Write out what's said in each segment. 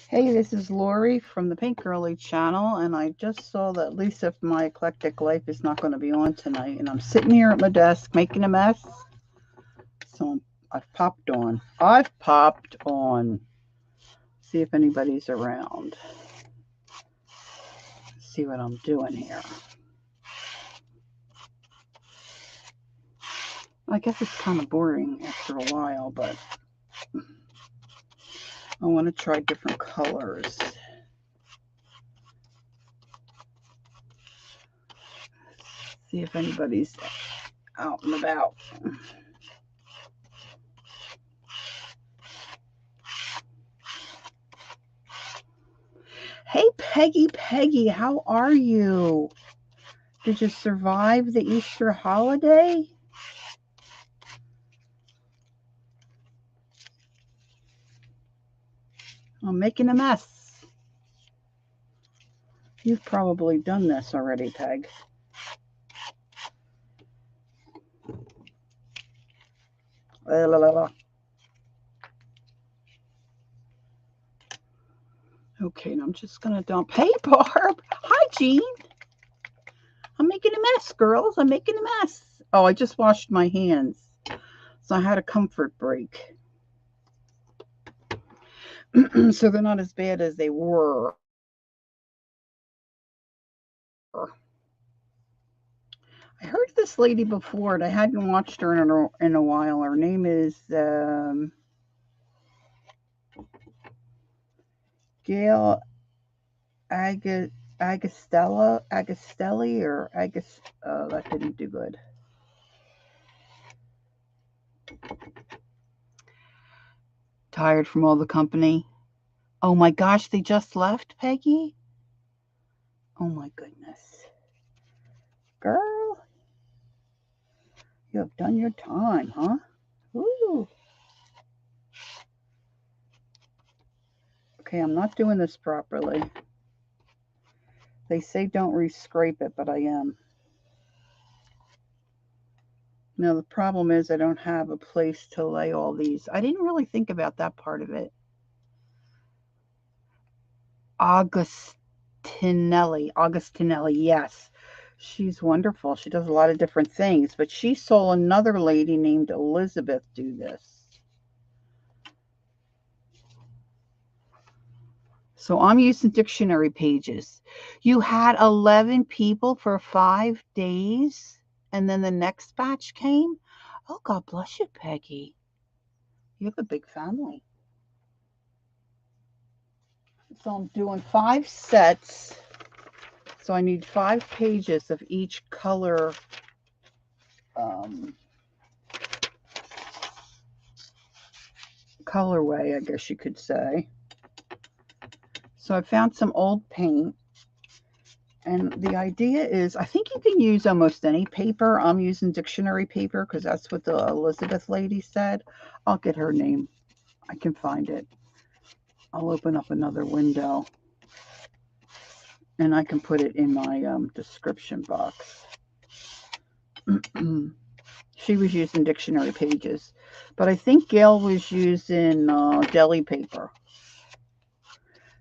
Hey, this is Lori from the Pink Girly channel, and I just saw that Lisa from My Eclectic Life is not going to be on tonight, and I'm sitting here at my desk making a mess, so I've popped on. See if anybody's around. See what I'm doing here. I guess it's kind of boring after a while, but I want to try different colors. See if anybody's out and about. Hey, Peggy, how are you? Did you survive the Easter holiday? I'm making a mess. You've probably done this already, Peg. Okay, now I'm just going to dump. Hey, Barb. Hi, Jean. I'm making a mess, girls. I'm making a mess. Oh, I just washed my hands, so I had a comfort break. So they're not as bad as they were. I heard this lady before, and I hadn't watched her in a while. Her name is Gail Agastelli, or that didn't do good. Tired from all the company. Oh my gosh, they just left, Peggy? Oh my goodness. Girl, you have done your time, huh? Ooh. Okay, I'm not doing this properly. They say don't re-scrape it, but I am. Now, the problem is I don't have a place to lay all these. I didn't really think about that part of it. Augustinelli, yes. She's wonderful. She does a lot of different things, but she saw another lady named Elizabeth do this. So I'm using dictionary pages. You had 11 people for 5 days, and then the next batch came? Oh, God bless you, Peggy. You have a big family. So I'm doing 5 sets. So I need 5 pages of each color colorway, I guess you could say. So I found some old paint, and the idea is, I think you can use almost any paper. I'm using dictionary paper because that's what the Elizabeth lady said. I'll get her name. I can find it. I'll open up another window, and I can put it in my description box. She was using dictionary pages, but I think Gail was using deli paper,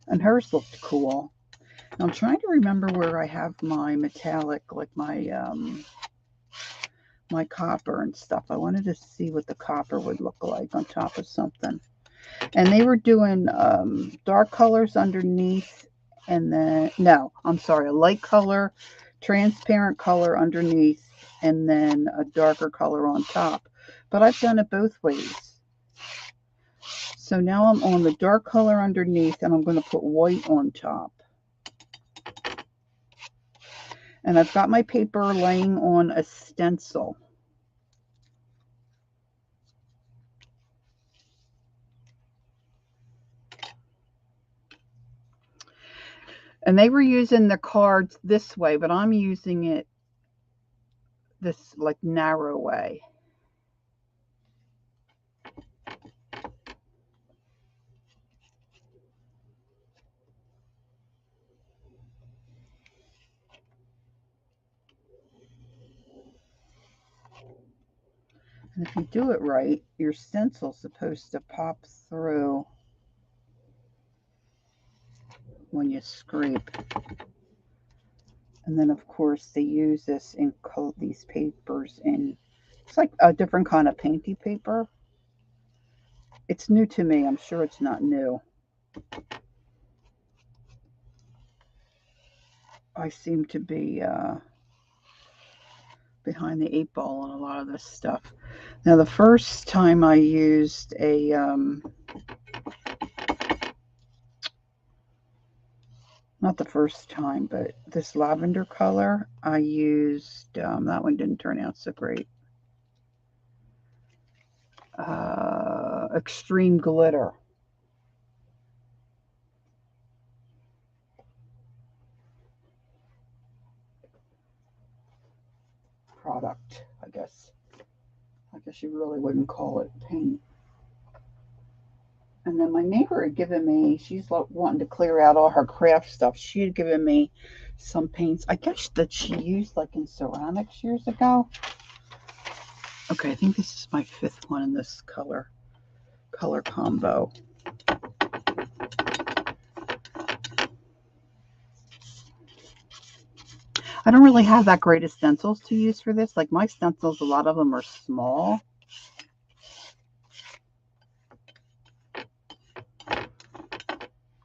and hers looked cool. I'm trying to remember where I have my metallic, like my copper and stuff. I wanted to see what the copper would look like on top of something. And they were doing dark colors underneath, and then, no, I'm sorry, a light color, transparent color underneath, and then a darker color on top. But I've done it both ways. So now I'm on the dark color underneath, and I'm going to put white on top. And I've got my paper laying on a stencil. And they were using the cards this way, but I'm using it this like narrow way. And if you do it right, your stencil's supposed to pop through. when you scrape. And then, of course, they use this in these papers in, it's like a different kind of painty paper. It's new to me. I'm sure it's not new. I seem to be behind the 8 ball on a lot of this stuff. Now, the first time I used a not the first time, but this lavender color, I used, that one didn't turn out so great. Extreme Glitter. Product, I guess. I guess you really wouldn't call it paint. And then my neighbor had given me, she's wanting to clear out all her craft stuff. She had given me some paints, I guess, that she used like in ceramics years ago. Okay, I think this is my 5th one in this color combo. I don't really have that great of stencils to use for this. Like my stencils, a lot of them are small.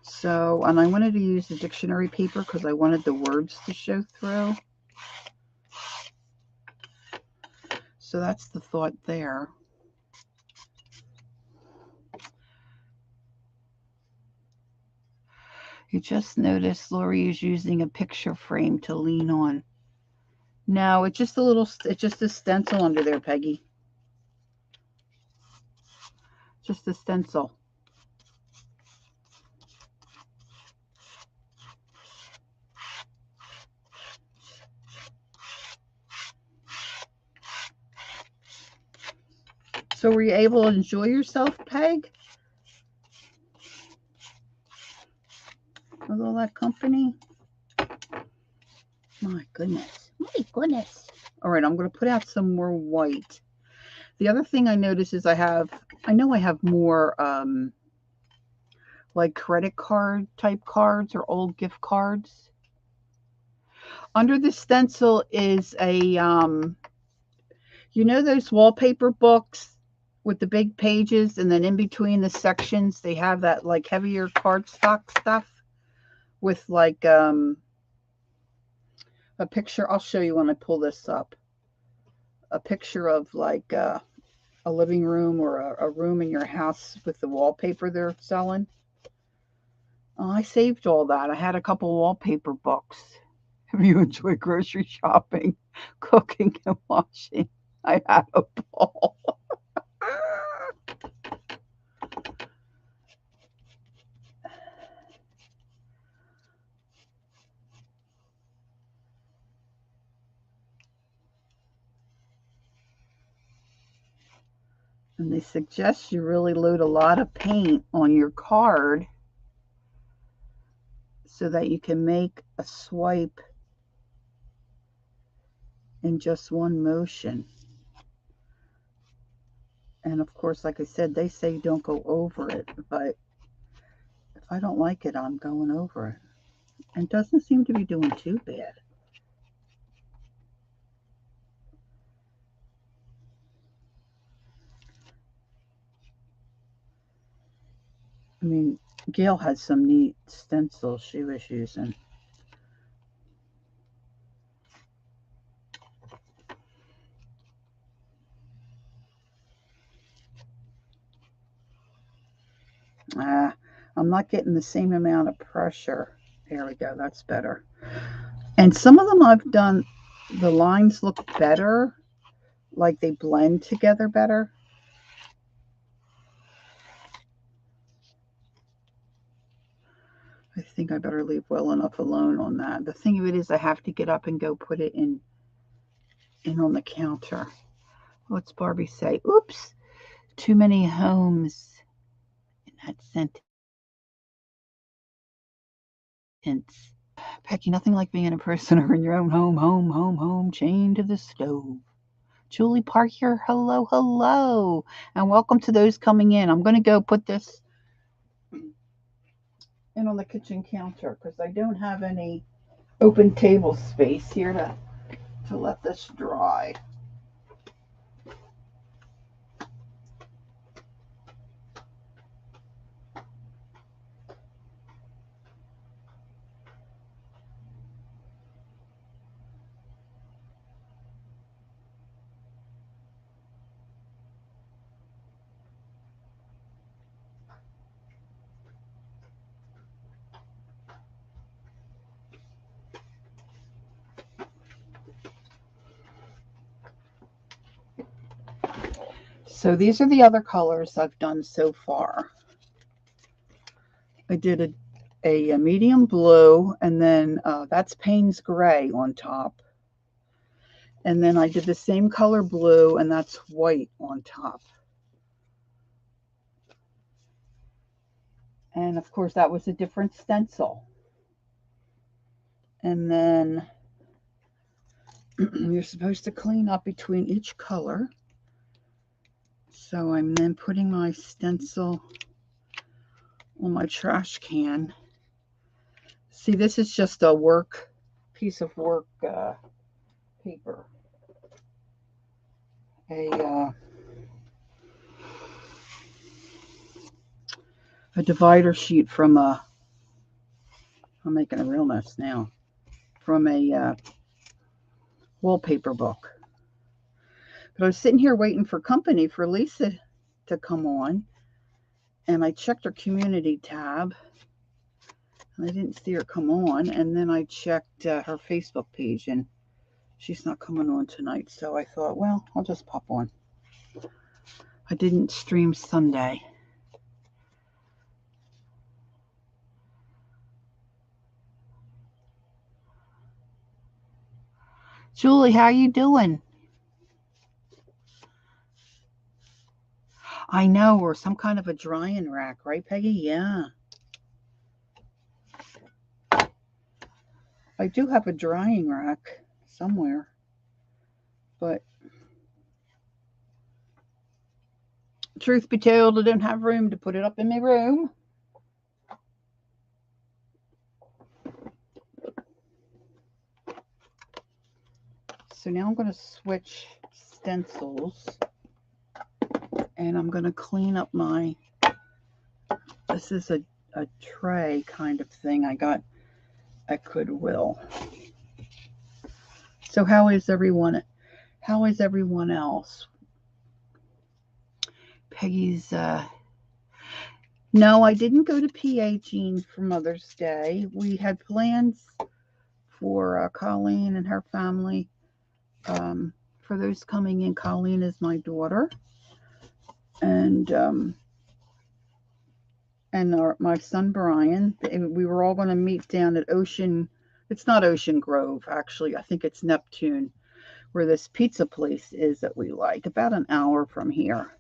So, and I wanted to use the dictionary paper because I wanted the words to show through. So that's the thought there. You just noticed Lori is using a picture frame to lean on. No, it's just a stencil under there, Peggy. Just a stencil. So were you able to enjoy yourself, Peg? With all that company? My goodness. My goodness. All right, I'm going to put out some more white. The other thing I notice is I know I have more like credit card type cards or old gift cards. Under the stencil is a, you know those wallpaper books with the big pages, and then in between the sections they have that like heavier cardstock stuff with like a picture. I'll show you when I pull this up. A picture of like a living room or a room in your house with the wallpaper they're selling. Oh, I saved all that. I had a couple wallpaper books. If you enjoy grocery shopping, cooking, and washing, I had a ball. And they suggest you really load a lot of paint on your card so that you can make a swipe in just one motion. And of course, like I said, they say don't go over it, but if I don't like it, I'm going over it. And it doesn't seem to be doing too bad. I mean, Gail had some neat stencils she was using. I'm not getting the same amount of pressure. There we go. That's better. And some of them I've done, the lines look better, like they blend together better. I think I better leave well enough alone on that. The thing of it is I have to get up and go put it in on the counter. What's Barbie say? Oops, too many homes in that sentence. Becky, nothing like being a prisoner in your own home, chained to the stove. Julie Parker, hello, hello, and welcome to those coming in. I'm going to go put this and on the kitchen counter because I don't have any open table space here to let this dry. So these are the other colors I've done so far. I did a medium blue, and then that's Payne's Gray on top. And then I did the same color blue, and that's white on top. And of course, that was a different stencil. And then you're supposed to clean up between each color. So I'm then putting my stencil on my trash can. See, this is just a piece of work paper. A divider sheet from I'm making a real mess now, from a wallpaper book. But I was sitting here waiting for company for Lisa to come on, and I checked her community tab, and I didn't see her come on, and then I checked her Facebook page, and she's not coming on tonight, so I thought, well, I'll just pop on. I didn't stream Sunday. Julie, how you doing? I know, or some kind of a drying rack, right, Peggy? Yeah. I do have a drying rack somewhere, but truth be told, I don't have room to put it up in my room. So now I'm going to switch stencils, and I'm going to clean up this is a tray kind of thing I got at Goodwill. So how is everyone else? Peggy's, no, I didn't go to PA Jean for Mother's Day. We had plans for Colleen and her family. For those coming in, Colleen is my daughter, and my son Brian. We were all going to meet down at Ocean. It's not Ocean Grove, actually. I think it's Neptune, where this pizza place is that we like, about an hour from here.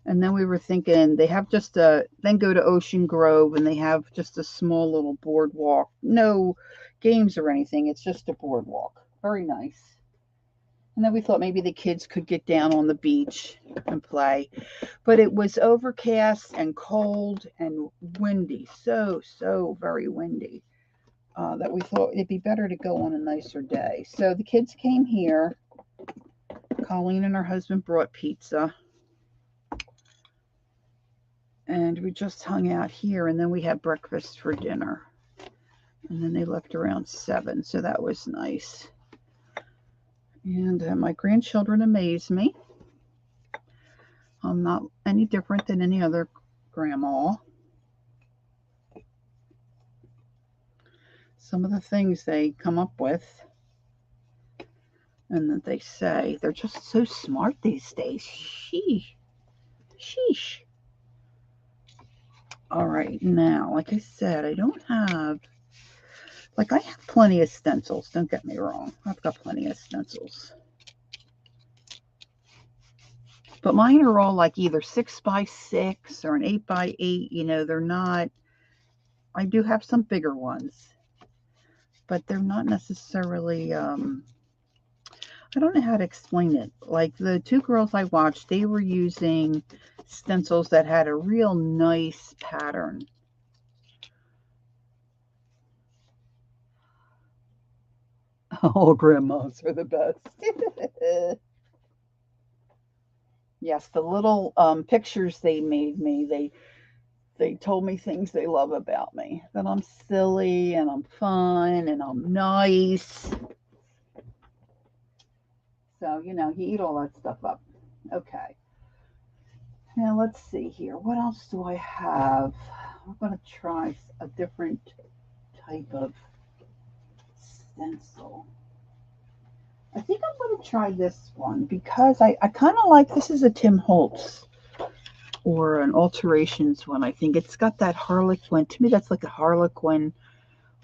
And then we were thinking they have then go to Ocean Grove, and they have just a small little boardwalk. No games or anything. It's just a boardwalk. Very nice. And then we thought maybe the kids could get down on the beach and play. But it was overcast and cold and windy. So very windy. That we thought it'd be better to go on a nicer day. So the kids came here. Colleen and her husband brought pizza. And we just hung out here. And then we had breakfast for dinner. And then they left around 7. So that was nice. And my grandchildren amaze me. I'm not any different than any other grandma. Some of the things they come up with and that they say, they're just so smart these days. Sheesh. All right, now, like I said, I don't have, I have plenty of stencils. Don't get me wrong. I've got plenty of stencils. But mine are all either 6x6 or an 8x8. They're not, I do have some bigger ones, but they're not necessarily, I don't know how to explain it. Like the 2 girls I watched, they were using stencils that had a real nice pattern. Oh, grandmas are the best. Yes, the little pictures they made me, they told me things they love about me. That I'm silly and I'm fun and I'm nice. So, you know, you eat all that stuff up. Okay. Now let's see here. What else do I have? I'm going to try a different type of stencil. I think I'm going to try this one because I kind of like, this is a Tim Holtz or an Alterations one. I think it's got that Harlequin. To me, that's like a Harlequin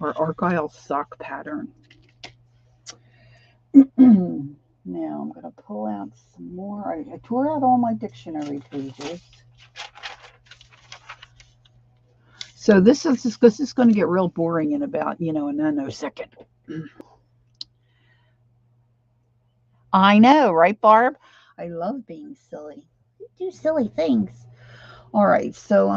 or Argyle sock pattern. Now I'm going to pull out some more. I tore out all my dictionary pages. So this is going to get real boring in about, a nanosecond. I know, right, Barb? I love being silly. I do silly things. All right, so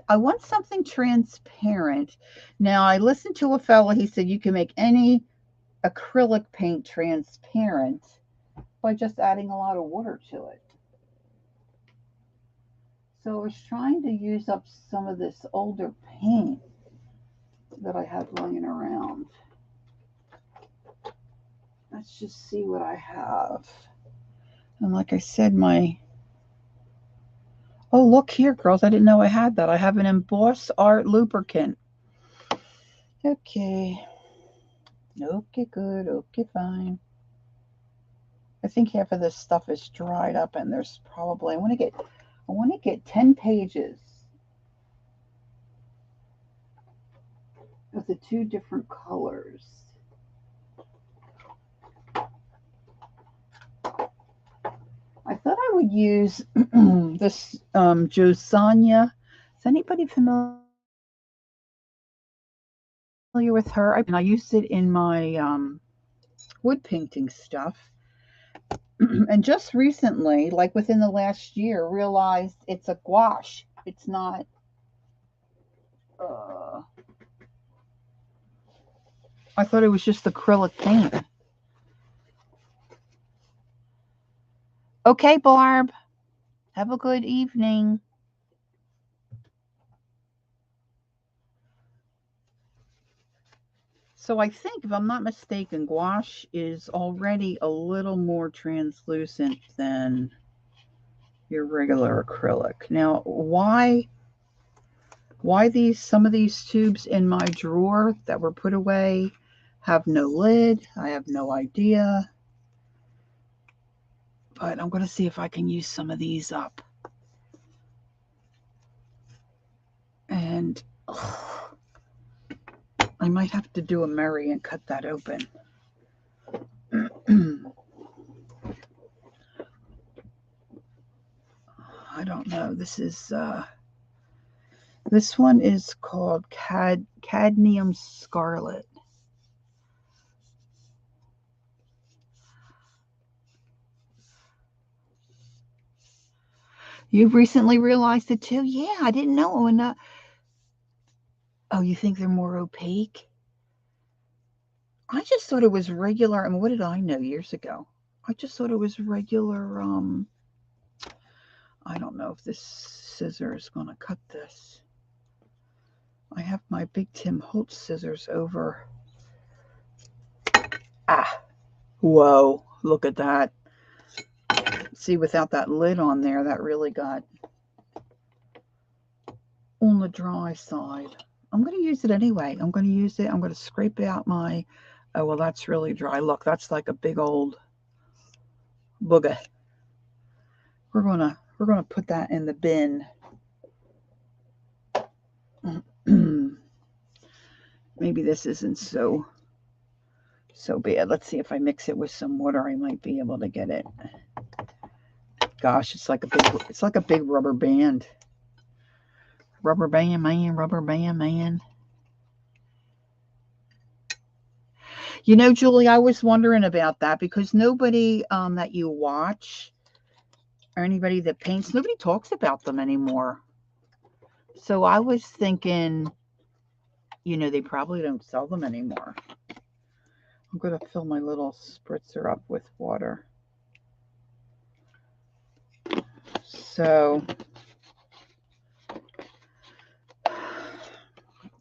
I want something transparent. Now, I listened to a fellow, he said you can make any acrylic paint transparent by just adding a lot of water to it. So I was trying to use up some of this older paint that I had laying around. Let's just see what I have. And like I said, oh, look here, girls. I didn't know I had that. I have an Emboss Art lubricant. Okay. Okay, good. Okay, fine. I think half of this stuff is dried up and there's probably, I want to get 10 pages of the two different colors. I thought I would use this Josiah. Is anybody familiar with her? I used it in my wood painting stuff. And just recently, like within the last year, realized it's a gouache. It's not. I thought it was just acrylic paint. Okay, Barb. Have a good evening. So I think, if I'm not mistaken, gouache is already a little more translucent than your regular acrylic. Now, why some of these tubes in my drawer that were put away have no lid, I have no idea. But I'm going to see if I can use some of these up. And I might have to do a Mary and cut that open. I don't know. This one is called Cadmium Scarlet. You've recently realized it too? Yeah, I didn't know. And oh, you think they're more opaque? I just thought it was regular. I mean, what did I know years ago? I just thought it was regular. I don't know if this scissor is going to cut this. I have my big Tim Holtz scissors over. Ah, whoa, look at that. See, without that lid on there, that really got on the dry side. I'm going to use it anyway. I'm going to use it. I'm going to scrape out my, oh, well, that's really dry. Look, that's like a big old booger. We're going to put that in the bin. Maybe this isn't so bad. Let's see if I mix it with some water, I might be able to get it. Gosh, it's like a big rubber band. Rubber band, man, rubber band, man. You know, Julie, I was wondering about that because nobody that you watch or anybody that paints, nobody talks about them anymore. So I was thinking, they probably don't sell them anymore. I'm going to fill my little spritzer up with water. So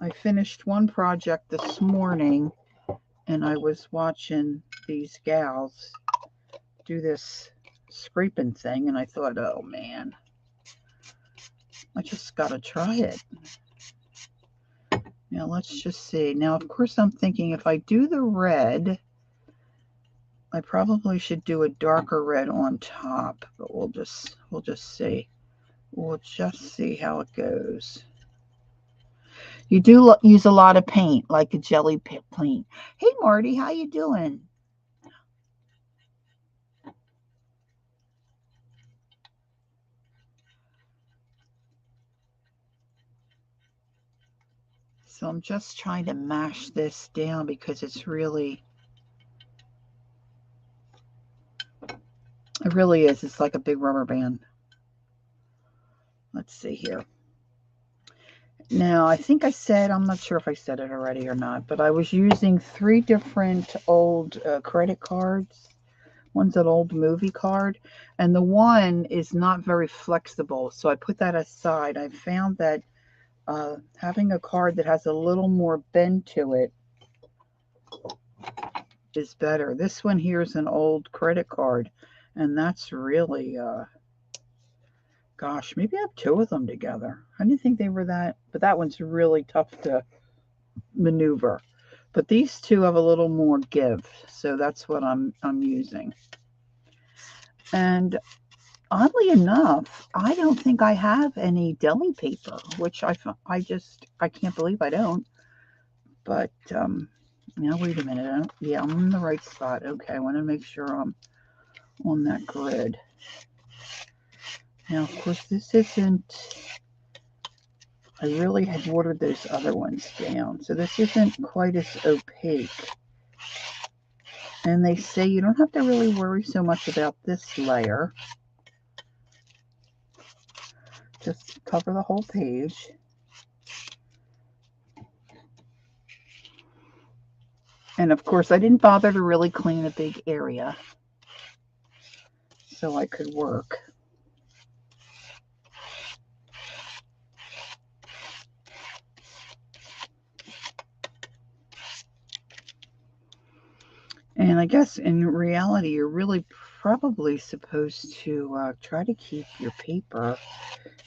I finished one project this morning, and I was watching these gals do this scraping thing, and I thought, oh man, I just got to try it. Now let's just see. Now, of course, I'm thinking if I do the red, I probably should do a darker red on top, but we'll just see. We'll just see how it goes. You do use a lot of paint, like a jelly paint. Hey, Marty, how you doing? So I'm just trying to mash this down because it really is. It's like a big rubber band. Let's see here. Now, I think I said, I'm not sure if I said it already or not, but I was using 3 different old credit cards. One's an old movie card, and the one is not very flexible, so I put that aside. I found that having a card that has a little more bend to it is better. This one here is an old credit card, and that's really, gosh, maybe I have 2 of them together. I didn't think they were that, but that one's really tough to maneuver. But these 2 have a little more give, so that's what I'm using. And oddly enough, I don't think I have any deli paper, which I can't believe I don't. But now wait a minute. Yeah, I'm in the right spot. Okay, I want to make sure I'm on that grid. Now, of course, this isn't. I really had watered those other ones down, so this isn't quite as opaque. And they say you don't have to really worry so much about this layer. Just cover the whole page. And of course, I didn't bother to really clean a big area so I could work. And I guess in reality, you're really probably supposed to try to keep your paper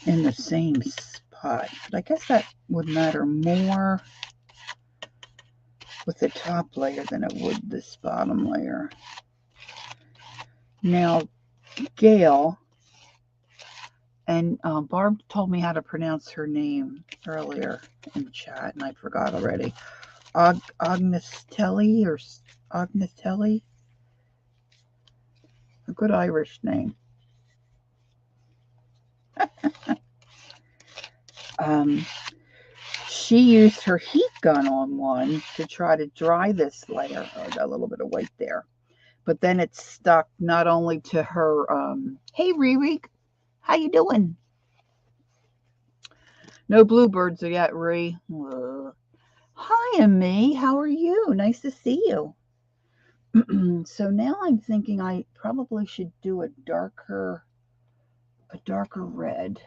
in the same spot. But I guess that would matter more with the top layer than it would this bottom layer. Now, Gail, and Barb told me how to pronounce her name earlier in chat, and I forgot already. Agnestelli or Agnestelli? A good Irish name. She used her heat gun on one to try to dry this layer. Oh, I got a little bit of white there. But then it stuck not only to her, hey, Riri, how you doing? No bluebirds yet, Ree. Hi, Amy. How are you? Nice to see you. So now I'm thinking I probably should do a darker red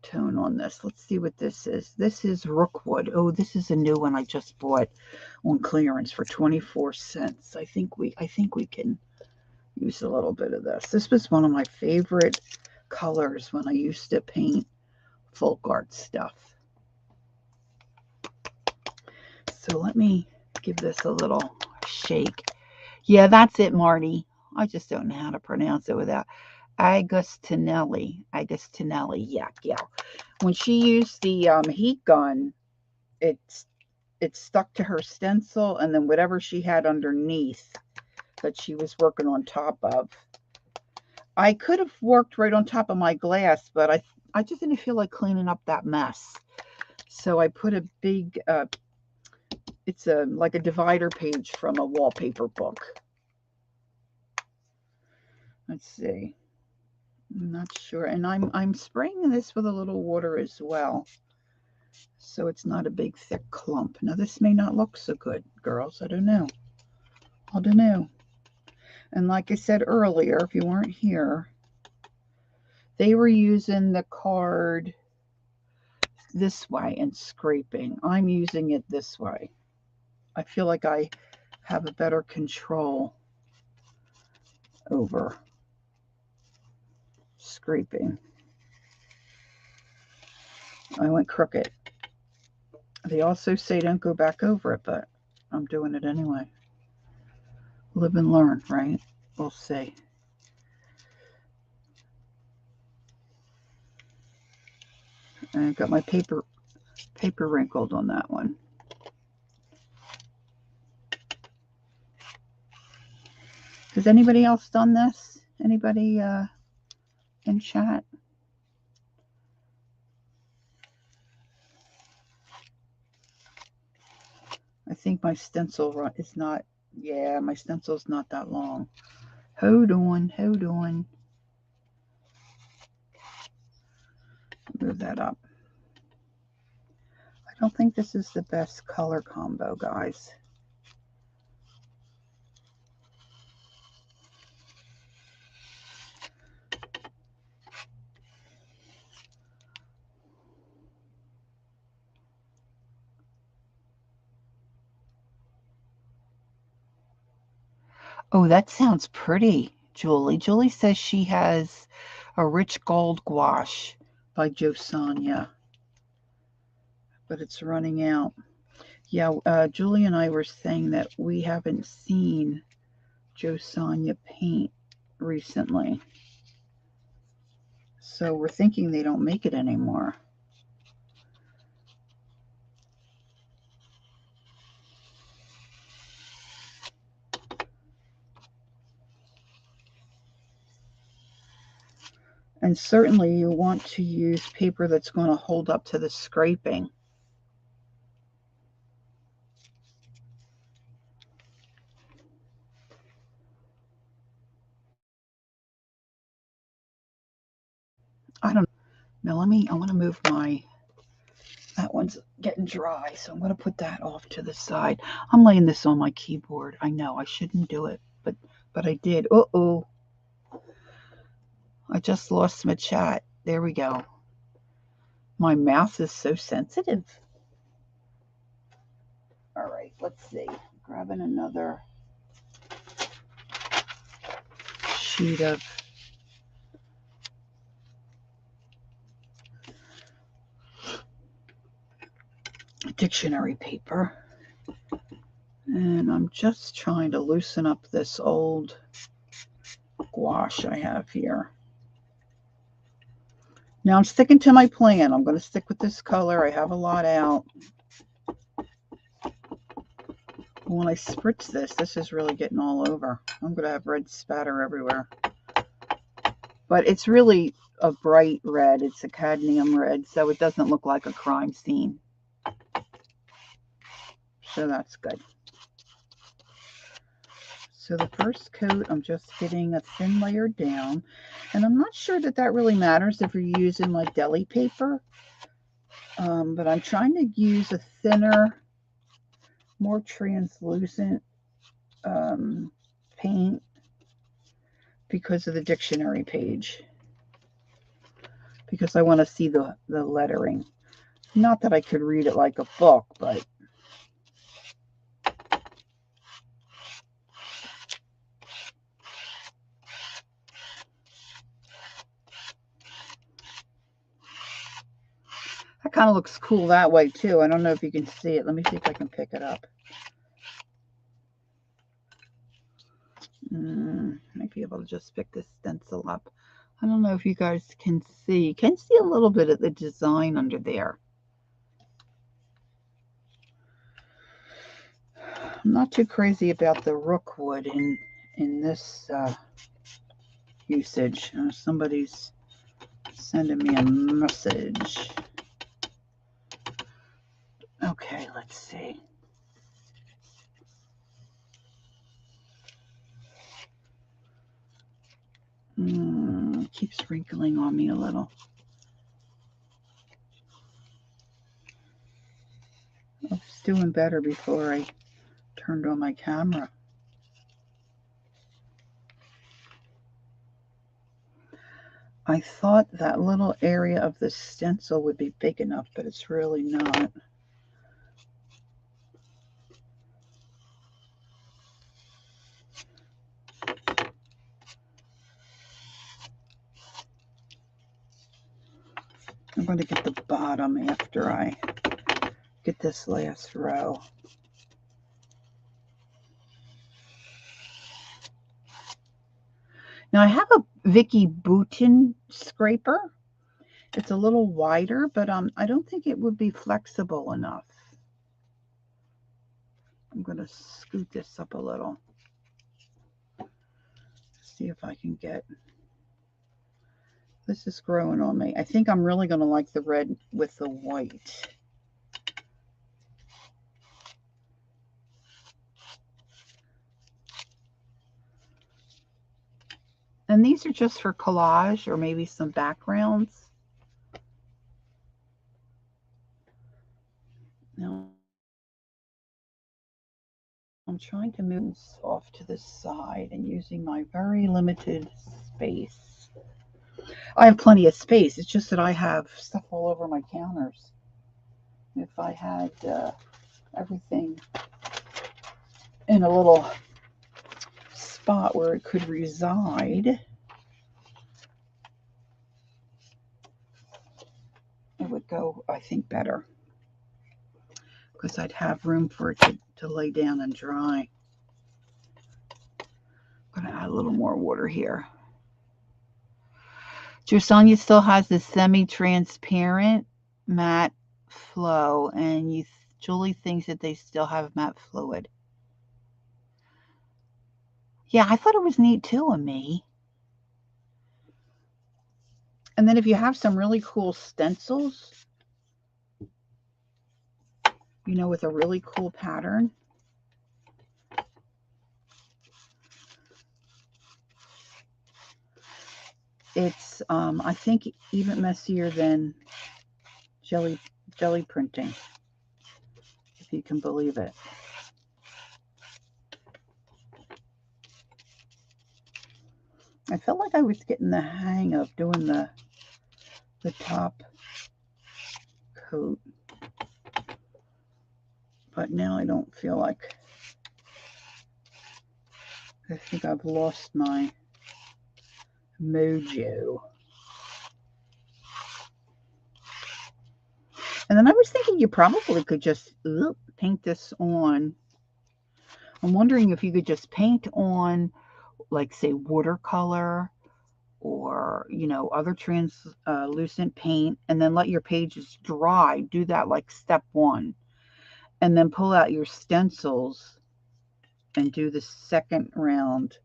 tone on this. Let's see what this is. This is Rookwood. Oh, this is a new one I just bought on clearance for 24 cents. I think we can use a little bit of this. This was one of my favorite colors when I used to paint folk art stuff. So let me give this a little shake. Yeah, that's it, Marty. I just don't know how to pronounce it without Agostinelli. Yeah. When she used the heat gun, it stuck to her stencil, and then whatever she had underneath that she was working on top of. I could have worked right on top of my glass, but I just didn't feel like cleaning up that mess. So I put a big, it's like a divider page from a wallpaper book. Let's see. I'm not sure. And I'm spraying this with a little water as well, so it's not a big thick clump. Now this may not look so good, girls. I don't know. I don't know. And like I said earlier, if you weren't here, they were using the card this way and scraping. I'm using it this way. I feel like I have a better control over scraping. I went crooked. They also say don't go back over it, but I'm doing it anyway. Live and learn, right? We'll see. And I got my paper wrinkled on that one. Has anybody else done this? Anybody in chat? I think my stencil is not, yeah, my stencil's not that long. Hold on, hold on. Move that up. I don't think this is the best color combo, guys. Oh, that sounds pretty, Julie. Julie says she has a rich gold gouache by Josanya, but it's running out. Yeah, Julie and I were saying that we haven't seen Josanya paint recently. So we're thinking they don't make it anymore. And certainly you want to use paper that's going to hold up to the scraping. I don't know. Now I want to move that one's getting dry, so I'm going to put that off to the side. I'm laying this on my keyboard. I know I shouldn't do it, but I did. Uh-oh. I just lost my chat. There we go. My mouse is so sensitive. All right, let's see. Grabbing another sheet of dictionary paper. And I'm just trying to loosen up this old gouache I have here. Now I'm sticking to my plan. I'm going to stick with this color. I have a lot out. When I spritz this is really getting all over. I'm going to have red spatter everywhere. But it's really a bright red. It's a cadmium red, so it doesn't look like a crime scene. So that's good. So the first coat, I'm just getting a thin layer down. And I'm not sure that really matters if you're using like deli paper. But I'm trying to use a thinner, more translucent paint because of the dictionary page. Because I want to see the lettering. Not that I could read it like a book, but that kind of looks cool that way too. I don't know if you can see it. Let me see if I can pick it up. Might be able to just pick this stencil up. I don't know if you guys can see. You can see a little bit of the design under there. I'm not too crazy about the rookwood in this usage. Somebody's sending me a message. Okay, let's see. It keeps wrinkling on me a little. I was doing better before I turned on my camera. I thought that little area of the stencil would be big enough, but it's really not. I'm going to get the bottom after I get this last row. Now I have a Vicky Boutin scraper. It's a little wider, but I don't think it would be flexible enough. I'm going to scoot this up a little. See if I can get... This is growing on me. I think I'm really going to like the red with the white. And these are just for collage or maybe some backgrounds. Now, I'm trying to move this off to the side and using my very limited space. I have plenty of space. It's just that I have stuff all over my counters. If I had everything in a little spot where it could reside, it would go, I think, better. Because I'd have room for it to lay down and dry. I'm going to add a little more water here. Sonia still has the semi-transparent matte flow, and Julie thinks that they still have matte fluid. Yeah, I thought it was neat too on me. And then if you have some really cool stencils, you know, with a really cool pattern, it's I think even messier than jelly printing, if you can believe it. I felt like I was getting the hang of doing the top coat, but now I don't feel like. I think I've lost my mojo. And then I was thinking you probably could just paint this on. I'm wondering if you could just paint on, like, say, watercolor or, you know, other translucent paint, and then let your pages dry. Do that like step 1. And then pull out your stencils and do the second round,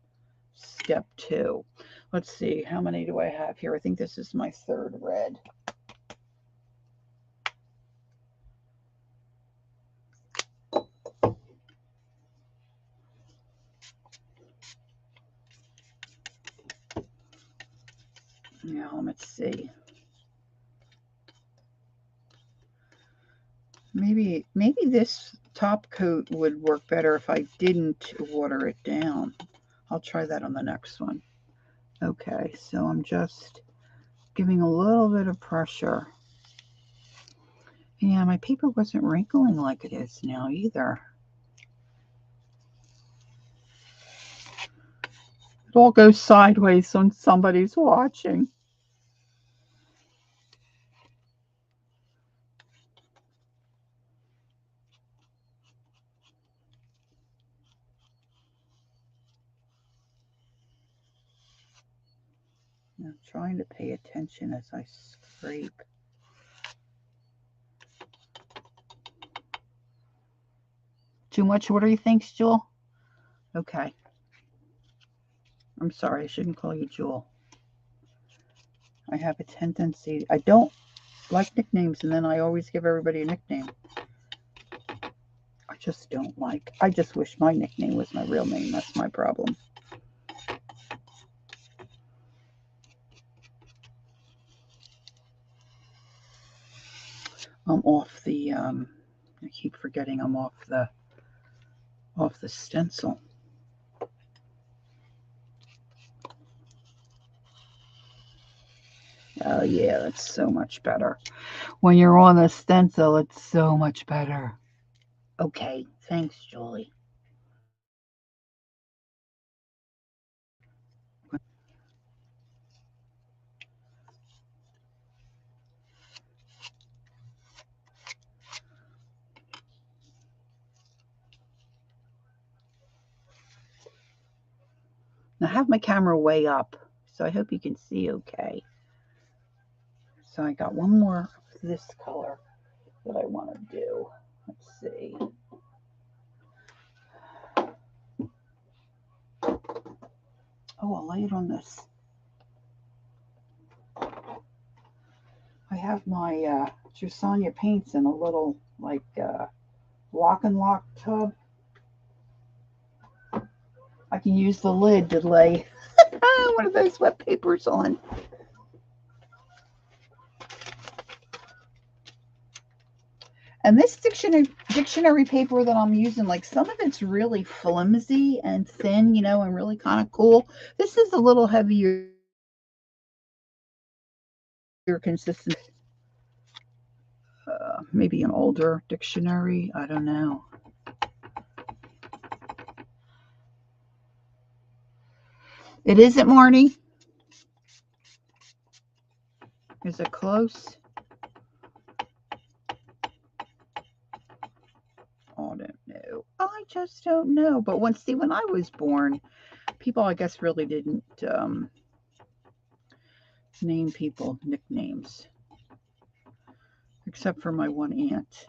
step 2. Let's see, how many do I have here? I think this is my 3rd red. Now, let's see. Maybe this top coat would work better if I didn't water it down. I'll try that on the next one. Okay, so I'm just giving a little bit of pressure. Yeah, my paper wasn't wrinkling like it is now either. It all goes sideways when somebody's watching. I'm trying to pay attention as I scrape. Too much water, you think, Jewel? Okay. I'm sorry, I shouldn't call you Jewel. I have a tendency, I don't like nicknames, and then I always give everybody a nickname. I just don't like. I just wish my nickname was my real name. That's my problem. I'm off the, I keep forgetting I'm off the stencil. Oh yeah, that's so much better. When you're on a stencil, it's so much better. Okay, thanks, Julie. Now I have my camera way up, so I hope you can see okay. So I got one more of this color that I want to do. Let's see. Oh, I'll lay it on this. I have my Jusania paints in a little like lock and lock tub. I can use the lid to lay one of those wet papers on. And this dictionary paper that I'm using, like some of it's really flimsy and thin, you know, and really kind of cool. This is a little heavier consistent. Maybe an older dictionary. I don't know. It isn't, Marnie? Is it close? I don't know. I just don't know. But when I was born, people, I guess, really didn't name people nicknames, except for my one aunt.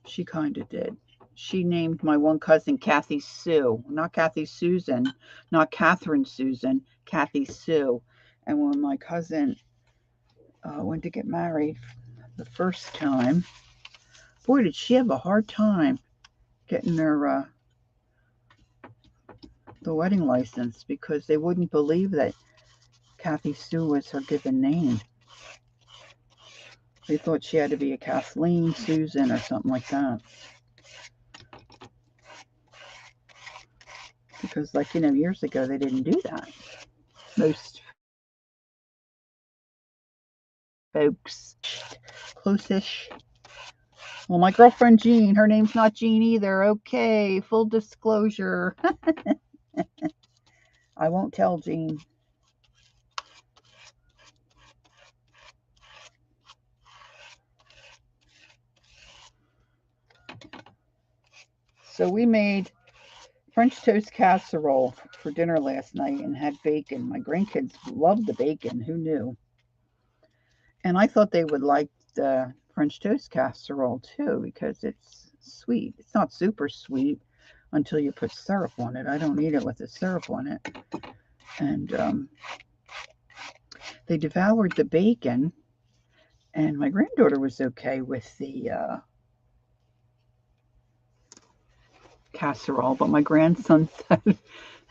She kind of did. She named my one cousin Kathy Sue, not Kathy Susan, not Catherine Susan, Kathy Sue. And when my cousin went to get married the first time, boy, did she have a hard time getting her the wedding license, because they wouldn't believe that Kathy Sue was her given name. They thought she had to be a Kathleen Susan or something like that. Because, like, you know, years ago, they didn't do that. Most folks. Close-ish. Well, my girlfriend Jean, her name's not Jean either. Okay, full disclosure. I won't tell Jean. So we made French toast casserole for dinner last night and had bacon. My grandkids loved the bacon. Who knew? And I thought they would like the French toast casserole too, because it's sweet. It's not super sweet until you put syrup on it. I don't eat it with the syrup on it. And they devoured the bacon, and my granddaughter was okay with the casserole, but my grandson said,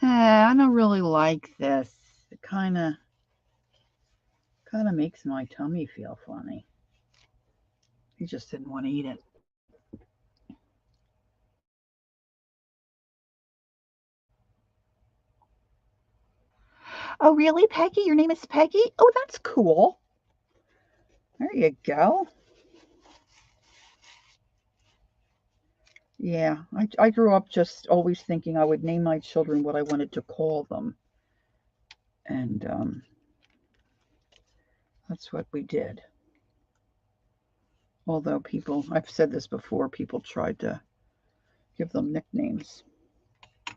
I don't really like this. It kind of makes my tummy feel funny. He just didn't want to eat it. Oh, really, Peggy? Your name is Peggy? Oh, that's cool. There you go. Yeah, I grew up just always thinking I would name my children what I wanted to call them. And that's what we did. Although people, I've said this before, people tried to give them nicknames.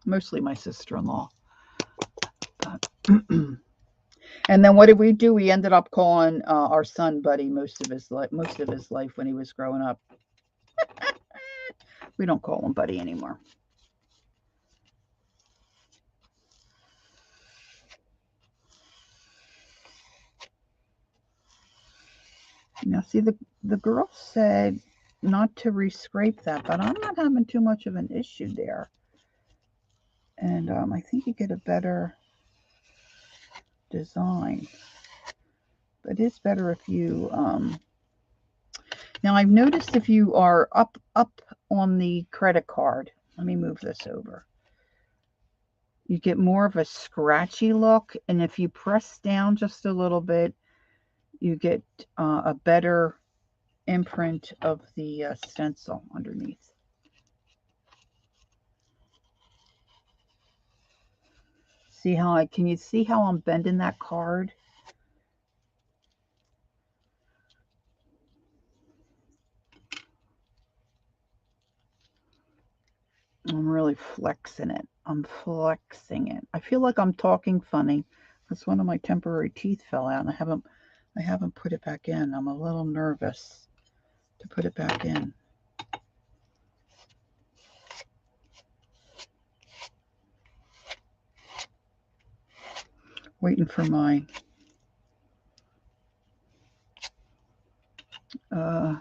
Mostly my sister-in-law. But and then what did we do? We ended up calling our son Buddy most of his life when he was growing up. We don't call him Buddy anymore. Now, see, the girl said not to re-scrape that, but I'm not having too much of an issue there. And I think you get a better design. But it is better if you now I've noticed if you are up on the credit card. Let me move this over. you get more of a scratchy look. And if you press down just a little bit, you get a better imprint of the stencil underneath. See how can you see how I'm bending that card? I'm really flexing it. I'm flexing it. I feel like I'm talking funny because one of my temporary teeth fell out and I haven't put it back in. I'm a little nervous to put it back in. Waiting for my oh,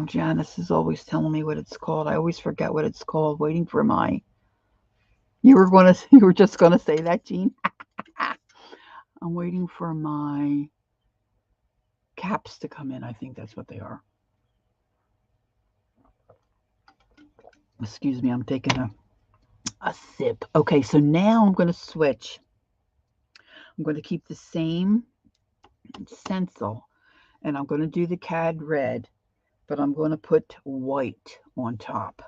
Janice is always telling me what it's called. I always forget what it's called. Waiting for my you were just gonna say that, Jean? I'm waiting for my caps to come in. I think that's what they are. Excuse me, I'm taking a sip. Okay, so now I'm going to switch. I'm going to keep the same stencil, and I'm going to do the cad red, but I'm going to put white on top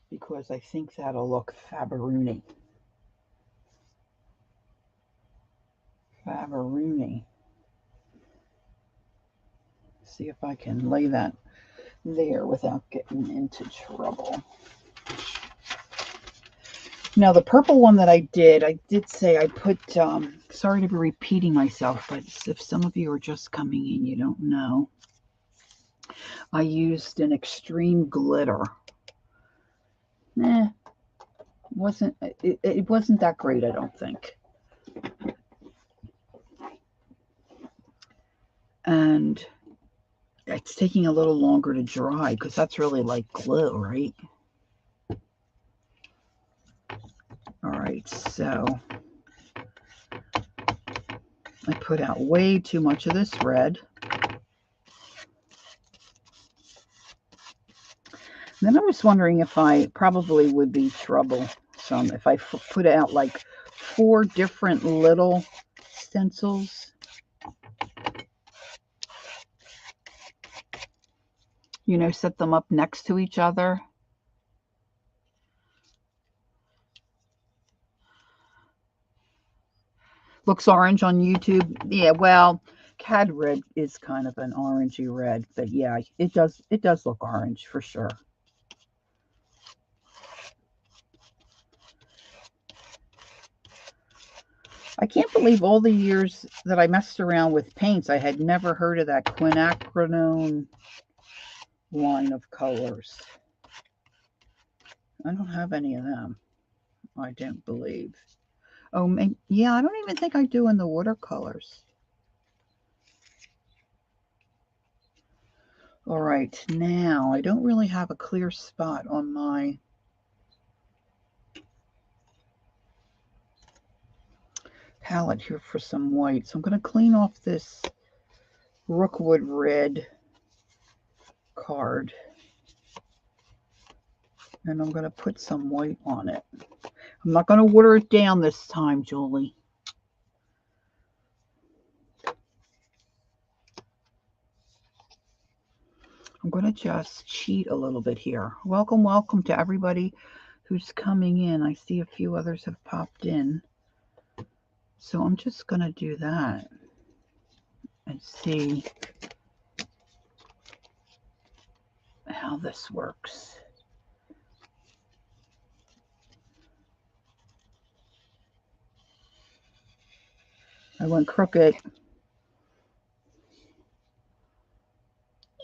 because I think that'll look Faberuni. Faberuni. See if I can lay that there without getting into trouble. Now, the purple one that I did say I put, sorry to be repeating myself, but if some of you are just coming in, you don't know. I used an extreme glitter. It wasn't that great, I don't think. And it's taking a little longer to dry because that's really like glue, right? All right, so I put out way too much of this red. And then I was wondering if I probably would be troublesome if I put out like 4 different little stencils. You know, set them up next to each other. Looks orange on YouTube. Yeah, well, cad red is kind of an orangey red, but yeah, it does look orange for sure. I can't believe all the years that I messed around with paints, I had never heard of that quinacridone line of colors. I don't have any of them. I don't believe. Oh, yeah, I don't even think I do in the watercolors. All right, now I don't really have a clear spot on my palette here for some white. So I'm going to clean off this Rookwood red card. And I'm going to put some white on it. I'm not going to water it down this time, Julie. I'm going to just cheat a little bit here. Welcome, welcome to everybody who's coming in. I see a few others have popped in. So I'm just going to do that and see how this works. I went crooked.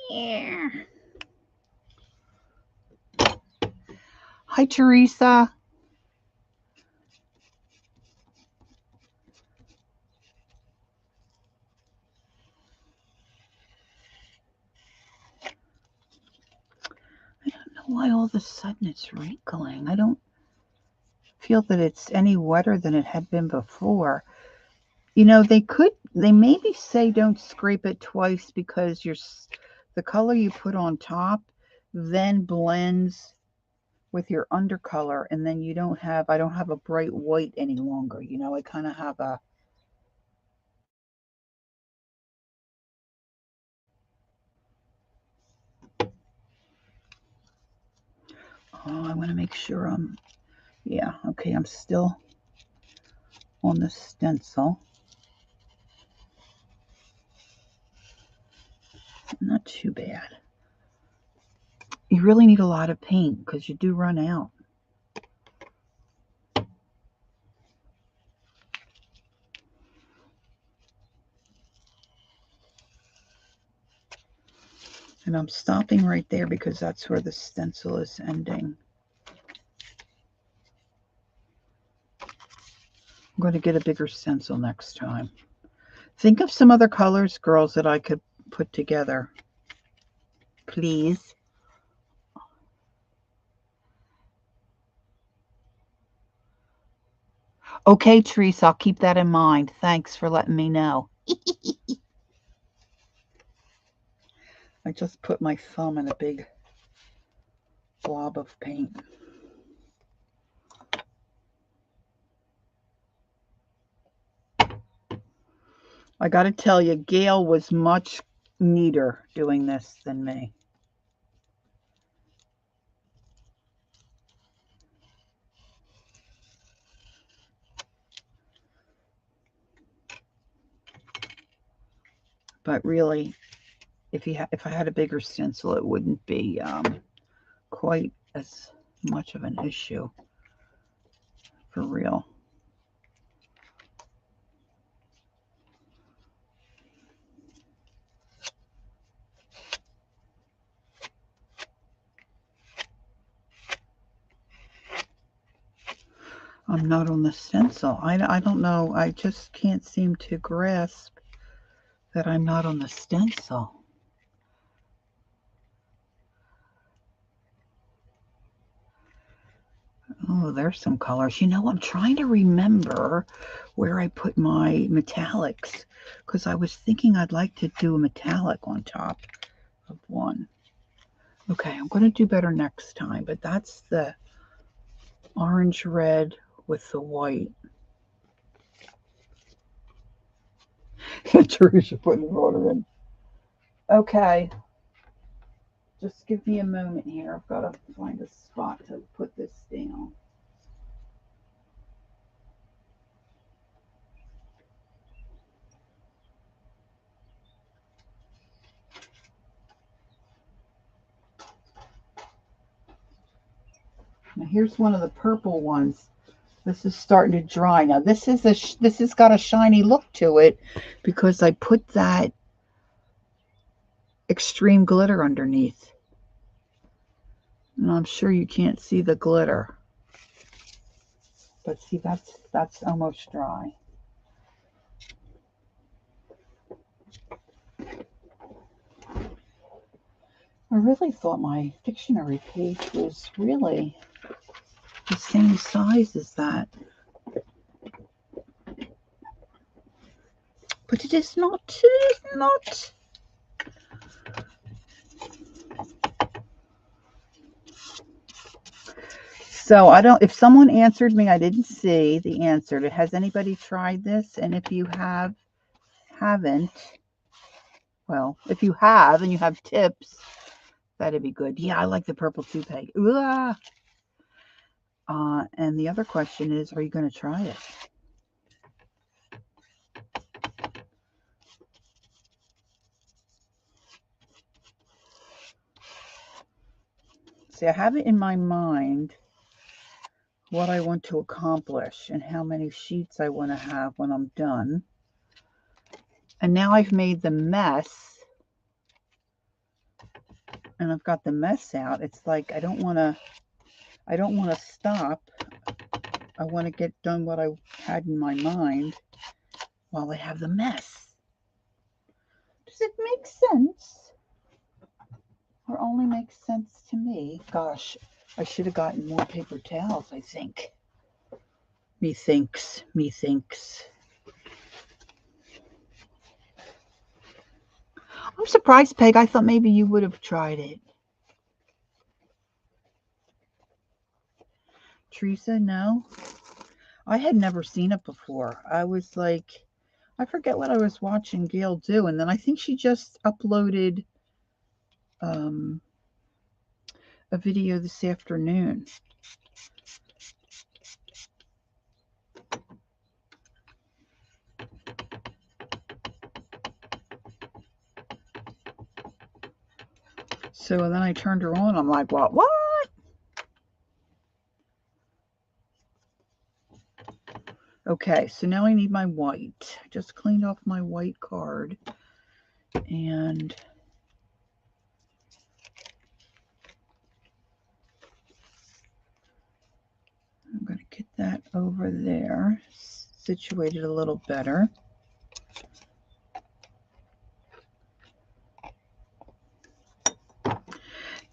Yeah. Hi, Teresa. I don't know why all of a sudden it's wrinkling. I don't feel that it's any wetter than it had been before. You know, they maybe say don't scrape it twice because the color you put on top then blends with your undercolor, and then I don't have a bright white any longer. You know, I kind of have a, oh, I want to make sure yeah, okay, I'm still on the stencil. Not too bad. You really need a lot of paint because you do run out. And I'm stopping right there because that's where the stencil is ending. I'm going to get a bigger stencil next time. Think of some other colors, girls, that I could put together. Please. Okay, Teresa, I'll keep that in mind. Thanks for letting me know. I just put my thumb in a big blob of paint. I got to tell you, Gail was much neater doing this than me. But really, if I had a bigger stencil, it wouldn't be quite as much of an issue. For real. I'm not on the stencil. I don't know. I just can't seem to grasp that I'm not on the stencil. Oh, there's some colors. You know, I'm trying to remember where I put my metallics because I was thinking I'd like to do a metallic on top of one. Okay, I'm going to do better next time, but that's the orange red with the white. Teresa putting the water in. Okay. Just give me a moment here. I've got to find a spot to put this down. Now here's one of the purple ones. This is starting to dry. Now this has got a shiny look to it because I put that extreme glitter underneath. And I'm sure you can't see the glitter. But see, that's almost dry. I really thought my dictionary page was really the same size as that. But it is not. It is not. So I don't, if someone answered me, I didn't see the answer. Has anybody tried this? And if you haven't, well, if you have and you have tips, that'd be good. Yeah, I like the purple too, Peg. And the other question is, are you going to try it? See, I have it in my mind what I want to accomplish and how many sheets I want to have when I'm done. And now I've made the mess and I've got the mess out. It's like I don't want to stop. I want to get done what I had in my mind while I have the mess. Does it make sense? Or only makes sense to me? Gosh, I should have gotten more paper towels, I think. Methinks. I'm surprised, Peg. I thought maybe you would have tried it. Teresa? No? I had never seen it before. I was like, I forget what I was watching Gail do. And then I think she just uploaded a video this afternoon. So then I turned her on. I'm like, what? Okay, so now I need my white. I just cleaned off my white card. And I'm going to get that over there, situated a little better.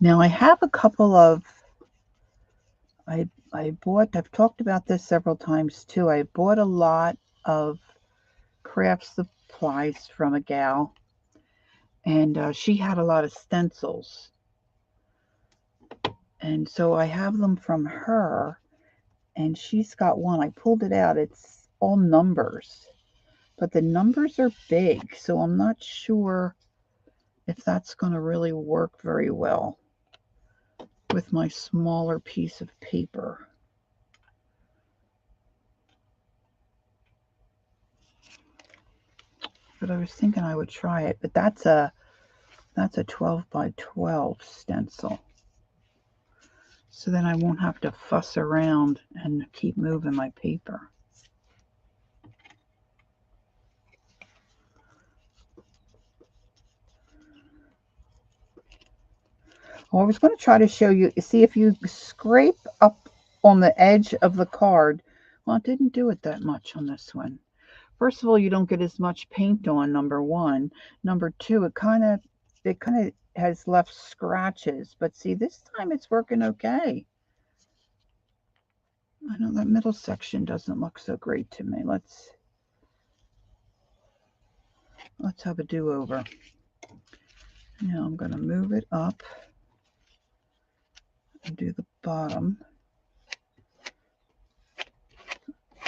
Now I have a couple of, I've talked about this several times too. I bought a lot of craft supplies from a gal, and she had a lot of stencils. And so I have them from her, and she's got one. I pulled it out. It's all numbers, but the numbers are big, so I'm not sure if that's going to really work very well with my smaller piece of paper. But I was thinking I would try it. But that's a 12 by 12 stencil. So then I won't have to fuss around and keep moving my paper. Oh, I was going to try to show you, see if you scrape up on the edge of the card. Well, it didn't do it that much on this one. First of all, you don't get as much paint on, number one. Number two, it kind of has left scratches. But see, this time it's working okay. I know that middle section doesn't look so great to me. Let's have a do-over. Now I'm going to move it up and do the bottom.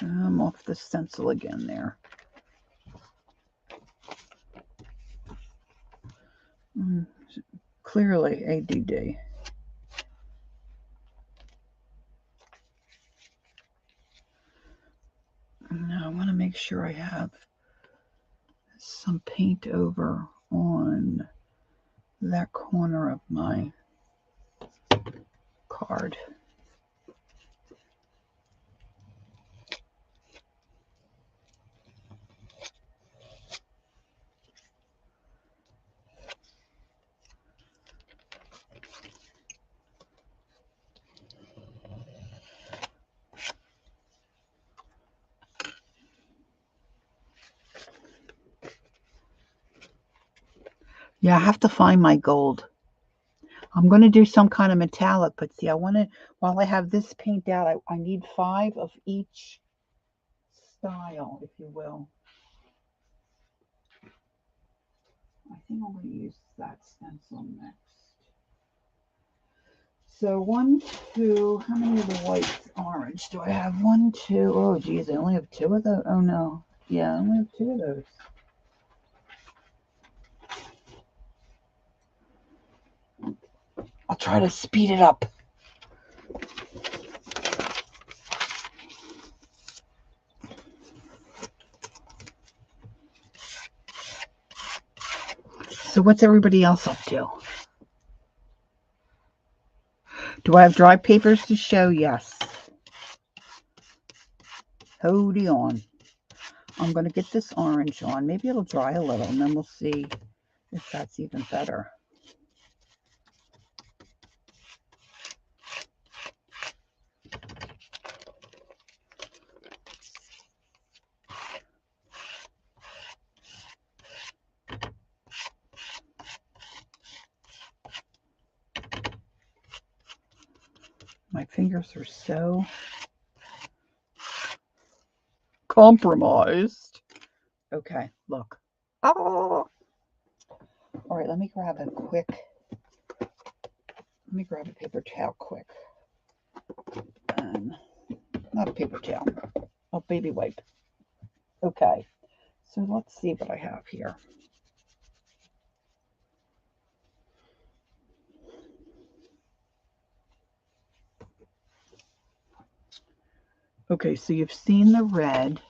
I'm off the stencil again there. Clearly ADD. Now I want to make sure I have some paint over on that corner of my card. Yeah, I have to find my gold. I'm going to do some kind of metallic, but see, I want to, while I have this paint out, I need 5 of each style, if you will. I think I'm going to use that stencil next. So 1, 2, how many of the whites? Orange do I have? 1, 2, oh geez, I only have 2 of those. Oh no, yeah, I only have 2 of those. I'll try to speed it up. So what's everybody else up to? Do I have dry papers to show? Yes. Hold on. I'm going to get this orange on. Maybe it'll dry a little, and then we'll see if that's even better. My fingers are so compromised. Okay, look. Oh! All right, let me grab a paper towel quick. And not a paper towel, a baby wipe. Okay, so let's see what I have here. Okay, so you've seen the red.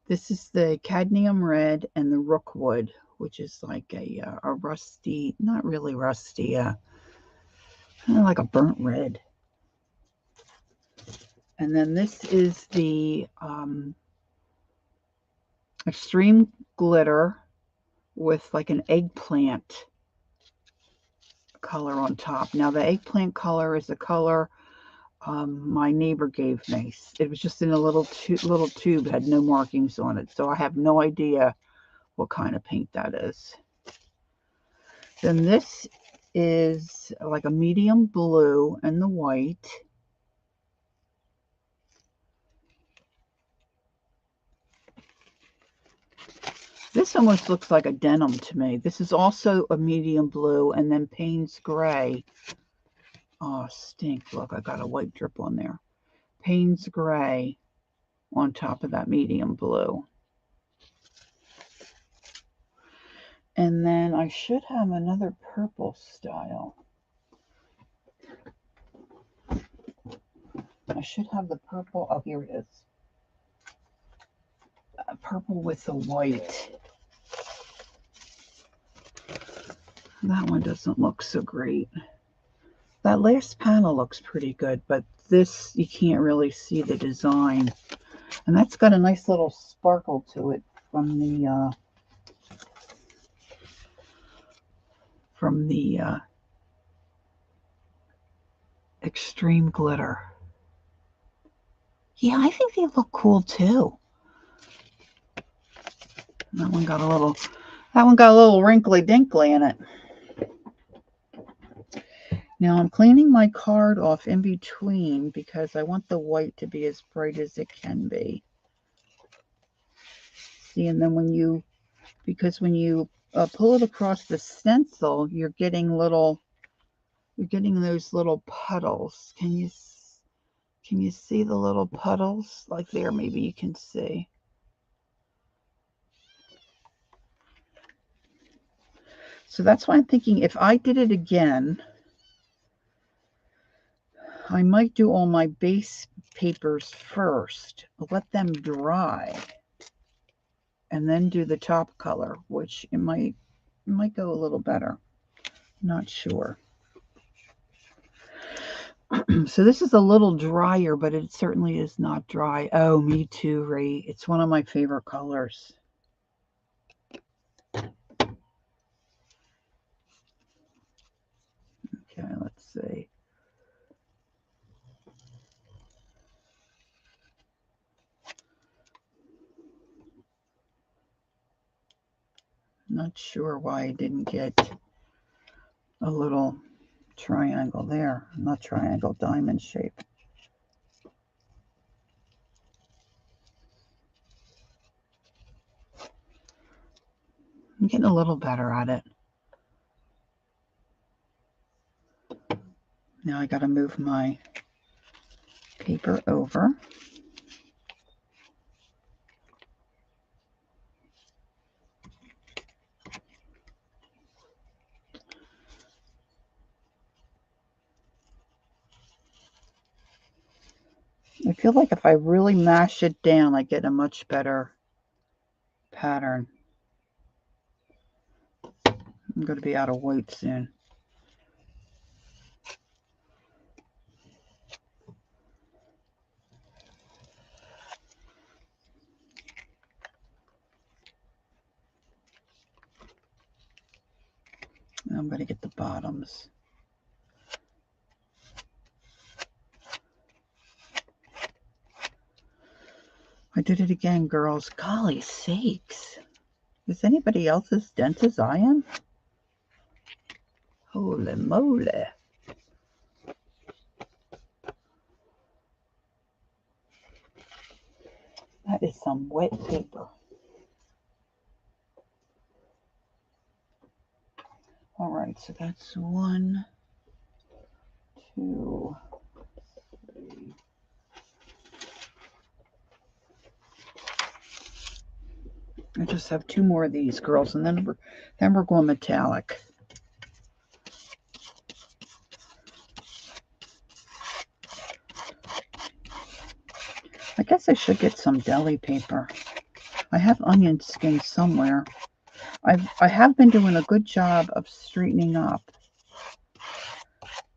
This is the cadmium red and the rookwood, which is like a rusty, not really rusty, kind of like a burnt red. And then this is the extreme glitter with like an eggplant color on top. Now the eggplant color is a color my neighbor gave me. It was just in a little tube, had no markings on it, so I have no idea what kind of paint that is. Then this is like a medium blue and the white. This almost looks like a denim to me. This is also a medium blue and then Payne's gray. Oh, stink. Look, I got a white drip on there. Payne's gray on top of that medium blue. And then I should have another purple style. I should have the purple. Oh, here it is. Purple with the white. That one doesn't look so great. That last panel looks pretty good, but this, you can't really see the design. And that's got a nice little sparkle to it from the extreme glitter. Yeah, I think they look cool too. That one got a little wrinkly dinkly in it. Now I'm cleaning my card off in between because I want the white to be as bright as it can be. See, and then when you pull it across the stencil, you're getting those little puddles. Can you see the little puddles? Like there, maybe you can see. So that's why I'm thinking if I did it again, I might do all my base papers first, let them dry, and then do the top color, which it might go a little better. Not sure. So this is a little drier, but it certainly is not dry. Oh, me too, Ray. It's one of my favorite colors. Okay, let's see. Not sure why I didn't get a little triangle there. Not triangle, diamond shape. I'm getting a little better at it. Now I got to move my paper over. I feel like if I really mash it down, I get a much better pattern. I'm going to be out of white soon. I'm going to get the bottoms. I did it again, girls. Golly sakes. Is anybody else as dense as I am? Holy moly. That is some wet paper. All right, so that's 1, 2, 3, I just have 2 more of these, girls, and then we're going metallic. I guess I should get some deli paper. I have onion skins somewhere. I have been doing a good job of straightening up.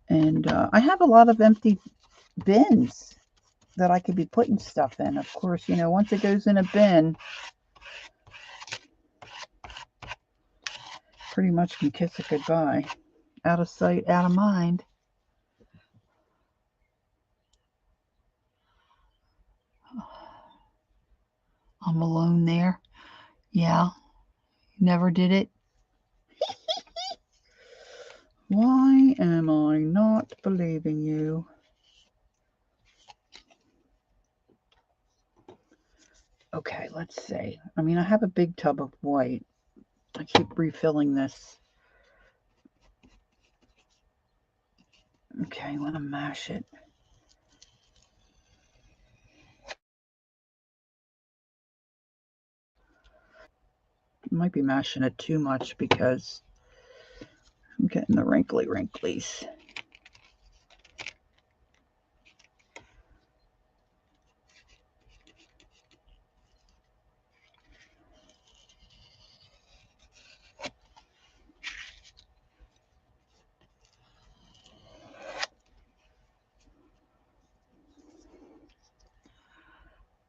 And I have a lot of empty bins that I could be putting stuff in. Of course, you know, once it goes in a bin, pretty much can kiss it goodbye. Out of sight, out of mind. I'm alone there. Yeah, never did it. Why am I not believing you? Okay, let's see. I mean, I have a big tub of white. I keep refilling this. Okay, I want to mash it. I might be mashing it too much because I'm getting the wrinklies.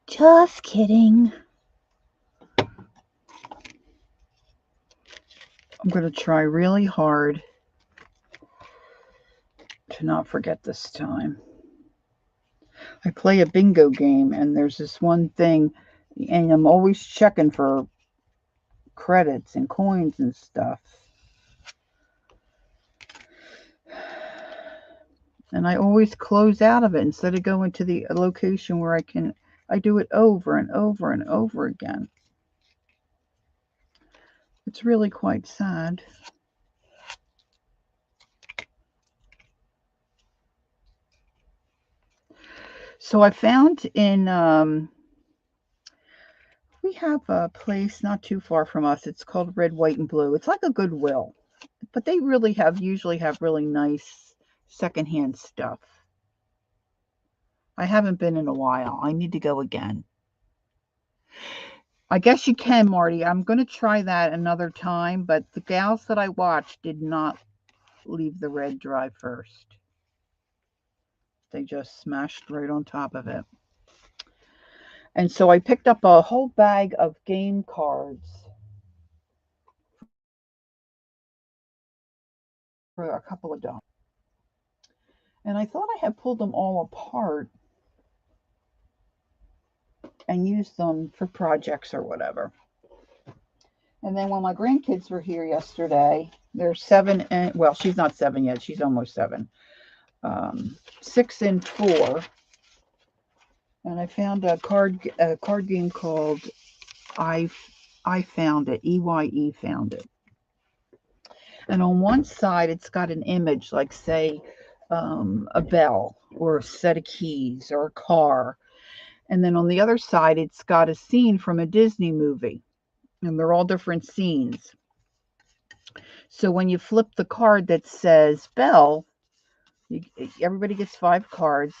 Just kidding. I'm going to try really hard to not forget this time. I play a bingo game, and there's this one thing, and I'm always checking for credits and coins and stuff. And I always close out of it instead of going to the location where I do it over and over and over again. It's really quite sad. So I found we have a place not too far from us. It's called Red, White, and Blue. It's like a Goodwill, but they usually have really nice secondhand stuff. I haven't been in a while. I need to go again. I guess you can, Marty. I'm going to try that another time, but the gals that I watched did not leave the red dry first. They just smashed right on top of it. And so I picked up a whole bag of game cards for a couple of dollars. And I thought I had pulled them all apart and used them for projects or whatever. And then when my grandkids were here yesterday, they're 7 and, well, she's not 7 yet. She's almost 7. 6 and 4. And I found a card game called I Found It. EYE Found It. And on one side, it's got an image, like, say, a bell or a set of keys or a car. And then on the other side, it's got a scene from a Disney movie. And they're all different scenes. So when you flip the card that says bell, everybody gets 5 cards.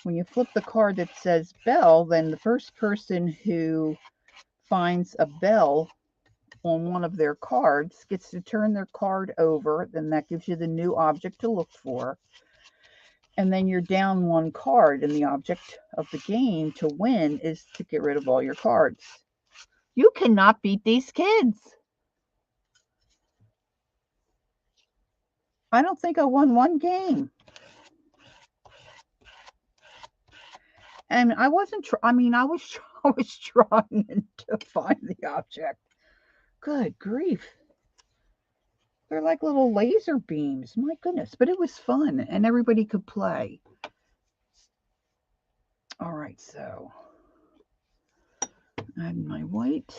When you flip the card that says bell, then the first person who finds a bell on one of their cards gets to turn their card over. Then that gives you the new object to look for. And then you're down 1 card, and the object of the game to win is to get rid of all your cards. You cannot beat these kids. I don't think I won 1 game. And I wasn't, I was trying to find the object. Good grief. They're like little laser beams. My goodness. But it was fun, and everybody could play. All right, so add my white.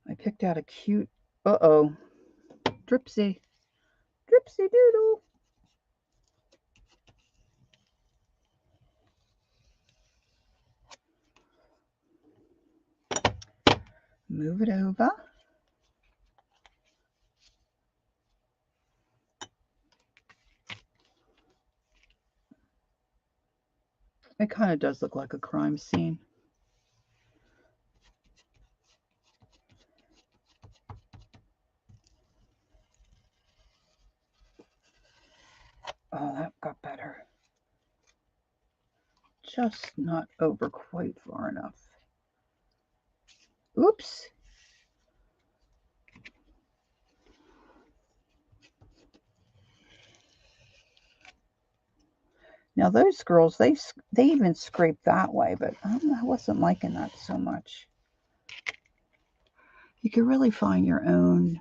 I picked out a cute, dripsy Whoopsie doodle. Move it over. It kind of does look like a crime scene. Oh, that got better. Just not over quite far enough. Oops. Now those girls, they even scraped that way, but I wasn't liking that so much. You can really find your own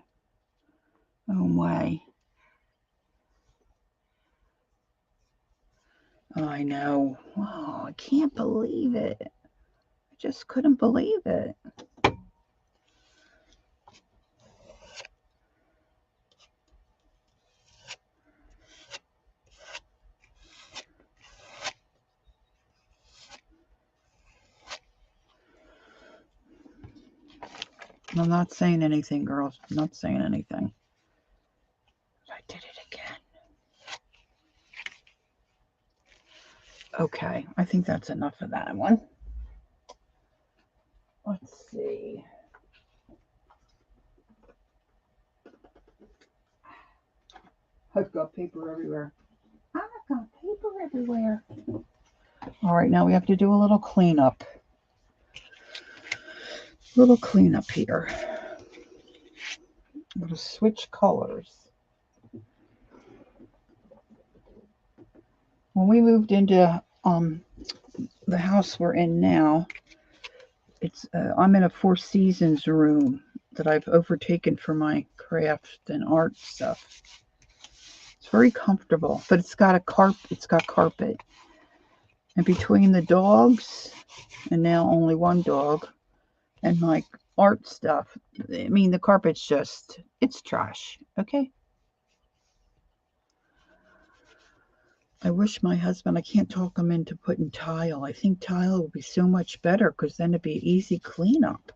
way. Oh, I know. Oh, I can't believe it. I just couldn't believe it. I'm not saying anything, girls. I'm not saying anything. I did it again. Okay, I think that's enough of that one. Let's see. I've got paper everywhere. I've got paper everywhere. All right, now we have to do a little cleanup. Little cleanup here. I'm going to switch colors. When we moved into the house we're in now, it's I'm in a Four Seasons room that I've overtaken for my craft and art stuff. It's very comfortable, but it's got carpet. And between the dogs, and now only one dog, and my art stuff, I mean, the carpet's just, it's trash, okay? I wish my husband, I can't talk him into putting tile. I think tile would be so much better because then it'd be easy cleanup.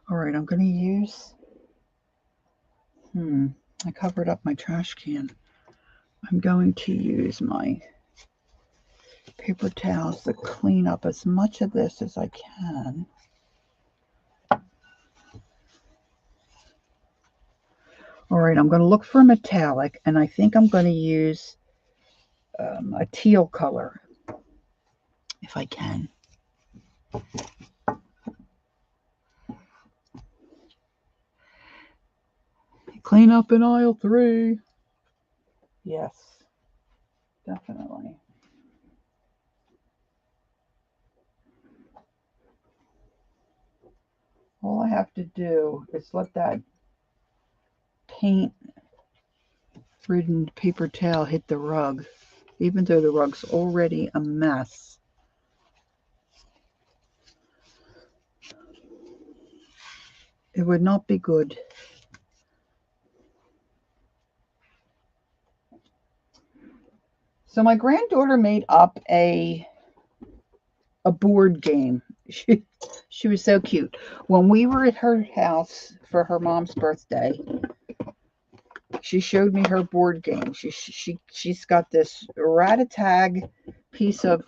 All right, I'm going to use, I covered up my trash can. I'm going to use my paper towels to clean up as much of this as I can. All right, I'm going to look for a metallic, and I think I'm going to use a teal color, if I can. Clean up in aisle 3. Yes, definitely. All I have to do is let that paint-ridden paper towel hit the rug, even though the rug's already a mess. It would not be good. So my granddaughter made up a board game. She was so cute. When we were at her house for her mom's birthday, she showed me her board game. She's got this rat-a-tag piece of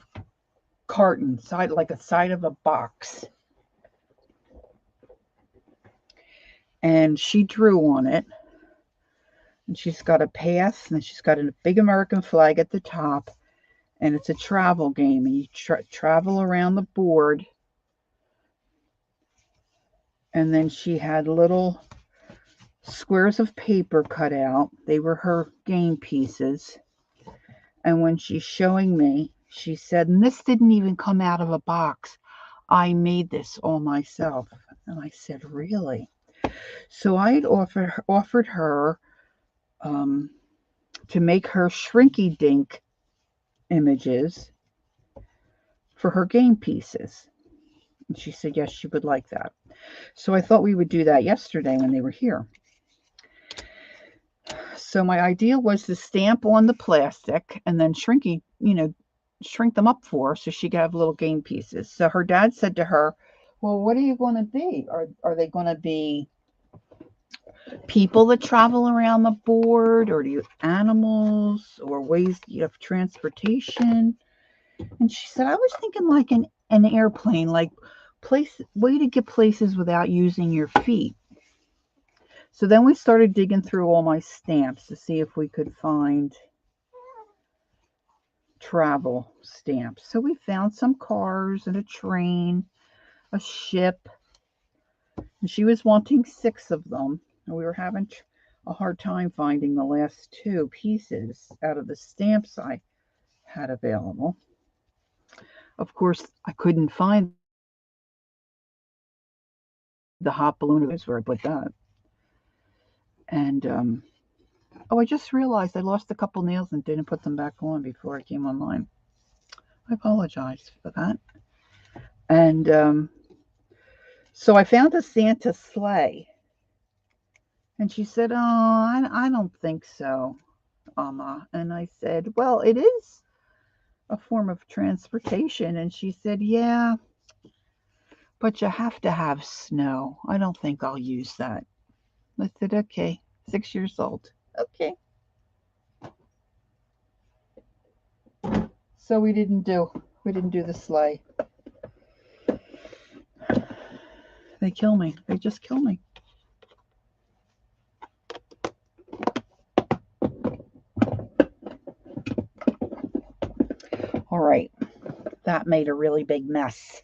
carton, like a side of a box. And she drew on it. And she's got a path, and she's got a big American flag at the top. And it's a travel game. And you travel around the board. And then she had little squares of paper cut out. They were her game pieces. And when she's showing me, she said, and this didn't even come out of a box. I made this all myself. And I said, really? So I had offered her to make her shrinky dink images for her game pieces. And she said, yes, she would like that. So I thought we would do that yesterday when they were here. So my idea was to stamp on the plastic and then shrink them up for her so she could have little game pieces. So her dad said to her, well, what are you going to be? Are they going to be people that travel around the board, or do you animals, or ways you have transportation? And she said, I was thinking like an airplane, like way to get places without using your feet. So then we started digging through all my stamps to see if we could find travel stamps. So we found some cars and a train, a ship, and she was wanting 6 of them. And we were having a hard time finding the last 2 pieces out of the stamps I had available. Of course, I couldn't find the hot balloon. That's where I put that. And oh, I just realized I lost a couple nails and didn't put them back on before I came online. I apologize for that. And so I found a Santa sleigh. And she said, oh, I don't think so, Amma. And I said, well, it is a form of transportation. And she said, yeah, but you have to have snow. I don't think I'll use that. I said, okay, 6 years old. Okay. So we didn't do the sleigh. They kill me. They just kill me. All right. That made a really big mess.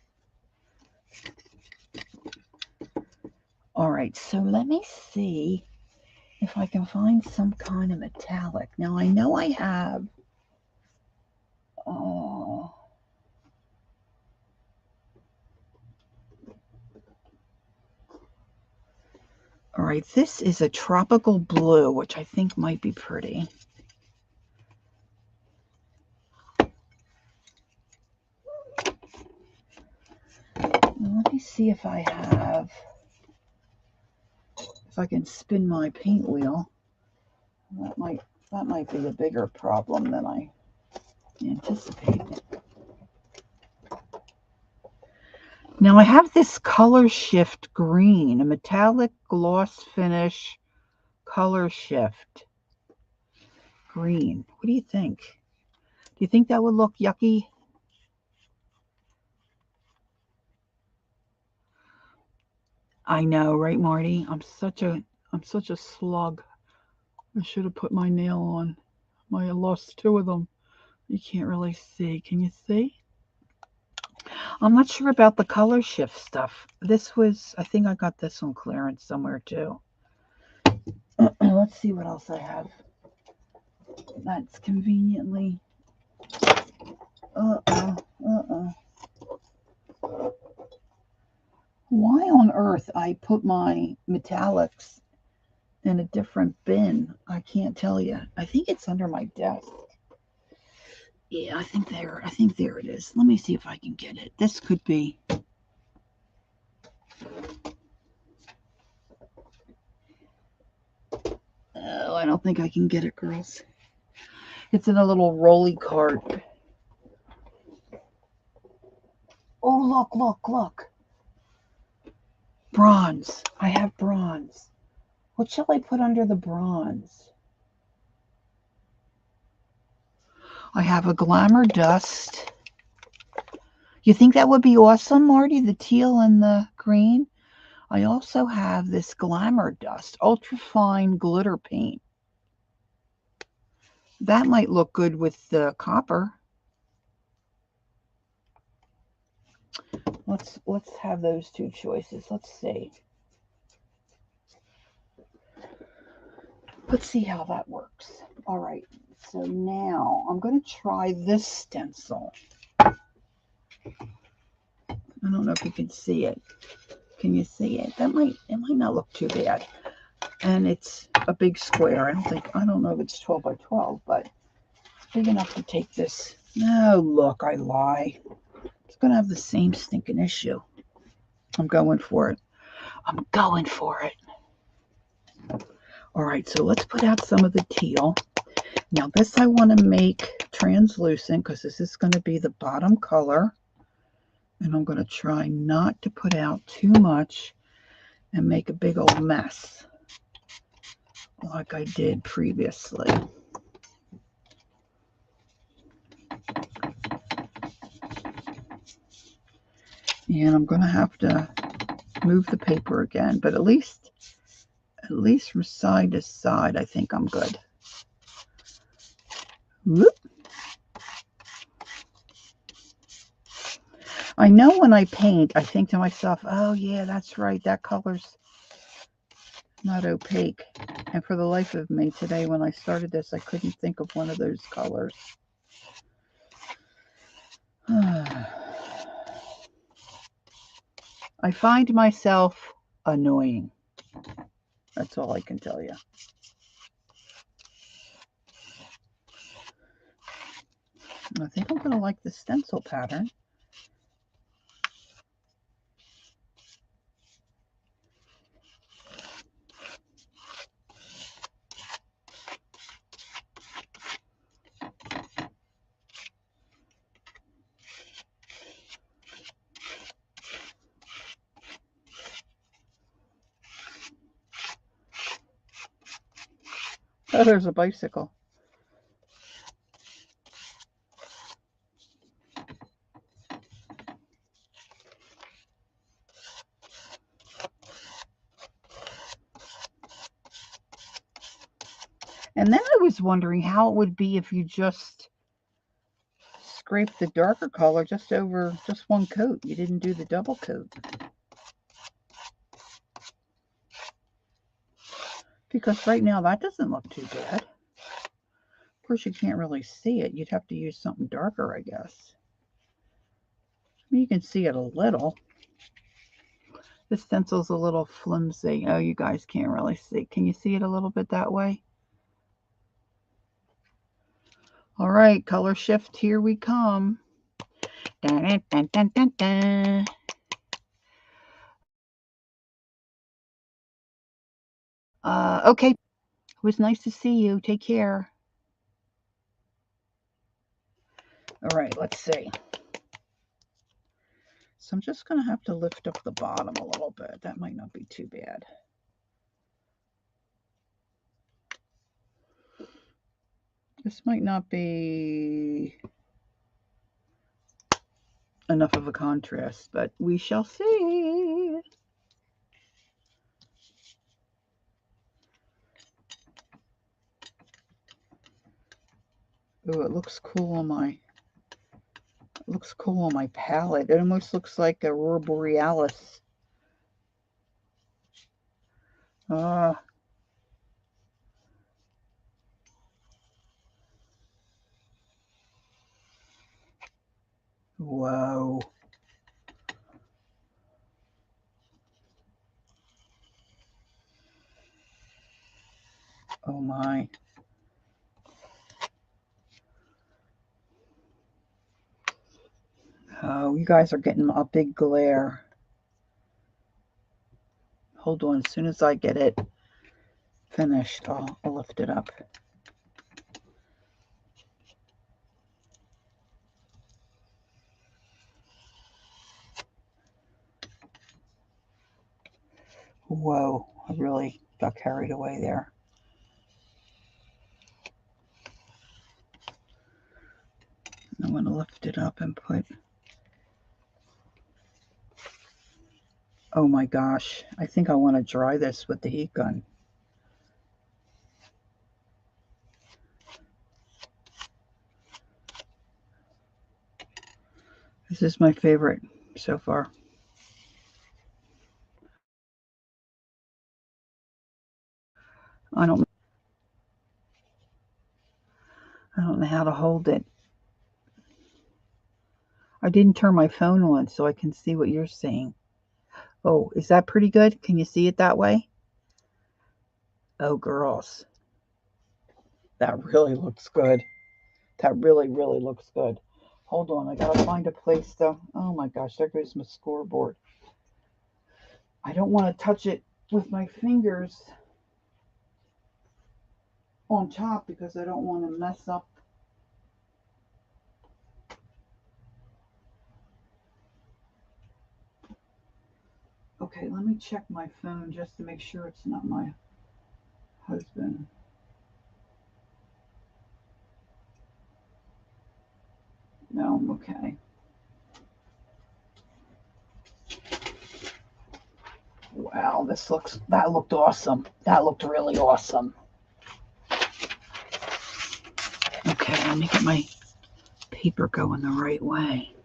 All right, so let me see if I can find some kind of metallic. Now, I know I have, oh, all right, this is a tropical blue, which I think might be pretty. Let me see if I can spin my paint wheel. That might be a bigger problem than I anticipated. Now I have this color shift green, a metallic gloss finish color shift green. What do you think? Do you think that would look yucky? I know, right, Marty? I'm such a slug. I should have put my nail on. I lost 2 of them. You can't really see. Can you see? I'm not sure about the color shift stuff. I think I got this on clearance somewhere too. Let's see what else I have. That's conveniently. Why on earth I put my metallics in a different bin? I can't tell you. I think it's under my desk. Yeah, I think there it is. Let me see if I can get it. This could be. Oh, I don't think I can get it, girls. It's in a little rolly cart. Oh, look. Bronze. I have bronze. What shall I put under the bronze? I have a Glamour dust. You think that would be awesome, Marty? The teal and the green? I also have this Glamour dust, ultra fine glitter paint. That might look good with the copper. Let's have those 2 choices. Let's see. Let's see how that works. All right. So now I'm going to try this stencil. I don't know if you can see it. Can you see it? It might not look too bad. And it's a big square. I don't know if it's 12 by 12, but it's big enough to take this. No, look, I lie. It's going to have the same stinking issue. I'm going for it. All right, so let's put out some of the teal. Now this I want to make translucent because this is going to be the bottom color. And I'm going to try not to put out too much and make a big old mess like I did previously. And I'm going to have to move the paper again, but at least from side to side, I think I'm good. Whoop. I know when I paint, I think to myself, oh yeah, that's right, that color's not opaque. And for the life of me today, when I started this, I couldn't think of one of those colors. I find myself annoying. That's all I can tell you. I think I'm going to like the stencil pattern. Oh, there's a bicycle. And then I was wondering how it would be if you just scrape the darker color just over just one coat. You didn't do the double coat. Because right now that doesn't look too bad. Of course, you can't really see it. You'd have to use something darker, I guess. You can see it a little. The stencil's a little flimsy. Oh, you guys can't really see. Can you see it a little bit that way? All right, color shift, here we come. Dun, dun, dun, dun, dun. Okay. It was nice to see you. Take care. All right, let's see. So I'm just going to have to lift up the bottom a little bit. That might not be too bad. This might not be enough of a contrast, but we shall see. Oh, it looks cool on my palette. It almost looks like Aurora Borealis. Whoa. Oh my. Oh, you guys are getting a big glare. Hold on, as soon as I get it finished, I'll lift it up. Whoa, I really got carried away there. I'm going to lift it up and put... Oh my gosh, I think I want to dry this with the heat gun. This is my favorite so far. I don't know how to hold it. I didn't turn my phone on so I can see what you're seeing. Oh, is that pretty good? Can you see it that way? Oh, girls. That really looks good. That really, really looks good. Hold on, I gotta find a place to... Oh my gosh, there goes my scoreboard. I don't want to touch it with my fingers. on top because I don't want to mess up. Okay, let me check my phone just to make sure it's not my husband. No, I'm okay. Wow, that looked awesome. That looked really awesome. Okay, let me get my paper going the right way.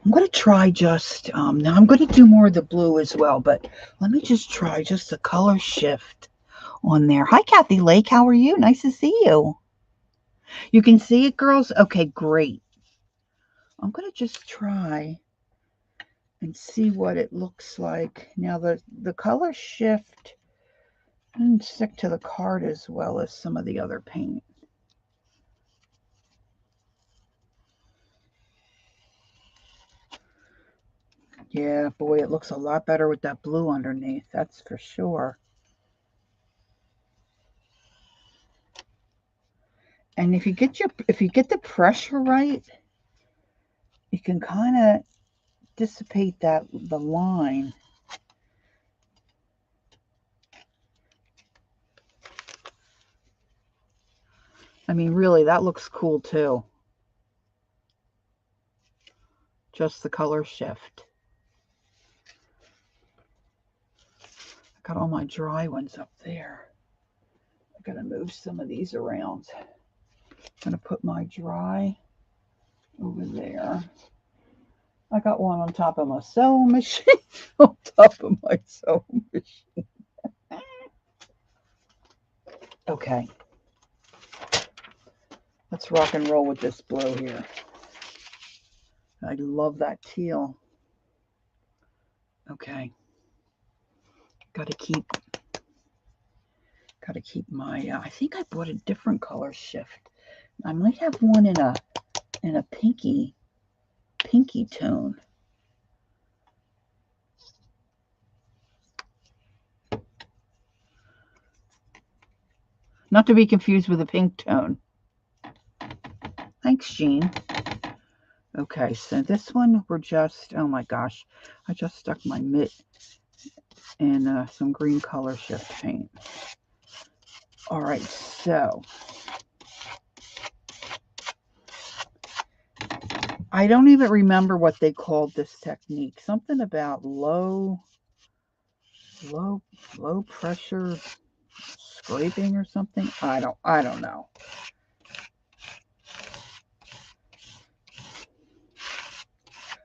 I'm going to try just, now I'm going to do more of the blue as well, but let me just try just a color shift on there. Hi, Kathy Lake. How are you? Nice to see you. You can see it, girls? Okay, great. I'm going to just try and see what it looks like. Now, the color shift didn't stick to the card as well as some of the other paint. Yeah, boy, it looks a lot better with that blue underneath. That's for sure. And if you get the pressure right, you can kind of dissipate the line. I mean, really, that looks cool too. Just the color shift. I got all my dry ones up there. I gotta move some of these around. I'm gonna put my dry over there. I got one on top of my sewing machine. On top of my sewing machine. Okay. Let's rock and roll with this blue here. I love that teal. Okay. Gotta keep my, I think I bought a different color shift. I might have one in a pinky tone. Not to be confused with a pink tone. Thanks, Jean. Okay, so this one we're just, oh my gosh, I just stuck my mitt in some green color shift paint. All right, so I don't even remember what they called this technique. Something about low pressure scraping or something. I don't know.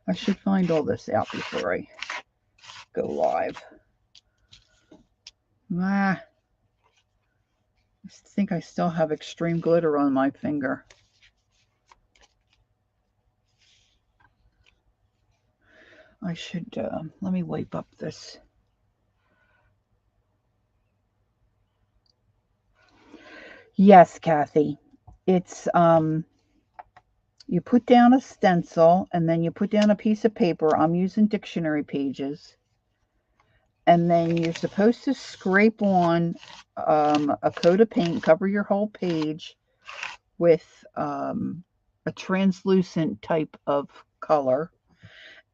I should find all this out before I go live. I think I still have extreme glitter on my finger. I should, let me wipe up this. Yes, Kathy. It's, you put down a stencil and then you put down a piece of paper. I'm using dictionary pages. And then you're supposed to scrape on a coat of paint, cover your whole page with a translucent type of color.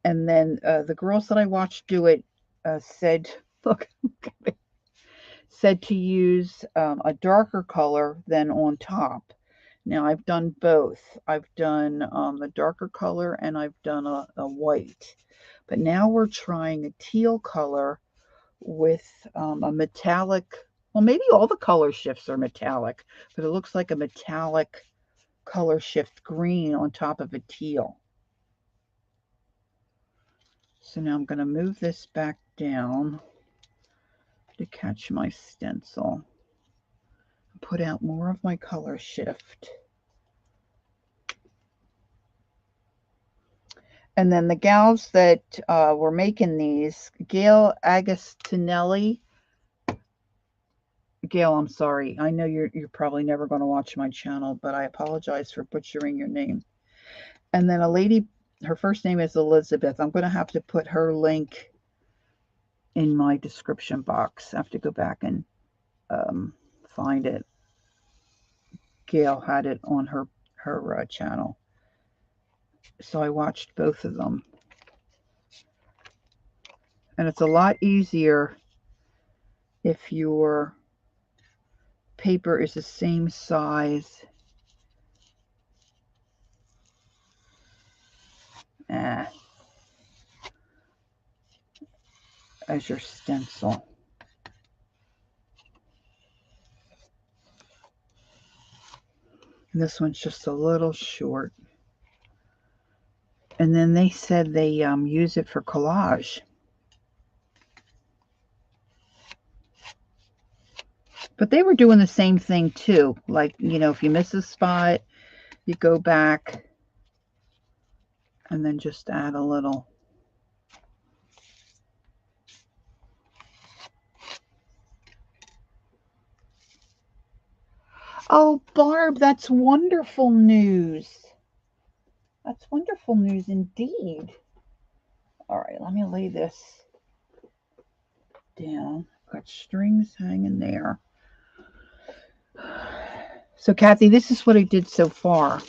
And then the girls that I watched do it said, look, said to use a darker color than on top. Now I've done both. I've done the darker color and I've done a white. But now we're trying a teal color with a metallic, well, maybe all the color shifts are metallic, but it looks like a metallic color shift green on top of a teal. So now I'm going to move this back down to catch my stencil. Put out more of my color shift. And then the gals that were making these, Gail Agostinelli. Gail, I'm sorry. I know you're probably never going to watch my channel, but I apologize for butchering your name. And then a lady, her first name is Elizabeth. I'm going to have to put her link in my description box. I have to go back and find it. Gail had it on her channel. So I watched both of them. And it's a lot easier if your paper is the same size as your stencil. And this one's just a little short. And then they said they use it for collage. But they were doing the same thing too. Like, you know, if you miss a spot, you go back and then just add a little. Oh, Barb, that's wonderful news. That's wonderful news indeed. All right, let me lay this down. Got strings hanging there. So, Kathy, this is what I did so far.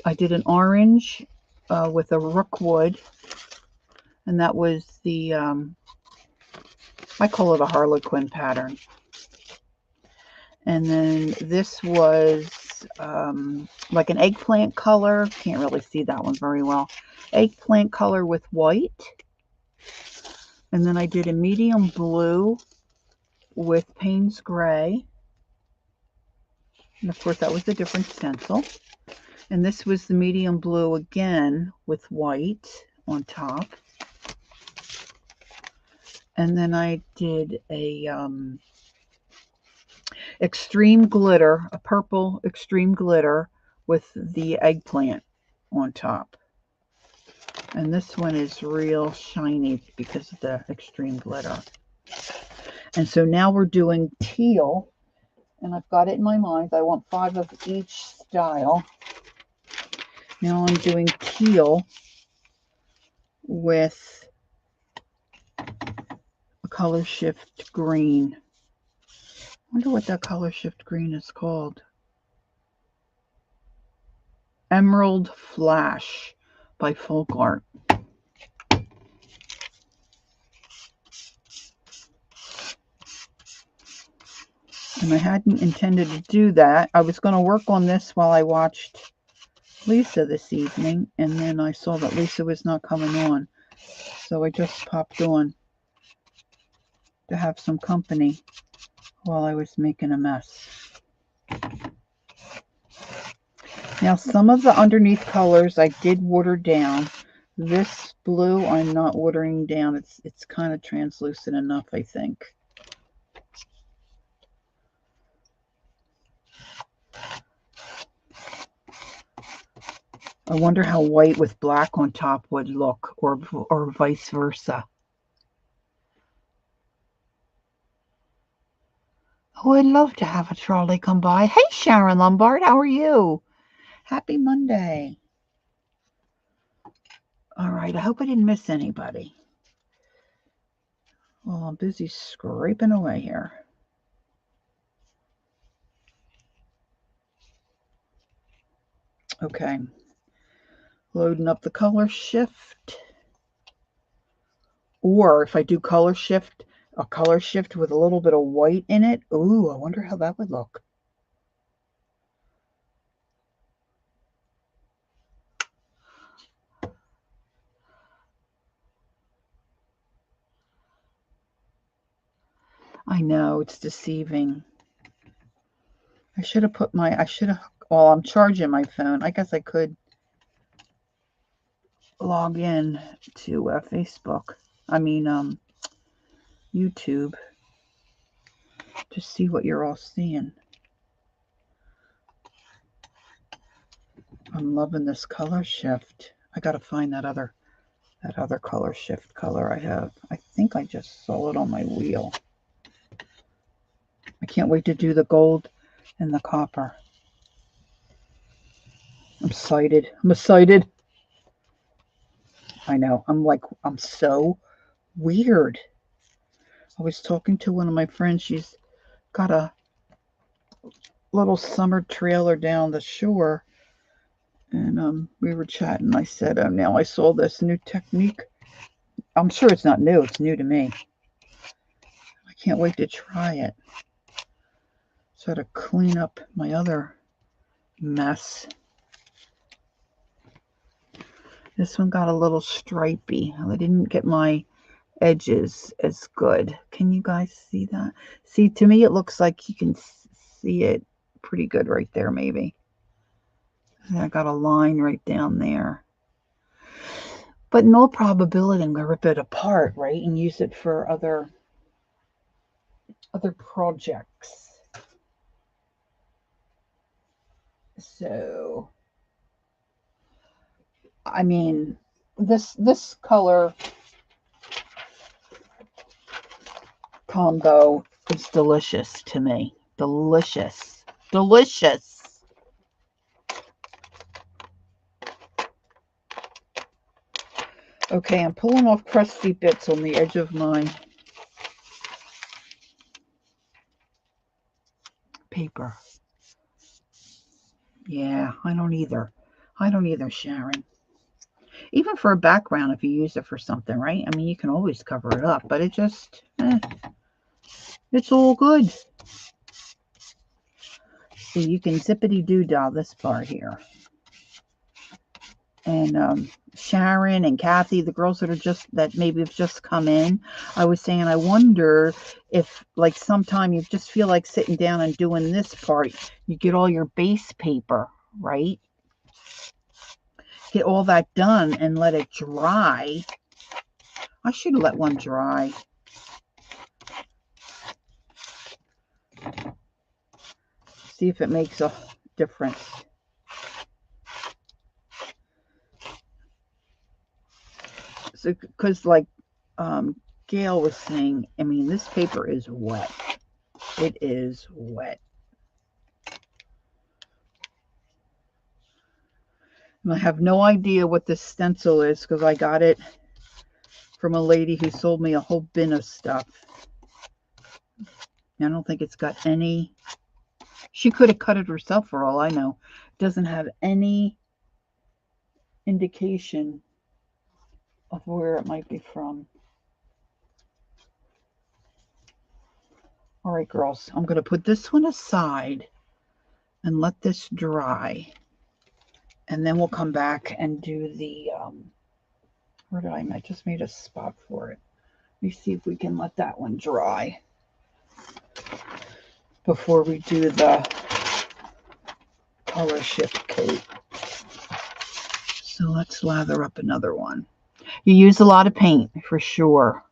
I did an orange with a rookwood, and that was the, I call it a Harlequin pattern. And then this was like an eggplant color. Can't really see that one very well. Eggplant color with white. And then I did a medium blue with Payne's Gray. And of course, that was a different stencil. And this was the medium blue again with white on top. And then I did a extreme glitter, a purple extreme glitter with the eggplant on top. And this one is real shiny because of the extreme glitter. And so now we're doing teal. And I've got it in my mind. I want 5 of each style. Now I'm doing teal with a color shift green. I wonder what that color shift green is called. Emerald Flash by Folk Art. And I hadn't intended to do that. I was going to work on this while I watched Lisa this evening, and then I saw that Lisa was not coming on. So I just popped on to have some company while I was making a mess. Now, some of the underneath colors I did water down. This blue I'm not watering down. It's kind of translucent enough, I think. I wonder how white with black on top would look, or vice versa. Oh, I'd love to have a trolley come by. Hey, Sharon Lombard, how are you? Happy Monday. All right, I hope I didn't miss anybody. Well, I'm busy scraping away here. Okay. Loading up the color shift. Or if I do color shift, a color shift with a little bit of white in it. Ooh, I wonder how that would look. I know, it's deceiving. I should have well, I'm charging my phone. I guess I could log in to Facebook. I mean, YouTube. To see what you're all seeing. I'm loving this color shift. I gotta find that other color shift color I have. I think I just saw it on my wheel. I can't wait to do the gold and the copper. I'm excited. I'm excited. I know. I'm so weird. I was talking to one of my friends. She's got a little summer trailer down the shore, and we were chatting. I said, oh, now I saw this new technique. I'm sure it's not new. It's new to me. I can't wait to try it. So to clean up my other mess. This one got a little stripy. I didn't get my edges as good. Can you guys see that? See, to me, it looks like you can see it pretty good right there, maybe. I got a line right down there. But in all probability, I'm going to rip it apart, right, and use it for other projects. So, I mean, this color combo is delicious to me. Delicious. Delicious. Okay, I'm pulling off crusty bits on the edge of my paper. Yeah, I don't either. I don't either, Sharon. Even for a background, if you use it for something, right? I mean, you can always cover it up, but it just, it's all good. So you can zippity-doo-dah this part here. And Sharon and Kathy, the girls that maybe have just come in, I was saying, I wonder if, like, sometime you just feel like sitting down and doing this part, you get all your base paper, right? Get all that done and let it dry. I should have let one dry. See if it makes a difference. So, because like Gail was saying, I mean, this paper is wet. It is wet. And I have no idea what this stencil is because I got it from a lady who sold me a whole bin of stuff. I don't think it's got any. She could have cut it herself for all I know. It doesn't have any indication of where it might be from. All right, girls, I'm going to put this one aside and let this dry. And then we'll come back and do the, where did I just made a spot for it. Let me see if we can let that one dry before we do the color shift coat. So let's lather up another one. You use a lot of paint for sure.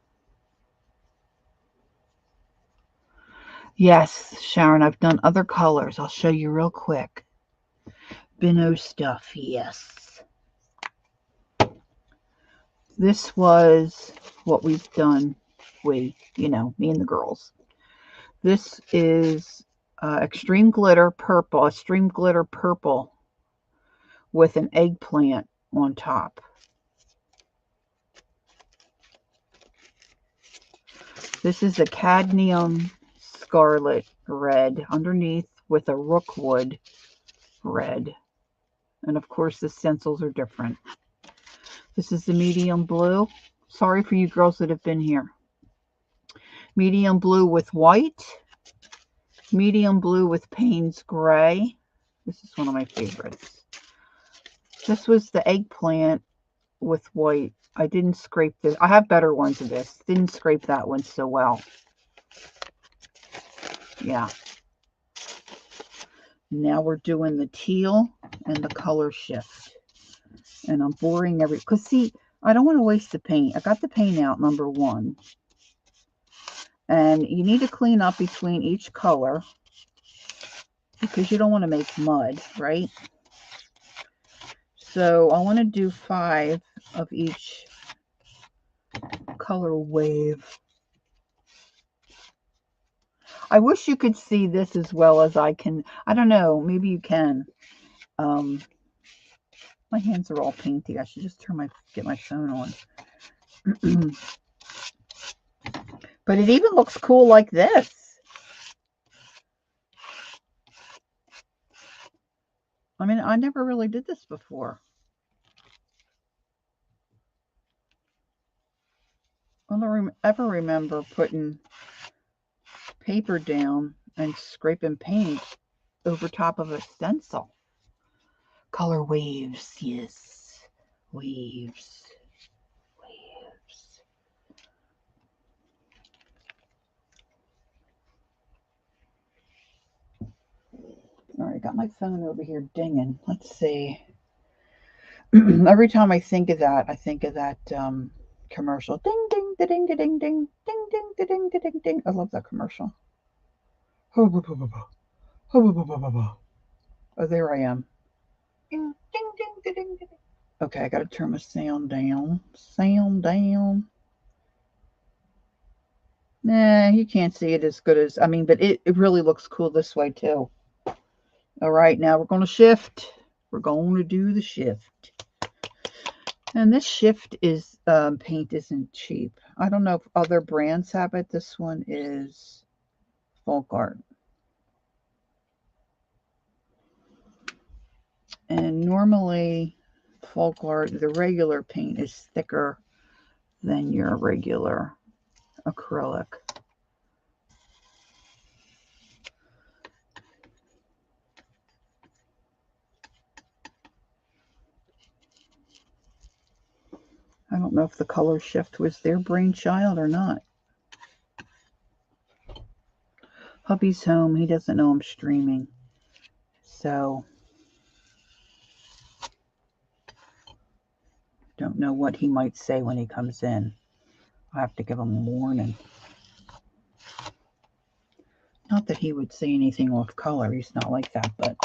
Yes, Sharon, I've done other colors. I'll show you real quick. Bino stuff, yes. This was what we've done. Me and the girls. This is extreme glitter purple with an eggplant on top. This is a cadmium scarlet red underneath with a rookwood red. And of course the stencils are different. This is the medium blue. Sorry for you girls that have been here. Medium blue with white. Medium blue with Payne's gray. This is one of my favorites. This was the eggplant with white. I didn't scrape this. I have better ones of this. Didn't scrape that one so well. Yeah. Now we're doing the teal and the color shift. And I'm boring because see, I don't want to waste the paint. I got the paint out, number one. And you need to clean up between each color because you don't want to make mud, right? So I want to do 5 of each color wave. I wish you could see this as well as I can. I don't know. Maybe you can. My hands are all painty. I should just get my phone on. But it even looks cool like this. I mean, I never really did this before. I don't ever remember putting paper down and scraping paint over top of a stencil. Color waves, yes. Waves. Waves. All right, got my phone over here dinging. Let's see. Every time I think of that commercial. Ding, ding, da, ding, da, ding, ding, ding, ding, da, ding, da, ding, ding. I love that commercial. Oh, there I am. Ding, ding, ding, da, ding, da, ding. Okay, I got to turn my sound down. Sound down. Nah, you can't see it as good as, I mean, but it really looks cool this way too. All right, now we're going to shift. We're going to do the shift. And this shift is, paint isn't cheap. I don't know if other brands have it. This one is Folk Art. And normally, Folk Art, the regular paint is thicker than your regular acrylic. I don't know if the color shift was their brainchild or not. Hubby's home. He doesn't know I'm streaming. So, don't know what he might say when he comes in. I have to give him a warning. Not that he would say anything off color. He's not like that, but...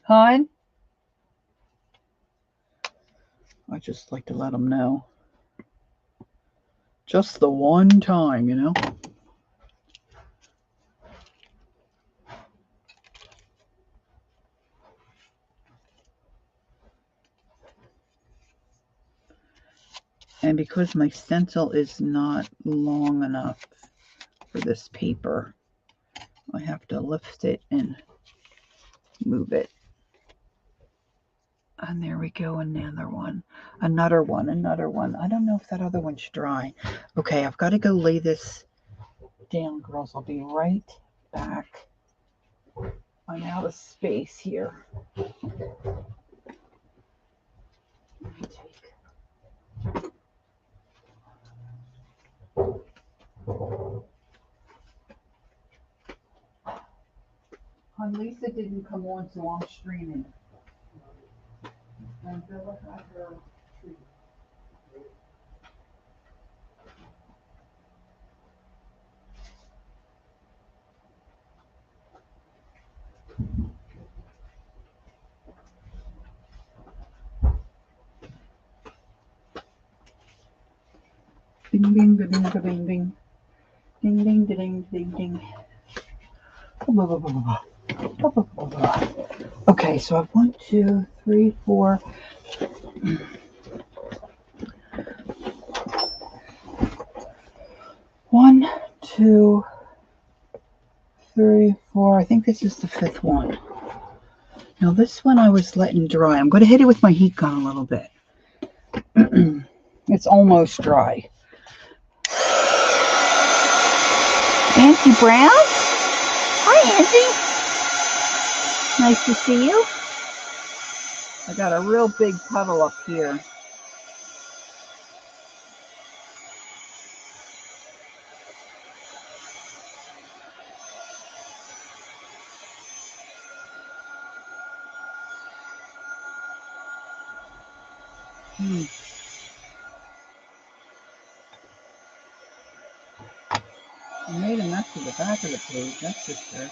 Hon? I just like to let him know. Just the one time, you know? And because my stencil is not long enough for this paper, I have to lift it and move it. And there we go, another one. Another one. I don't know if that other one's dry. Okay, I've got to go lay this down, girls. I'll be right back. I'm out of space here. Let me take... Lisa didn't come on, so I'm streaming. And Bella had her treat. Ding, ding, ding, ding, ding, ding. Ding, ding, ding, ding, ding. Okay, so I've 1, 2, 3, 4. 1, 2, 3, 4. I think this is the 5th one. Now this one I was letting dry. I'm going to hit it with my heat gun a little bit. It's almost dry. Auntie Brown? Hi, Auntie. Nice to see you. I got a real big puddle up here. I made a mess of the back of the page, that's for sure.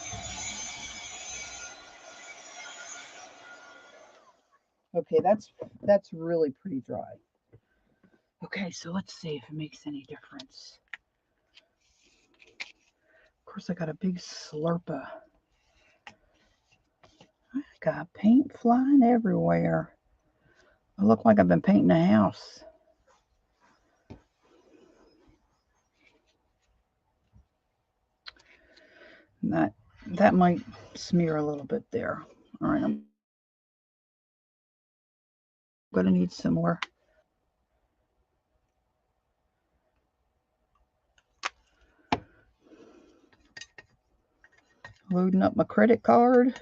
Okay, that's really pretty dry. Okay, so let's see if it makes any difference. Of course, I got a big slurper. I got paint flying everywhere. I look like I've been painting a house. And that might smear a little bit there. All right, I'm going to need some more. Loading up my credit card.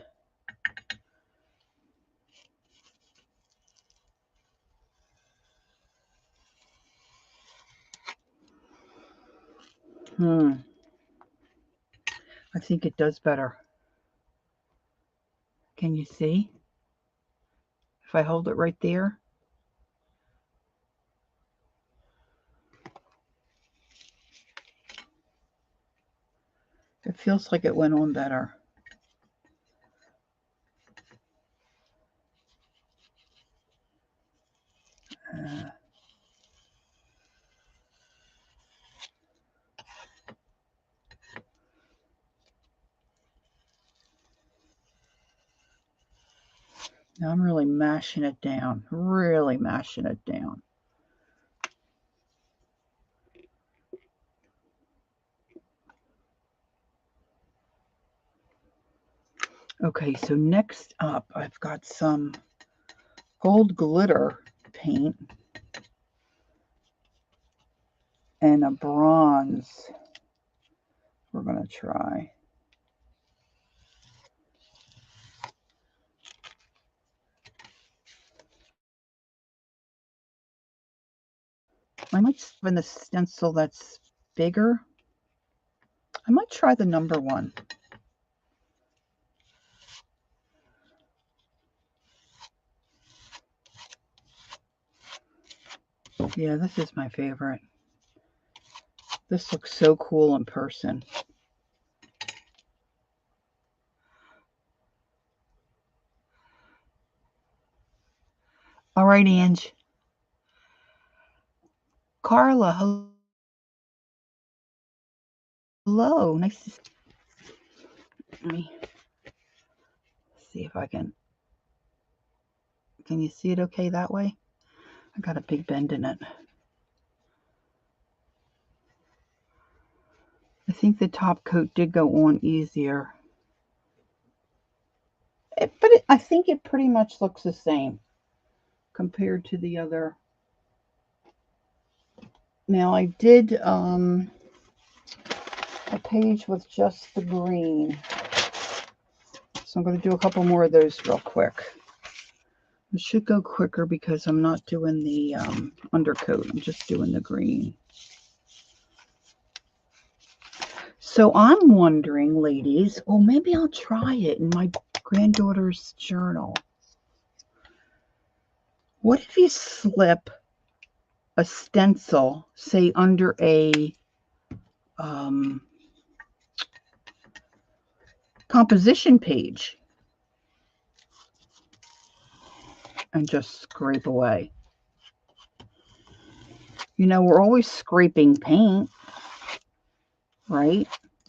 I think it does better. Can you see? If I hold it right there. It feels like it went on better. Now I'm really mashing it down. Really mashing it down. Okay, so next up, I've got some gold glitter paint and a bronze we're going to try. I might spin the stencil that's bigger. I might try the number one. Yeah, this is my favorite. This looks so cool in person. All right, Ange. Carla, hello. Nice to see you. Let me see if I can. Can you see it okay that way? I got a big bend in it. I think the top coat did go on easier. I think it pretty much looks the same compared to the other. Now I did a page with just the green. So I'm going to do a couple more of those real quick. It should go quicker because I'm not doing the undercoat. I'm just doing the green. So I'm wondering, ladies, well, maybe I'll try it in my granddaughter's journal. What if you slip a stencil, say, under a composition page and just scrape away? You know, we're always scraping paint, right?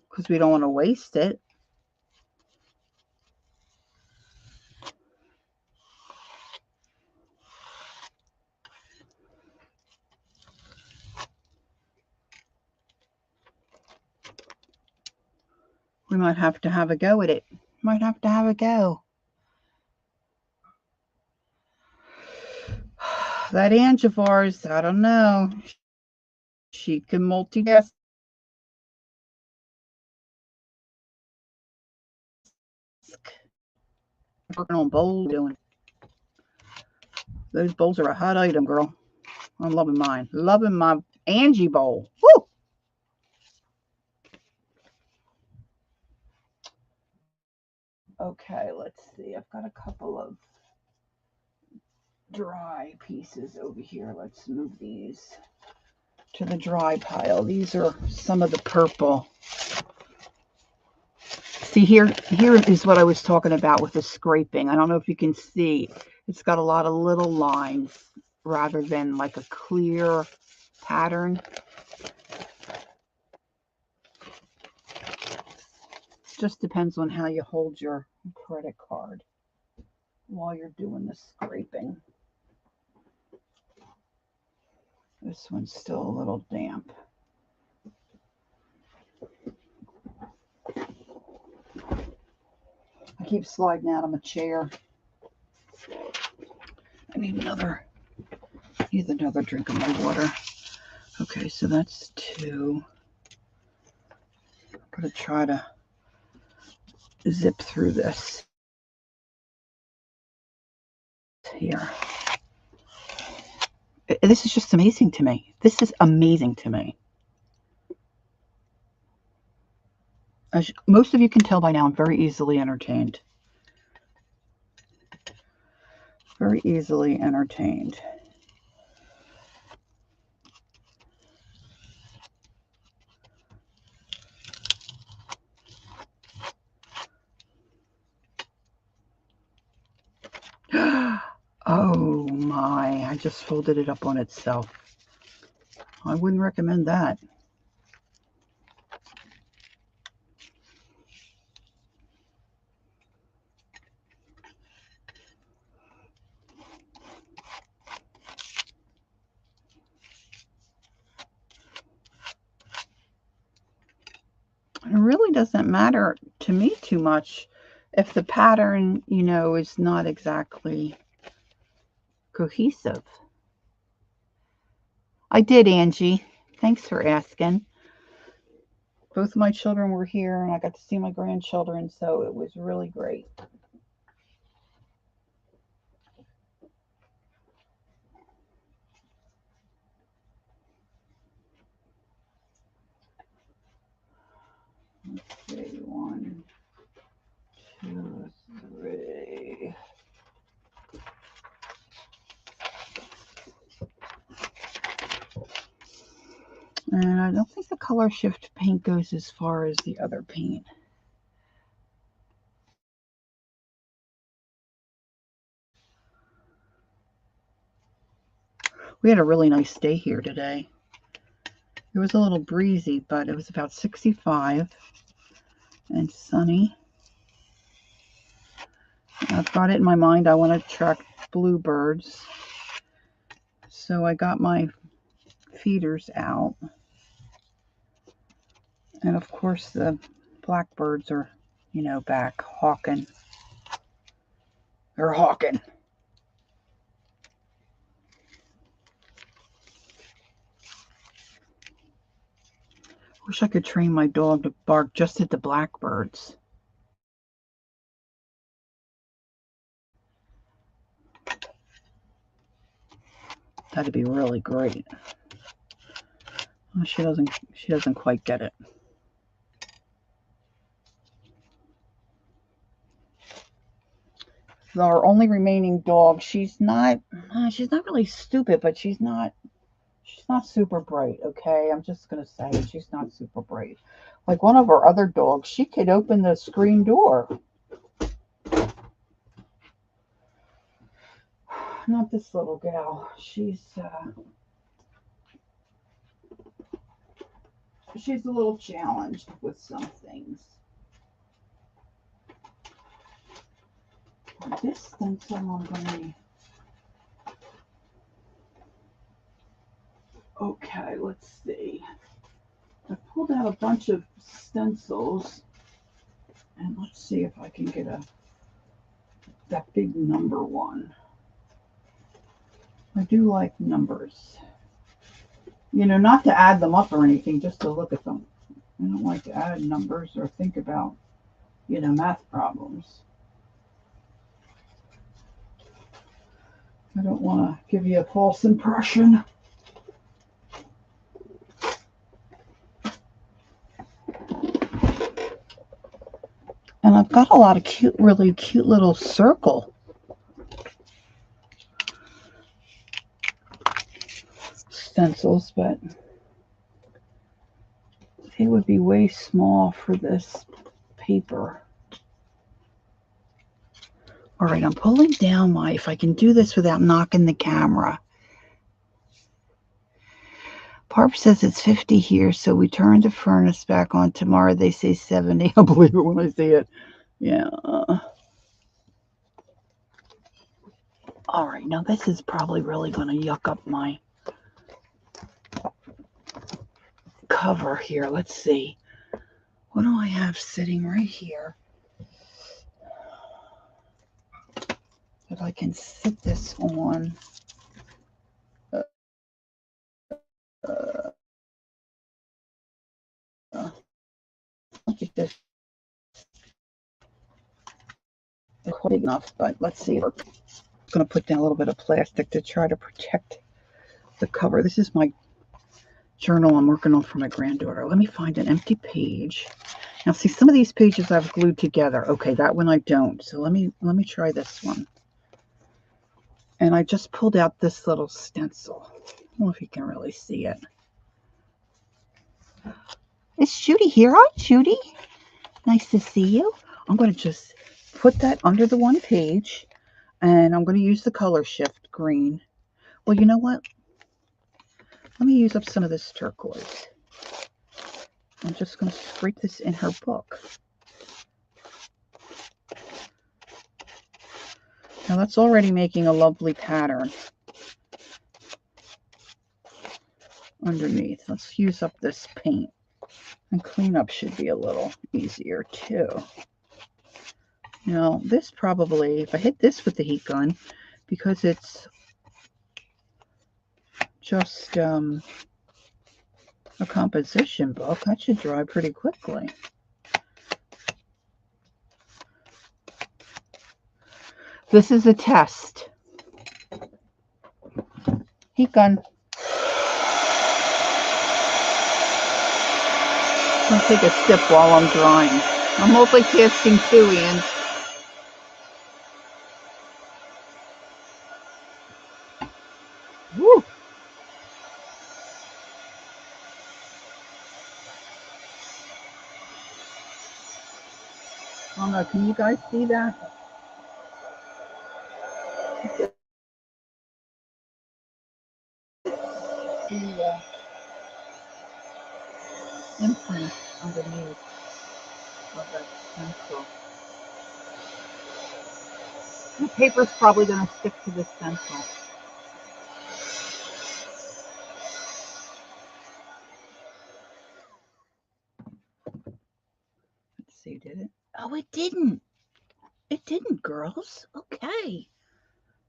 Because we don't want to waste it. We might have to have a go at it. Might have to have a go. That Ange of ours, I don't know. She can multitask. Working on bowls, doing. Those bowls are a hot item, girl. I'm loving mine. Loving my Angie bowl. Woo! Okay, let's see. I've got a couple of dry pieces over here. Let's move these to the dry pile. These are some of the purple. See, here is what I was talking about with the scraping. I don't know if you can see. It's got a lot of little lines rather than like a clear pattern. Just depends on how you hold your credit card while you're doing the scraping. This one's still a little damp. I keep sliding out of my chair. I need another need another drink of my water. Okay, so that's 2. I'm going to try to zip through this here. This is just amazing to me. This is amazing to me. As most of you can tell by now, I'm very easily entertained. Very easily entertained. Oh my, I just folded it up on itself. I wouldn't recommend that. It really doesn't matter to me too much if the pattern, you know, is not exactly cohesive. I did, Angie. Thanks for asking. Both of my children were here and I got to see my grandchildren, so it was really great. Let's see, 1, 2, 3. And I don't think the color shift paint goes as far as the other paint. We had a really nice day here today. It was a little breezy, but it was about 65 and sunny. I've got it in my mind I want to attract bluebirds. So I got my feeders out. And of course the blackbirds are, you know, back hawking. They're hawking. Wish I could train my dog to bark just at the blackbirds. That'd be really great. Well, she doesn't quite get it. Our only remaining dog, she's not really stupid, but she's not super bright, okay? I'm just gonna say it. She's not super bright. Like one of our other dogs, she could open the screen door. Not this little gal. She's a little challenged with some things. This stencil I'm gonna... Okay, let's see. I pulled out a bunch of stencils, and let's see if I can get that big number one. I do like numbers. You know, not to add them up or anything, just to look at them. I don't like to add numbers or think about, you know, math problems. I don't want to give you a false impression. And I've got a lot of cute, really cute little circle stencils, but they would be way small for this paper. All right, I'm pulling down my, if I can do this without knocking the camera. Parp says it's 50 here, so we turn the furnace back on. Tomorrow they say 70. I'll believe it when I see it. Yeah. All right, now this is probably really going to yuck up my cover here. Let's see. What do I have sitting right here that I can sit this on? look at this. It's quite big enough, but let's see. I'm going to put down a little bit of plastic to try to protect the cover. This is my journal I'm working on for my granddaughter. Let me find an empty page. Now, see, some of these pages I've glued together. Okay, that one I don't. So let me try this one. And I just pulled out this little stencil. I don't know if you can really see it. Is Judy here? Hi, Judy. Nice to see you. I'm going to just put that under the one page, and I'm going to use the color shift green. Well, you know what? Let me use up some of this turquoise. I'm just going to scrape this in her book. Now that's already making a lovely pattern underneath. Let's use up this paint. And cleanup should be a little easier too. Now this probably, if I hit this with the heat gun, because it's just a composition book, that should dry pretty quickly. This is a test. Heat gun. I'm going to take a sip while I'm drying. I'm multitasking too, Ian. Woo! I don't know, can you guys see that? The imprint underneath of that stencil. The paper's probably going to stick to the stencil. Let's see, did it? Oh, it didn't. It didn't, girls. Okay.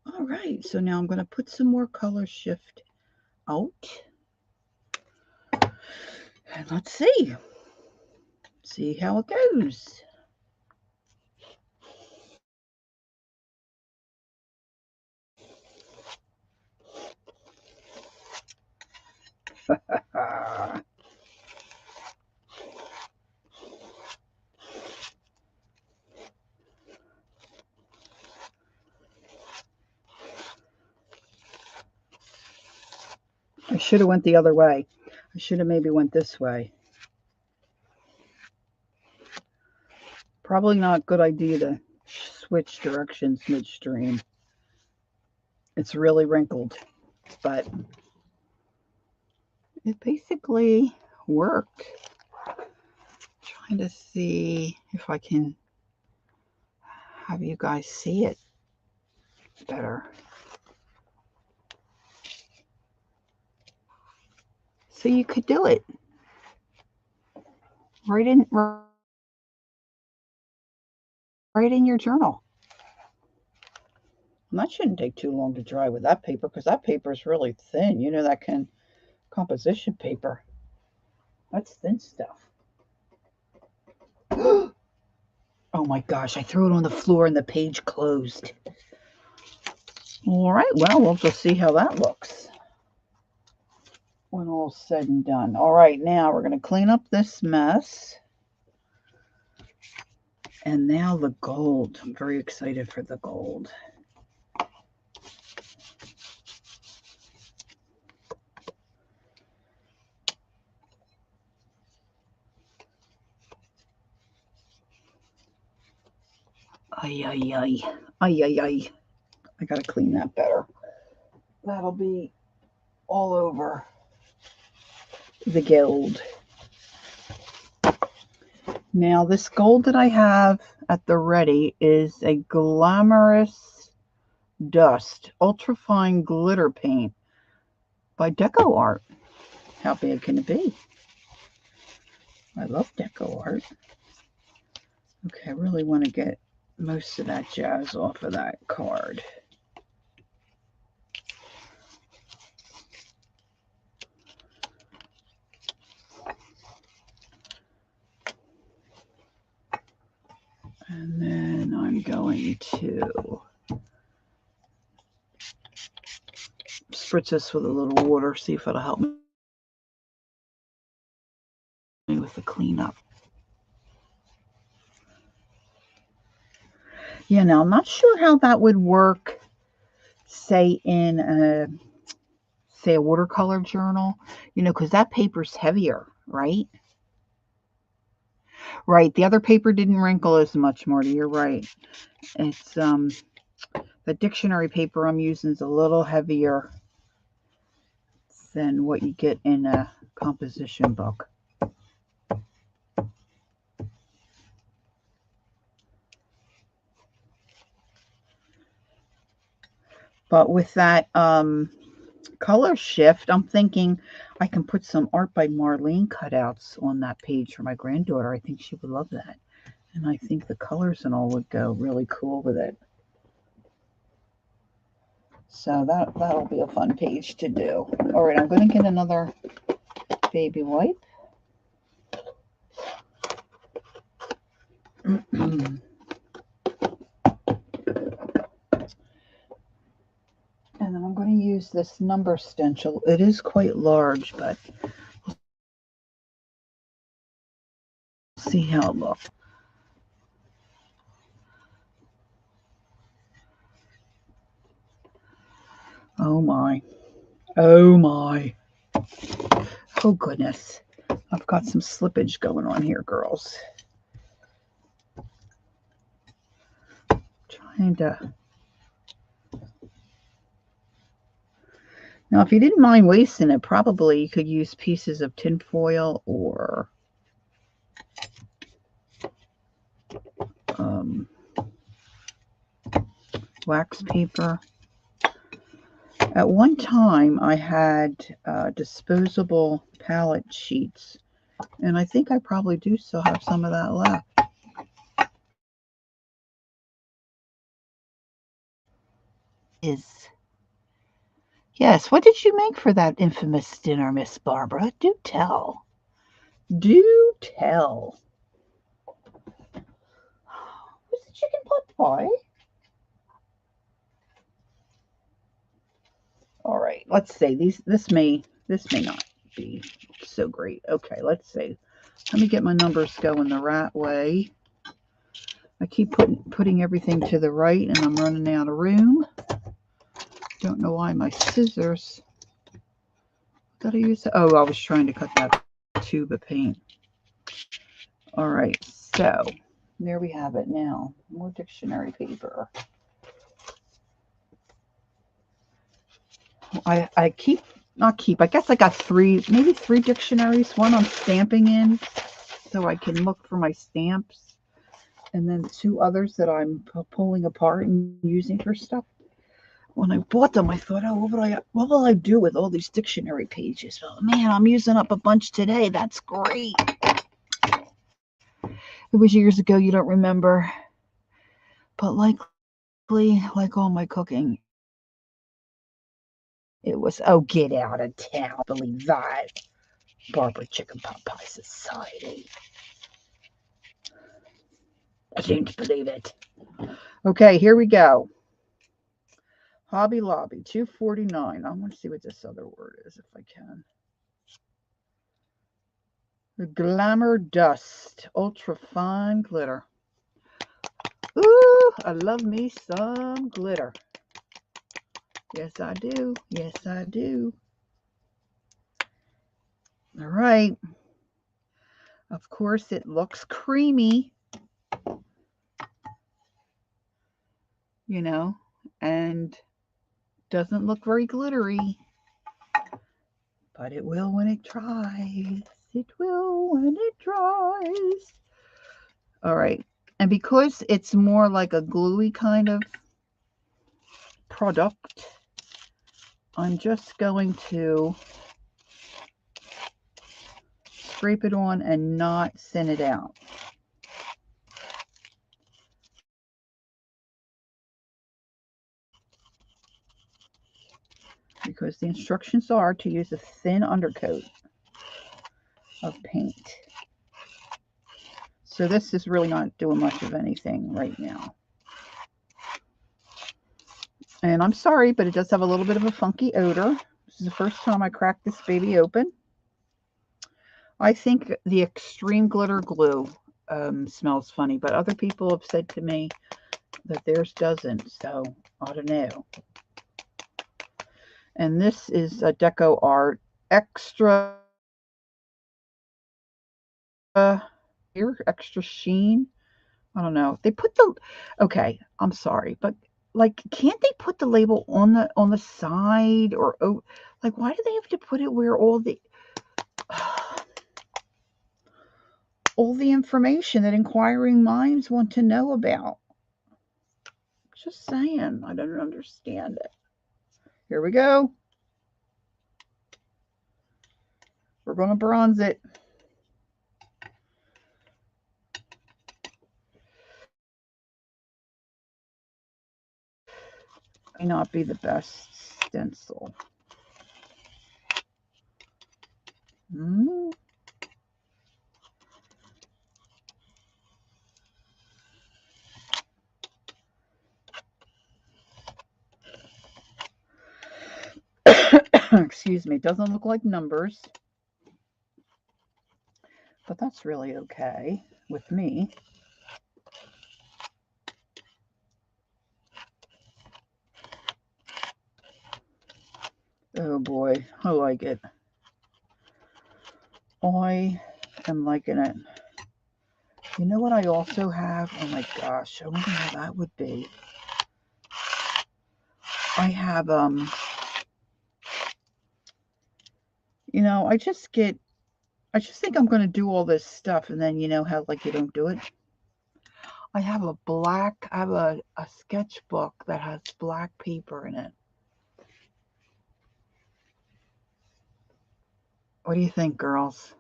All right. So now I'm going to put some more color shift out. And let's see. See how it goes. I should have went the other way. I should have maybe went this way. Probably not a good idea to switch directions midstream. It's really wrinkled, but it basically worked. Trying to see if I can have you guys see it better. So you could do it right in your journal. And that shouldn't take too long to dry with that paper, because that paper is really thin. You know, that composition paper. That's thin stuff. Oh my gosh, I threw it on the floor and the page closed. All right, well, we'll just see how that looks when all's said and done. All right, now we're going to clean up this mess. And now the gold. I'm very excited for the gold. Ay, ay, ay. Ay, ay, ay. I got to clean that better. That'll be all over the gold. Now, this gold that I have at the ready is a Glamorous Dust Ultrafine Glitter Paint by Deco Art. How bad can it be? I love Deco Art. Okay, I really want to get most of that jazz off of that card. And then I'm going to spritz this with a little water, see if it'll help me with the cleanup. Yeah, now I'm not sure how that would work, say in a watercolor journal, because that paper's heavier, right? Right, the other paper didn't wrinkle as much, Marty, you're right. It's the dictionary paper I'm using is a little heavier than what you get in a composition book. But with that color shift, I'm thinking I can put some Art by Marlene cutouts on that page for my granddaughter. I think she would love that. And I think the colors and all would go really cool with it. So that'll be a fun page to do. All right, I'm going to get another baby wipe. And then I'm going to use this number stencil. It is quite large, but we'll see how it looks. Oh my. Oh my. Oh goodness. I've got some slippage going on here, girls. Trying to. Now, if you didn't mind wasting it, probably you could use pieces of tinfoil or wax paper. At one time, I had disposable palette sheets, and I think I probably do still have some of that left. Yes, what did you make for that infamous dinner, Miss Barbara? Do tell. Do tell. Was it chicken pot pie? All right, let's see. This may not be so great. Okay, let's see. Let me get my numbers going the right way. I keep putting everything to the right, and I'm running out of room. Don't know why my scissors. Gotta use. Oh, I was trying to cut that tube of paint. All right, so there we have it. Now more dictionary paper. I guess I got maybe three dictionaries. One I'm stamping in so I can look for my stamps, and then two others that I'm pulling apart and using for stuff. When I bought them, I thought, oh, what will I do with all these dictionary pages? Well, man, I'm using up a bunch today. That's great. It was years ago. You don't remember. But likely, like all my cooking, it was, oh, get out of town. Believe that. Barbara Chicken Pot Pie Society. I didn't believe it. Okay, here we go. Hobby Lobby, $2.49. I want to see what this other word is if I can. The Glamour Dust, ultra fine glitter. Ooh, I love me some glitter. Yes, I do. Yes, I do. All right. Of course, it looks creamy, and doesn't look very glittery. But it will when it dries. It will when it dries. All right. And because it's more like a gluey kind of product, I'm just going to scrape it on and not thin it out. Because the instructions are to use a thin undercoat of paint. So this is really not doing much of anything right now. And I'm sorry, but it does have a little bit of a funky odor. This is the first time I cracked this baby open. I think the extreme glitter glue smells funny, but other people have said to me that theirs doesn't, so I don't know. And this is a Deco Art extra extra sheen. I don't know. They put the okay, I'm sorry, but like can't they put the label on the side or like why do they have to put it where all the information that inquiring minds want to know about? Just saying, I don't understand it. Here we go. We're going to bronze it. May not be the best stencil. Excuse me, doesn't look like numbers, but that's really okay with me. Oh boy, I like it. I am liking it. You know what I also have? Oh my gosh, I wonder how that would be. I have, you know, I just think I'm going to do all this stuff and then you know how like you don't do it? I have a sketchbook that has black paper in it. What do you think, girls?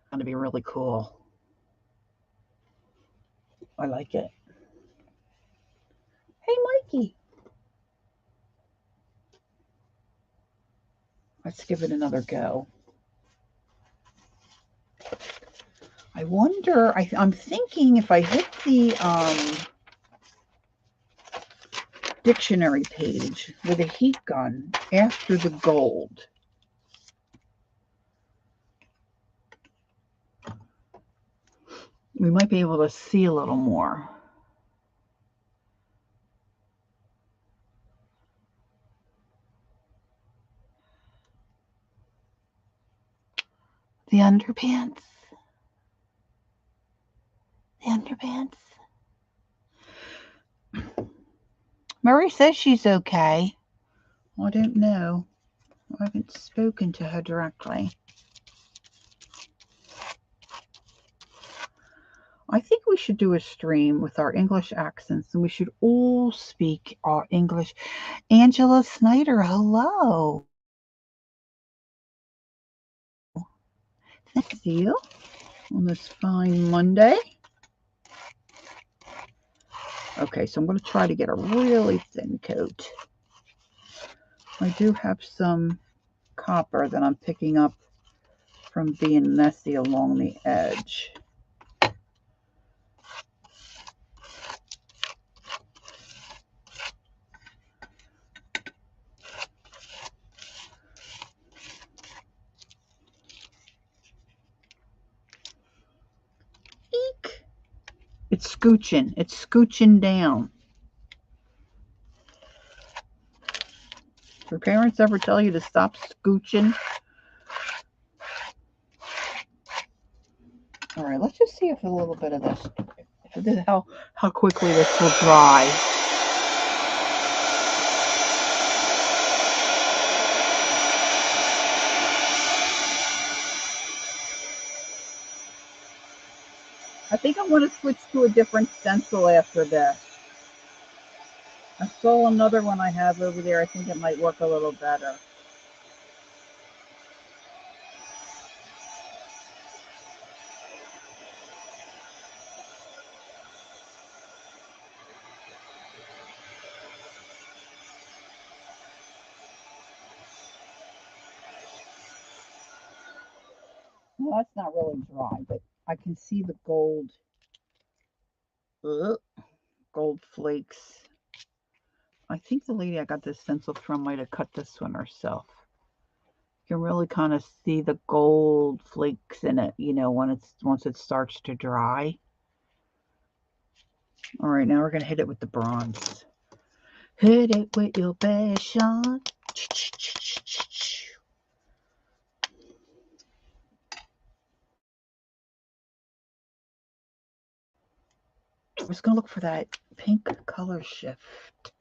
It's going to be really cool. I like it. Hey, Mikey. Let's give it another go. I wonder, I'm thinking if I hit the dictionary page with a heat gun after the gold, we might be able to see a little more. The underpants. The underpants. Murray says she's okay. I don't know. I haven't spoken to her directly. I think we should do a stream with our English accents and we should all speak our English. Angela Snyder, hello. Nice to see you on this fine Monday. Okay, so I'm going to try to get a really thin coat. I do have some copper that I'm picking up from being messy along the edge. Eek! It's scooching. It's scooching down. Do parents ever tell you to stop scooching? All right, let's just see if a little bit of this, how quickly this will dry. I think I'm going to switch to a different stencil after this. I saw another one I have over there. I think it might work a little better. Well, that's not really dry, but I can see the gold flakes. I think the lady I got this stencil from might have cut this one herself. You can really kind of see the gold flakes in it, you know, once it starts to dry. All right, now we're going to hit it with the bronze. Hit it with your best shot. I was going to look for that pink color shift.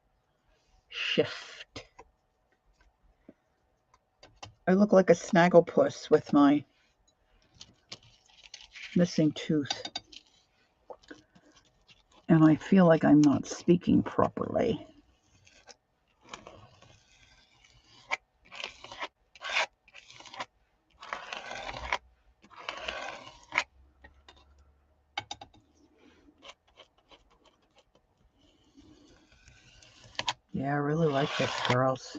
I look like a snagglepuss with my missing tooth. And I feel like I'm not speaking properly. Yeah, I really like this, girls.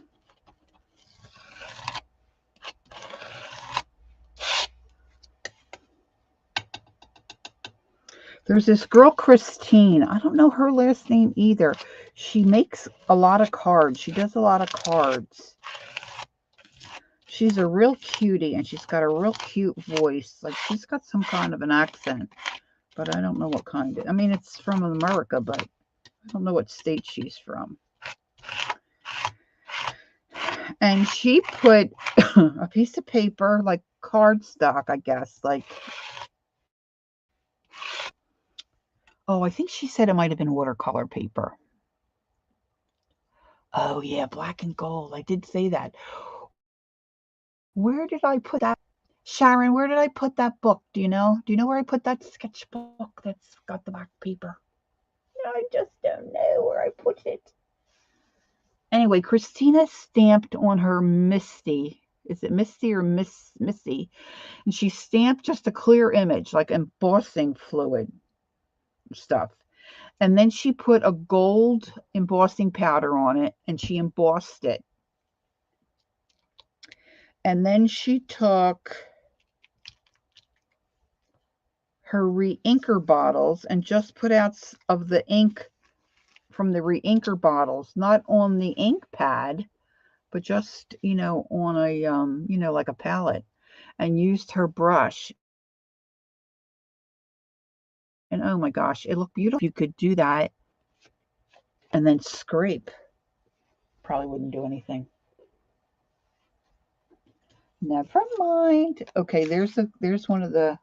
There's this girl, Christine. I don't know her last name either. She makes a lot of cards. She does a lot of cards. She's a real cutie, and she's got a real cute voice. Like, she's got some kind of an accent, but I don't know what kind. I mean, it's from America, but I don't know what state she's from. And she put a piece of paper, like cardstock, I guess, like, oh, I think she said it might have been watercolor paper. Oh, yeah, black and gold. I did say that. Where did I put that? Sharon, where did I put that book? Do you know? Do you know where I put that sketchbook that's got the black paper? I just don't know where I put it. Anyway, Christina stamped on her Misty. Is it Misty or Missy? And she stamped just a clear image, like embossing fluid stuff. And then she put a gold embossing powder on it, and she embossed it. And then she took her re-inker bottles and just put out of the ink from the re-inker bottles, not on the ink pad, but just, you know, on a, you know, like a palette, and used her brush. And oh my gosh, it looked beautiful. You could do that and then scrape. Probably wouldn't do anything. Never mind. Okay, there's one of the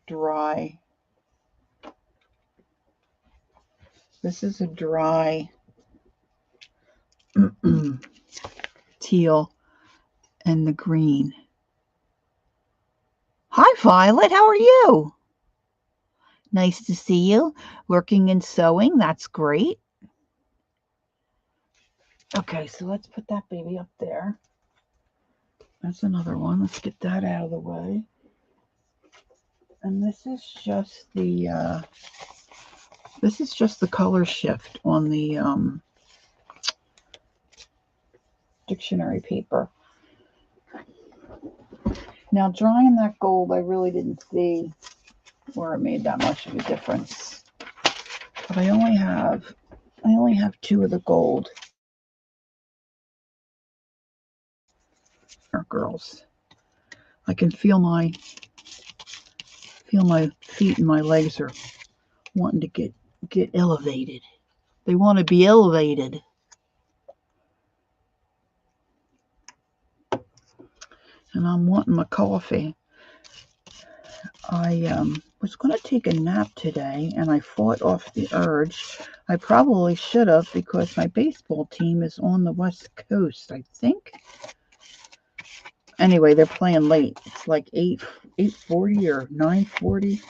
dry. This is a dry teal and the green. Hi, Violet. How are you? Nice to see you. Working and sewing. That's great. Okay, so let's put that baby up there. That's another one. Let's get that out of the way. And this is just the color shift on the dictionary paper. Now, drying that gold, I really didn't see where it made that much of a difference. But I only have two of the gold. Girls, I can feel my feet and my legs are wanting to get elevated. They want to be elevated. And I'm wanting my coffee. I was going to take a nap today, and I fought off the urge. I probably should have, because my baseball team is on the West Coast, I think. Anyway, they're playing late. It's like 8:40 or 9:40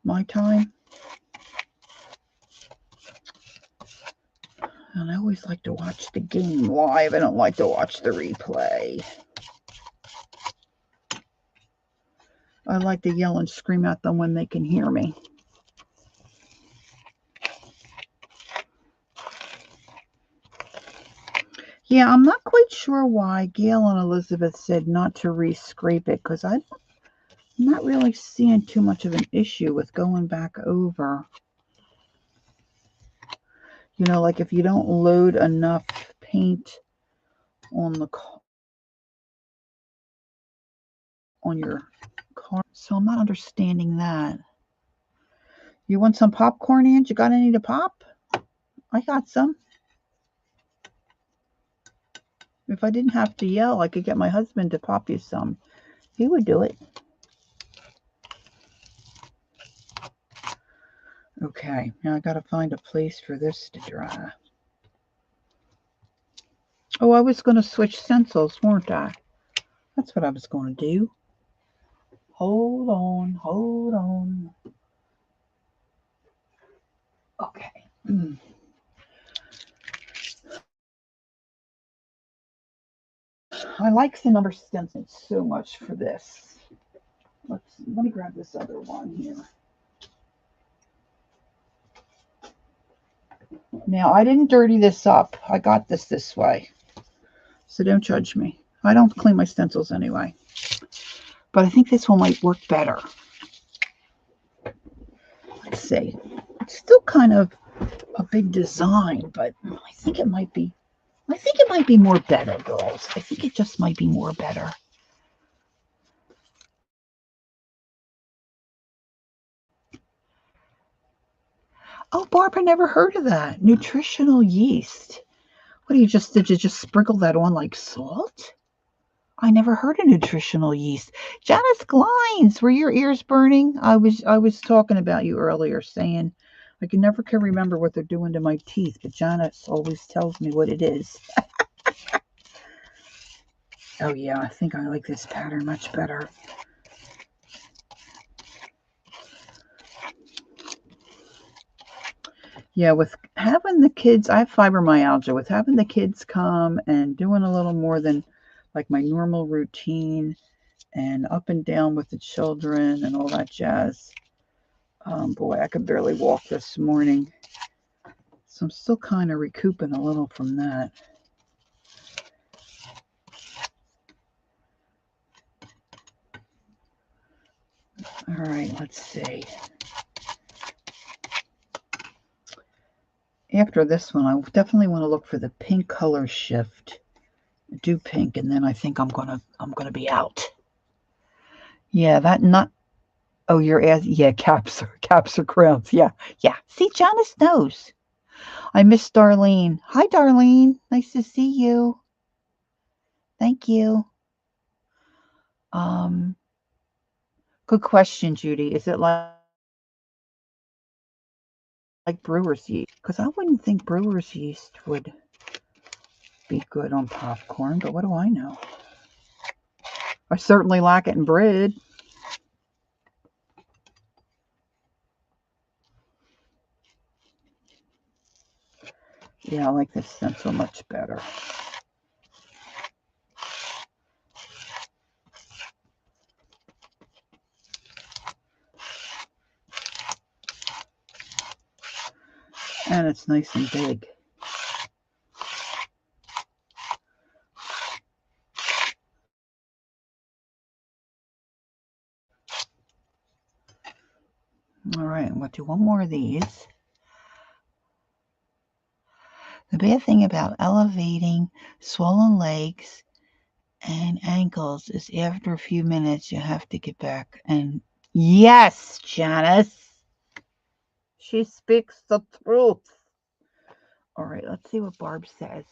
my time. And I always like to watch the game live. I don't like to watch the replay. I like to yell and scream at them when they can hear me. Yeah, I'm not quite sure why Gail and Elizabeth said not to re-scrape it, because I'm not really seeing too much of an issue with going back over. You know, like if you don't load enough paint on the on your car. So I'm not understanding that. You want some popcorn, Ange? You got any to pop? I got some. If I didn't have to yell, I could get my husband to pop you some. He would do it. Okay, now I gotta find a place for this to dry. Oh, I was gonna switch stencils, weren't I? That's what I was gonna do. Hold on, hold on. Okay. I like the number stencil so much for this. Let me grab this other one here. Now, I didn't dirty this up. I got this way. So don't judge me. I don't clean my stencils anyway. But I think this one might work better. Let's see. It's still kind of a big design, but I think it might be more better, girls. I think it just might be more better. Oh, Barbara, never heard of that. Nutritional yeast. What did you just sprinkle that on like salt? I never heard of nutritional yeast. Janice Glines, were your ears burning? I was talking about you earlier, saying I can never remember what they're doing to my teeth, but Janice always tells me what it is. Oh yeah, I think I like this pattern much better. Yeah, with having the kids, I have fibromyalgia. With having the kids come and doing a little more than like my normal routine and up and down with the children and all that jazz. Boy, I could barely walk this morning. So I'm still kind of recouping a little from that. All right, let's see. After this one, I definitely want to look for the pink color shift. Do pink, and then I think I'm gonna be out. Yeah, that not. Oh, you're as yeah, caps or crowns. Yeah. See, Janice knows. I miss Darlene. Hi, Darlene. Nice to see you. Thank you. Good question, Judy. Is it like brewer's yeast? Because I wouldn't think brewer's yeast would be good on popcorn, but what do I know? I certainly like it in bread. Yeah, I like this stencil much better. And it's nice and big. All right, we'll do one more of these. The bad thing about elevating swollen legs and ankles is after a few minutes you have to get back. And yes, Janice, she speaks the truth. All right, let's see what Barb says.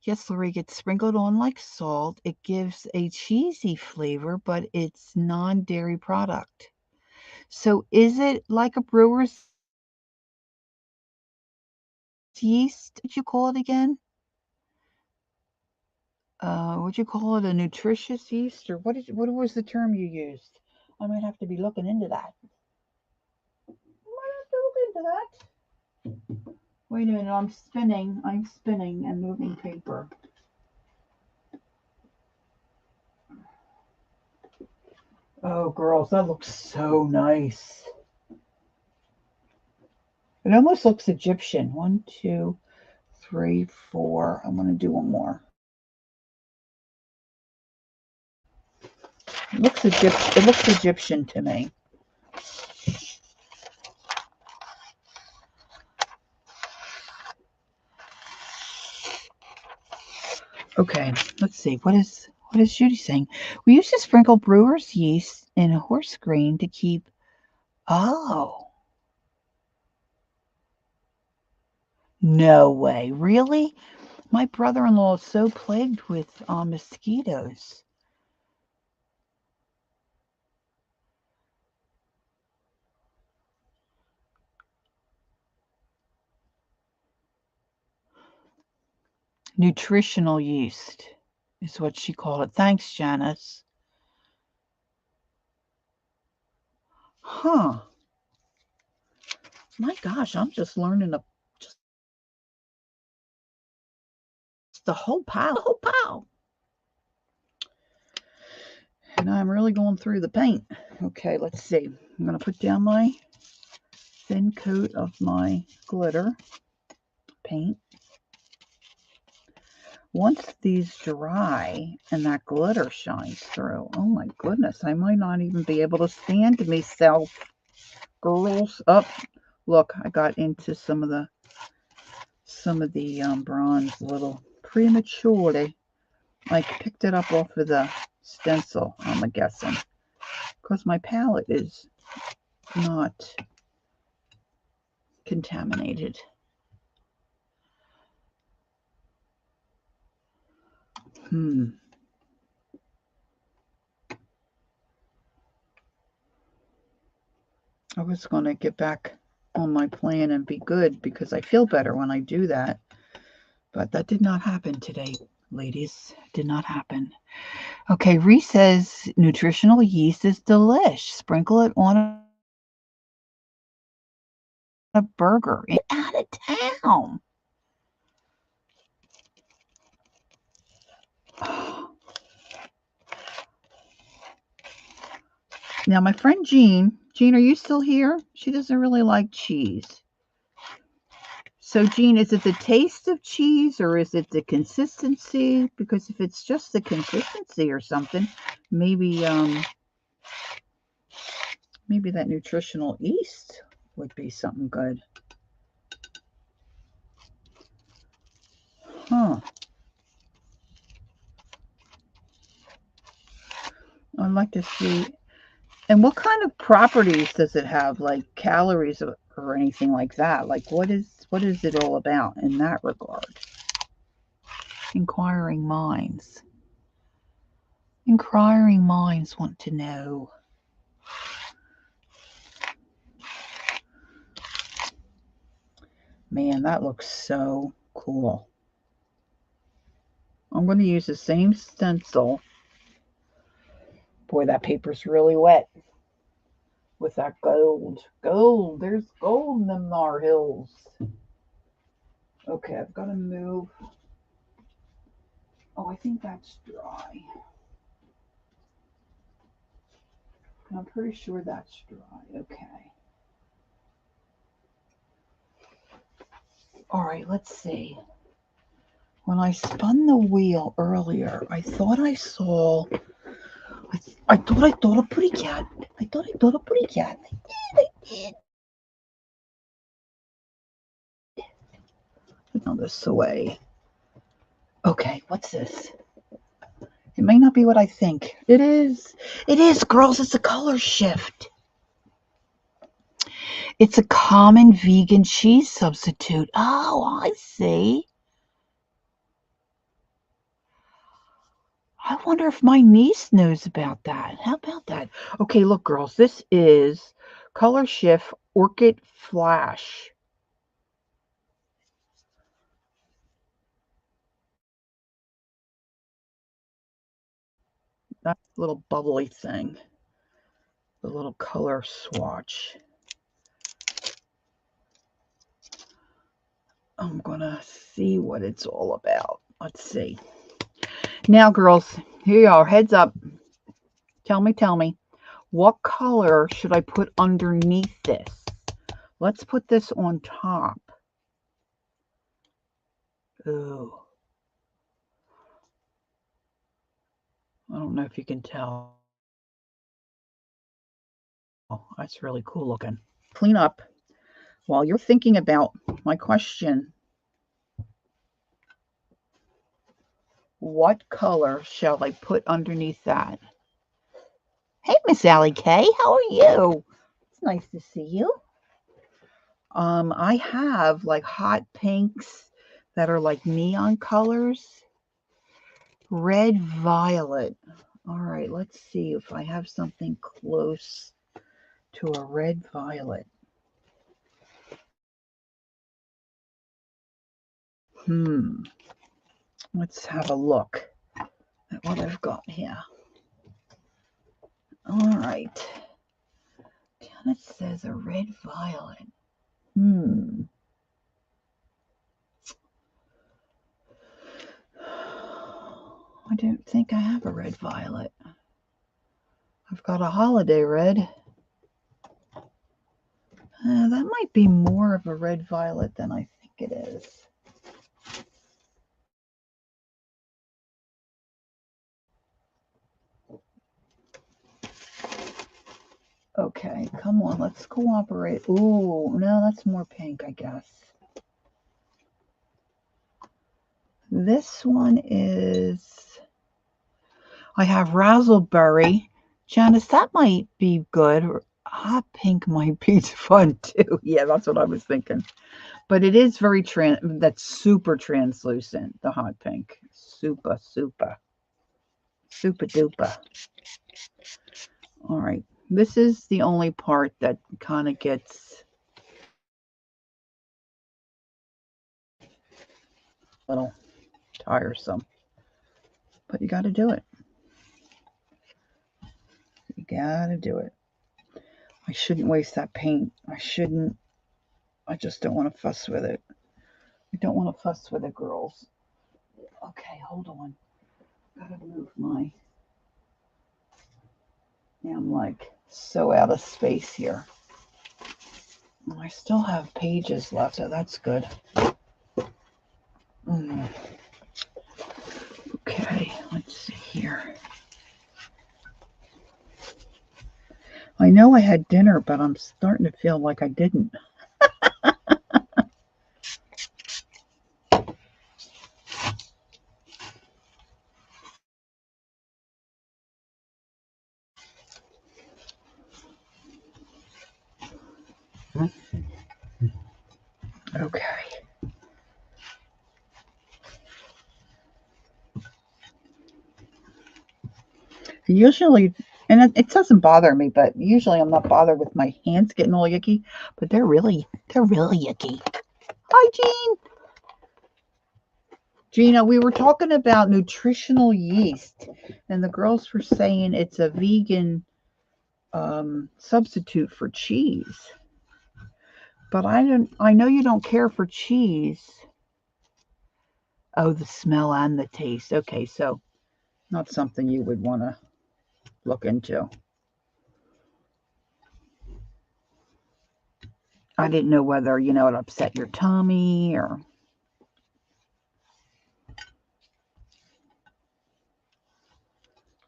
Yes, Lori, gets sprinkled on like salt. It gives a cheesy flavor, but it's non-dairy product. So is it like a brewer's yeast? Did you call it again? Would you call it a nutritious yeast, or what was the term you used? I might have to be looking into that. Wait a minute, I'm spinning and moving paper. Oh, girls, that looks so nice. It almost looks Egyptian. 1, 2, 3, 4. I'm going to do one more. It looks Egyptian to me. Okay, let's see. What is Judy saying? We used to sprinkle brewer's yeast in horse green to keep. Oh, no way! Really? My brother-in-law is so plagued with mosquitoes. Nutritional yeast is what she called it. Thanks, Janice. Huh. My gosh, I'm just learning just the whole pile. And I'm really going through the paint. Okay, let's see. I'm going to put down my thin coat of my glitter paint. Once these dry and that glitter shines through, oh my goodness, I might not even be able to stand myself. Girls, up. Look, I got into some of the bronze a little prematurely. I picked it up off of the stencil, I'm guessing, because my palette is not contaminated. I was going to get back on my plan and be good because I feel better when I do that. But that did not happen today, ladies. It did not happen. Okay, Reese says nutritional yeast is delish. Sprinkle it on a burger out of town. Now, my friend Jean, are you still here? She doesn't really like cheese. So, Jean, is it the taste of cheese or is it the consistency? Because if it's just the consistency or something, maybe maybe that nutritional yeast would be something good. Huh. I'd like to see. And what kind of properties does it have, like calories or anything like that? Like what is it all about in that regard? Inquiring minds. Inquiring minds want to know. Man, that looks so cool. I'm going to use the same stencil. Boy, that paper's really wet. With that gold. Gold. There's gold in them Nar Hills. Okay, I've got to move. Oh, I think that's dry. I'm pretty sure that's dry. Okay. All right, let's see. When I spun the wheel earlier, I thought I saw. I thought a pretty cat. I thought a pretty cat. I did. Put this away. Okay, what's this? It may not be what I think. It is. It is, girls. It's a color shift. It's a common vegan cheese substitute. Oh, I see. I wonder if my niece knows about that. How about that? Okay, look, girls. This is Color Shift Orchid Flash. That little bubbly thing. The little color swatch. I'm going to see what it's all about. Let's see. Now, girls, here you are. Heads up. Tell me. What color should I put underneath this? Let's put this on top. Ooh. I don't know if you can tell. Oh, that's really cool looking. Clean up while you're thinking about my question. What color shall I put underneath that? Hey, Miss Allie K, how are you? It's nice to see you. I have like hot pinks that are like neon colors. Red violet. All right, let's see if I have something close to a red violet. Let's have a look at what I've got here. All right. Janet says a red violet. I don't think I have a red violet. I've got a holiday red. That might be more of a red violet than I think it is. Okay, come on, let's cooperate. Ooh, no, that's more pink, I guess. This one is, I have razzleberry. Janice, that might be good. Hot pink might be fun too. Yeah, that's what I was thinking. But it is very that's super translucent, the hot pink. Super duper. All right. This is the only part that kind of gets a little tiresome. But you got to do it. You got to do it. I shouldn't waste that paint. I shouldn't. I just don't want to fuss with it. I don't want to fuss with it, girls. Okay, hold on. Gotta move my. Yeah, I'm like so out of space here. I still have pages left, so that's good. Okay, let's see here. I know I had dinner, but I'm starting to feel like I didn't. Okay. Usually, and it doesn't bother me, but usually I'm not bothered with my hands getting all yucky, but they're really yucky. Hi, Jean. Gina, we were talking about nutritional yeast, and the girls were saying it's a vegan substitute for cheese. But I know you don't care for cheese. Oh, the smell and the taste. Okay, so not something you would want to look into. I didn't know whether, it upset your tummy or...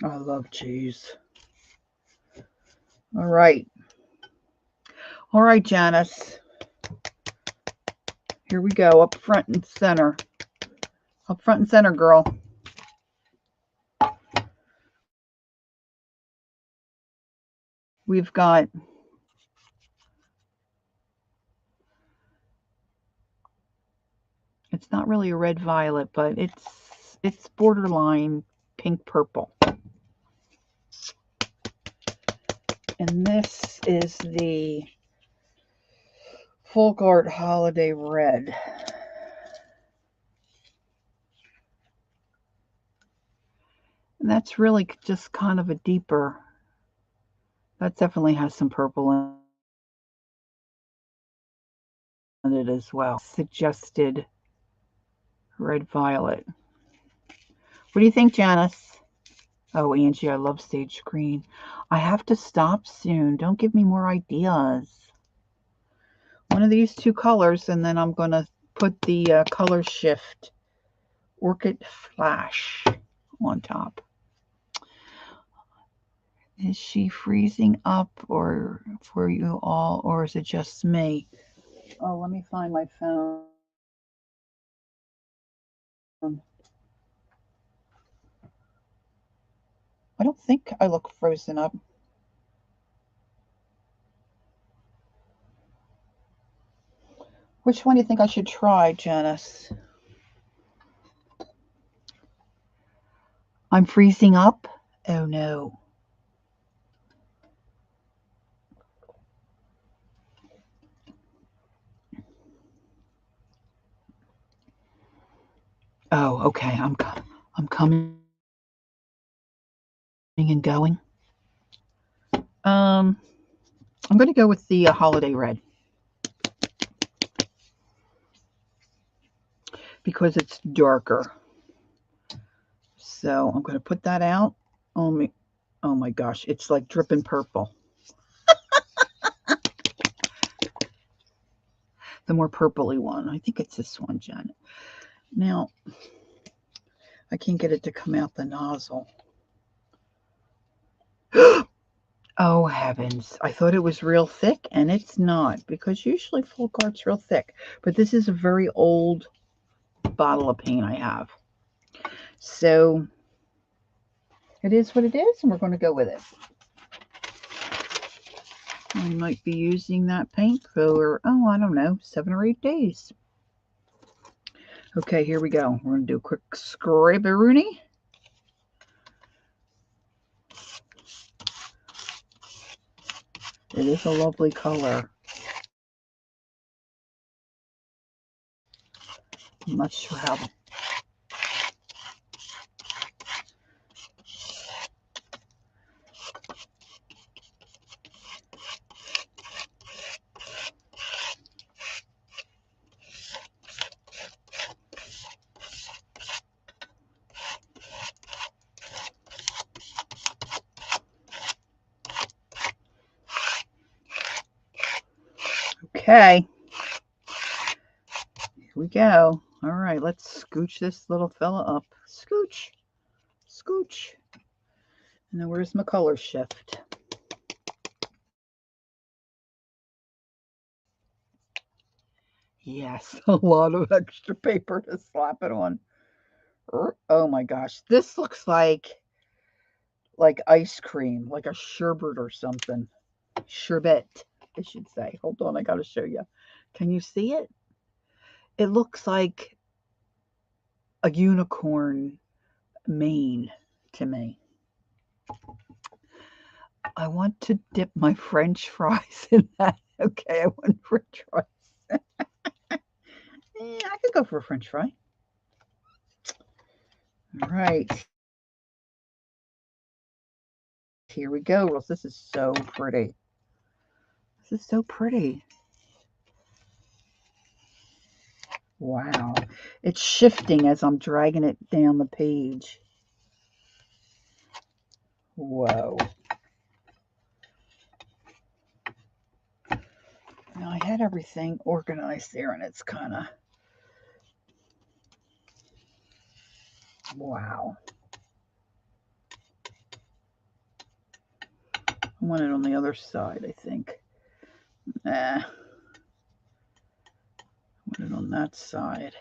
I love cheese. All right. All right, Janice. Here we go, up front and center. Up front and center, girl. We've got... It's not really a red violet, but it's borderline pink purple. And this is the Folk Art Holiday Red. And that's really just kind of a deeper, that definitely has some purple in it as well. Suggested red violet. What do you think, Janice? Oh, Angie, I love sage green. I have to stop soon. Don't give me more ideas. One of these two colors, and then I'm going to put the color shift Orchid Flash on top. Is she freezing up or for you all, or is it just me? Oh, let me find my phone. I don't think I look frozen up. Which one do you think I should try, Janice? I'm freezing up? Oh no. Oh, okay. I'm coming and going. I'm going to go with the Holiday Red because it's darker. So I'm going to put that out. Oh my gosh, it's like dripping purple. The more purpley one. I think it's this one, Janet. Now, I can't get it to come out the nozzle. Oh, heavens. I thought it was real thick, and it's not, because usually Folk Art's real thick. But this is a very old bottle of paint I have. So, it is what it is, and we're going to go with it. I might be using that paint for, oh, I don't know, 7 or 8 days. Okay, here we go. We're going to do a quick scrape-a-rooney. It is a lovely color. I'm not sure how. Okay. Here we go. All right, let's scooch this little fella up. Scooch. Scooch. And then where's my color shift? Yes, a lot of extra paper to slap it on. Oh my gosh. This looks like ice cream, like a sherbet or something. Sherbet, I should say. Hold on, I gotta show you. Can you see it? It looks like a unicorn mane to me. I want to dip my French fries in that. Okay, I want French fries. I could go for a French fry. All right. Here we go. This is so pretty. This is so pretty. Wow. It's shifting as I'm dragging it down the page. Whoa. Now I had everything organized there and it's kind of, wow. I want it on the other side, I think. I want it on that side.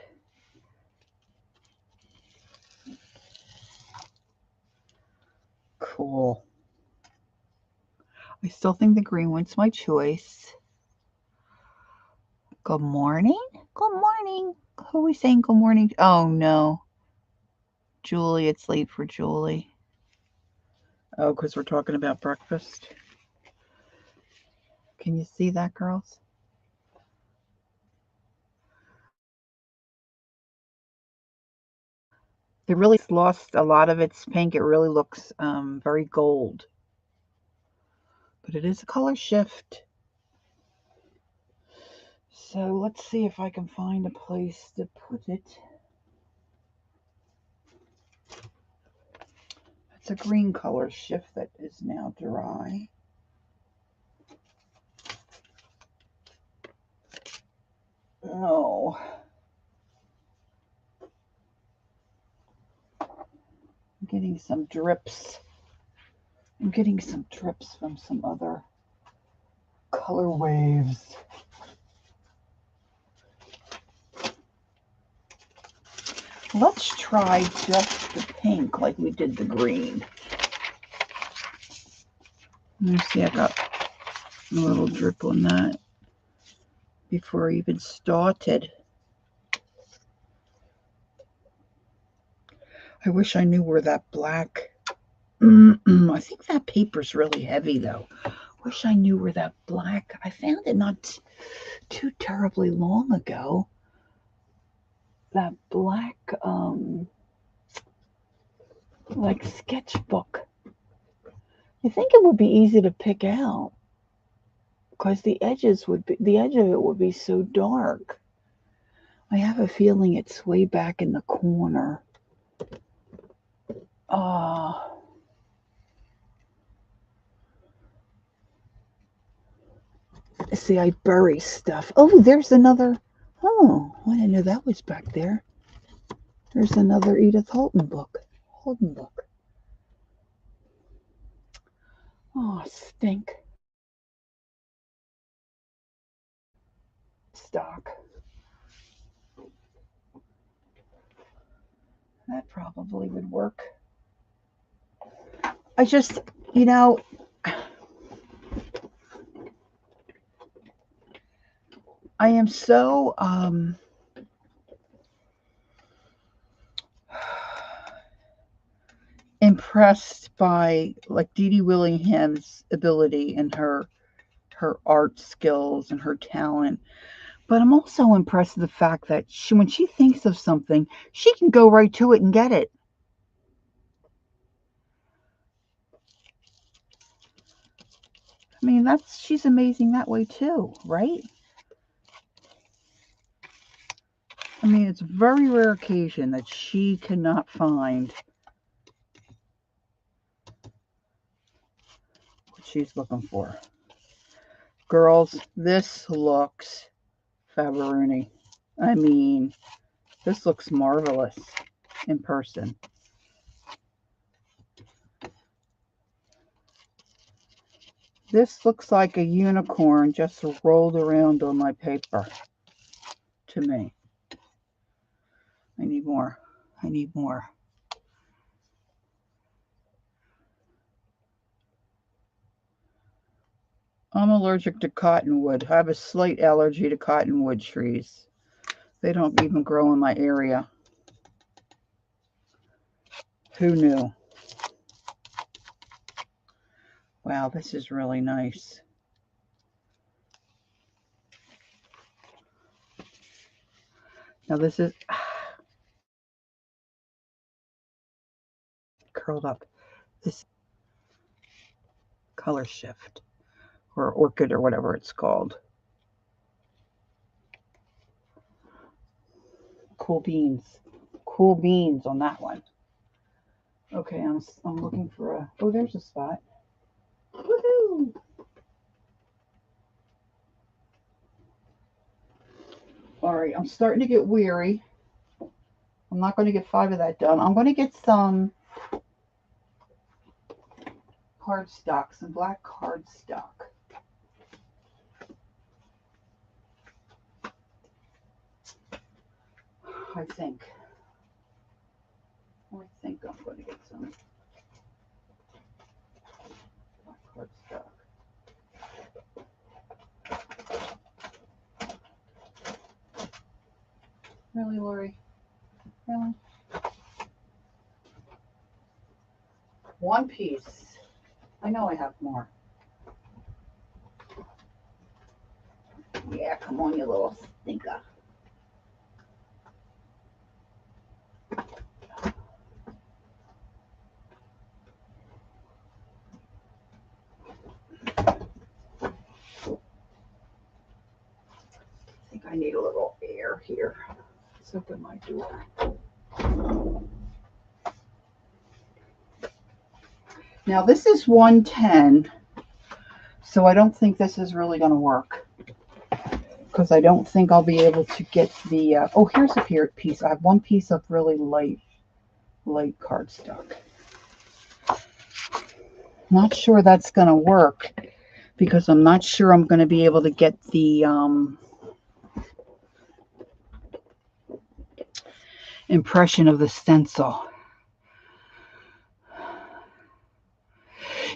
Cool. I still think the green one's my choice. Good morning? Good morning. Who are we saying good morning? Oh, no. Julie, it's late for Julie. Oh, because we're talking about breakfast. Can you see that, girls? It really lost a lot of its pink. It really looks very gold. But it is a color shift. So let's see if I can find a place to put it. It's a green color shift that is now dry. Oh. getting some drips. I'm getting some drips from some other color waves. Let's try just the pink like we did the green. Let me see, I got a little drip on that before I even started. I wish I knew where that black... I think that paper's really heavy, though. Wish I knew where that black... I found it not too terribly long ago. That black, like sketchbook. I think it would be easy to pick out because the edge of it would be so dark. I have a feeling it's way back in the corner. See, I bury stuff. Oh, there's another. Oh, I didn't know that was back there. There's another Edith Holden book. Oh, stink. Stock. That probably would work. I just, you know, I am so impressed by like Dee Dee Willingham's ability and her art skills and her talent. But I'm also impressed with the fact that when she thinks of something, she can go right to it and get it. I mean, she's amazing that way too, right? I mean, it's a very rare occasion that she cannot find what she's looking for. Girls, this looks Faberuni. I mean, this looks marvelous in person. This looks like a unicorn just rolled around on my paper to me. I need more. I'm allergic to cottonwood. I have a slight allergy to cottonwood trees. They don't even grow in my area. Who knew? Wow, this is really nice. Now this is curled up. This color shift or orchid or whatever it's called. Cool beans on that one. Okay, I'm looking for a. Oh, there's a spot. Woohoo! All right, I'm starting to get weary. I'm not going to get 5 of that done. I'm going to get some cardstock, some black cardstock. I think I'm going to get some black cardstock. Really, Lori? Really? One piece. I know I have more. Yeah, come on, you little stinker. I think I need a little air here. Let's open my door. Now this is 110, so I don't think this is really going to work because I don't think I'll be able to get the. Oh, here's a piece. I have one piece of really light cardstock. Not sure that's going to work because I'm not sure I'm going to be able to get the impression of the stencil.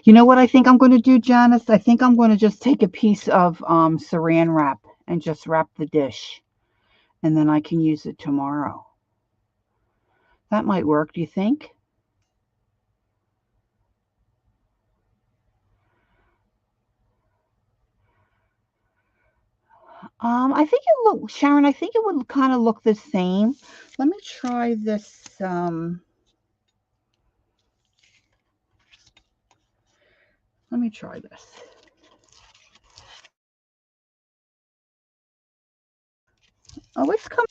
You know what I think I'm going to do, Janice? I think I'm going to just take a piece of saran wrap and just wrap the dish. And then I can use it tomorrow. That might work, do you think? I think it look, Sharon, I think it would kind of look the same. Let me try this. Let me try this. Oh, it's coming.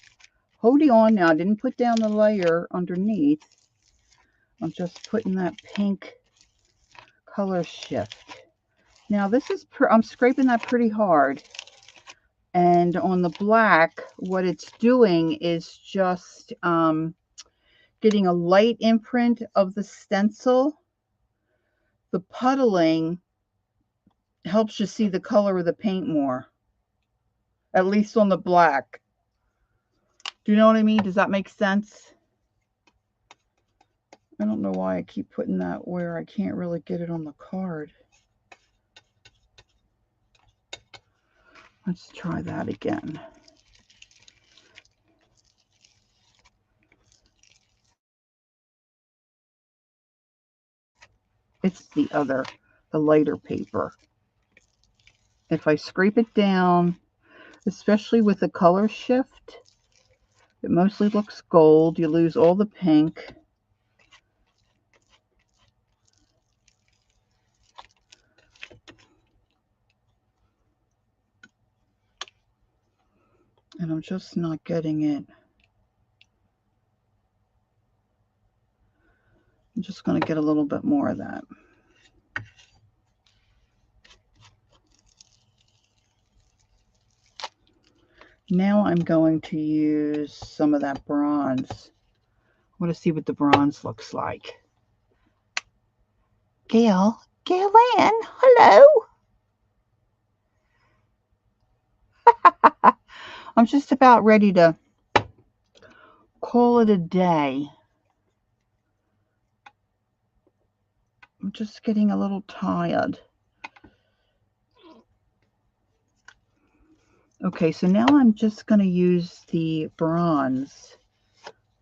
Holding on now. I didn't put down the layer underneath. I'm just putting that pink color shift. Now this is, I'm scraping that pretty hard. And on the black, what it's doing is just getting a light imprint of the stencil. The puddling helps you see the color of the paint more, at least on the black. Do you know what I mean? Does that make sense? I don't know why I keep putting that where I can't really get it on the card. Let's try that again. It's the lighter paper. If I scrape it down, especially with the color shift, it mostly looks gold. You lose all the pink. And I'm just not getting it. I'm just going to get a little bit more of that. Now I'm going to use some of that bronze. I want to see what the bronze looks like. Gail Ann, hello. I'm just about ready to call it a day. I'm just getting a little tired. Okay, so now I'm just going to use the bronze.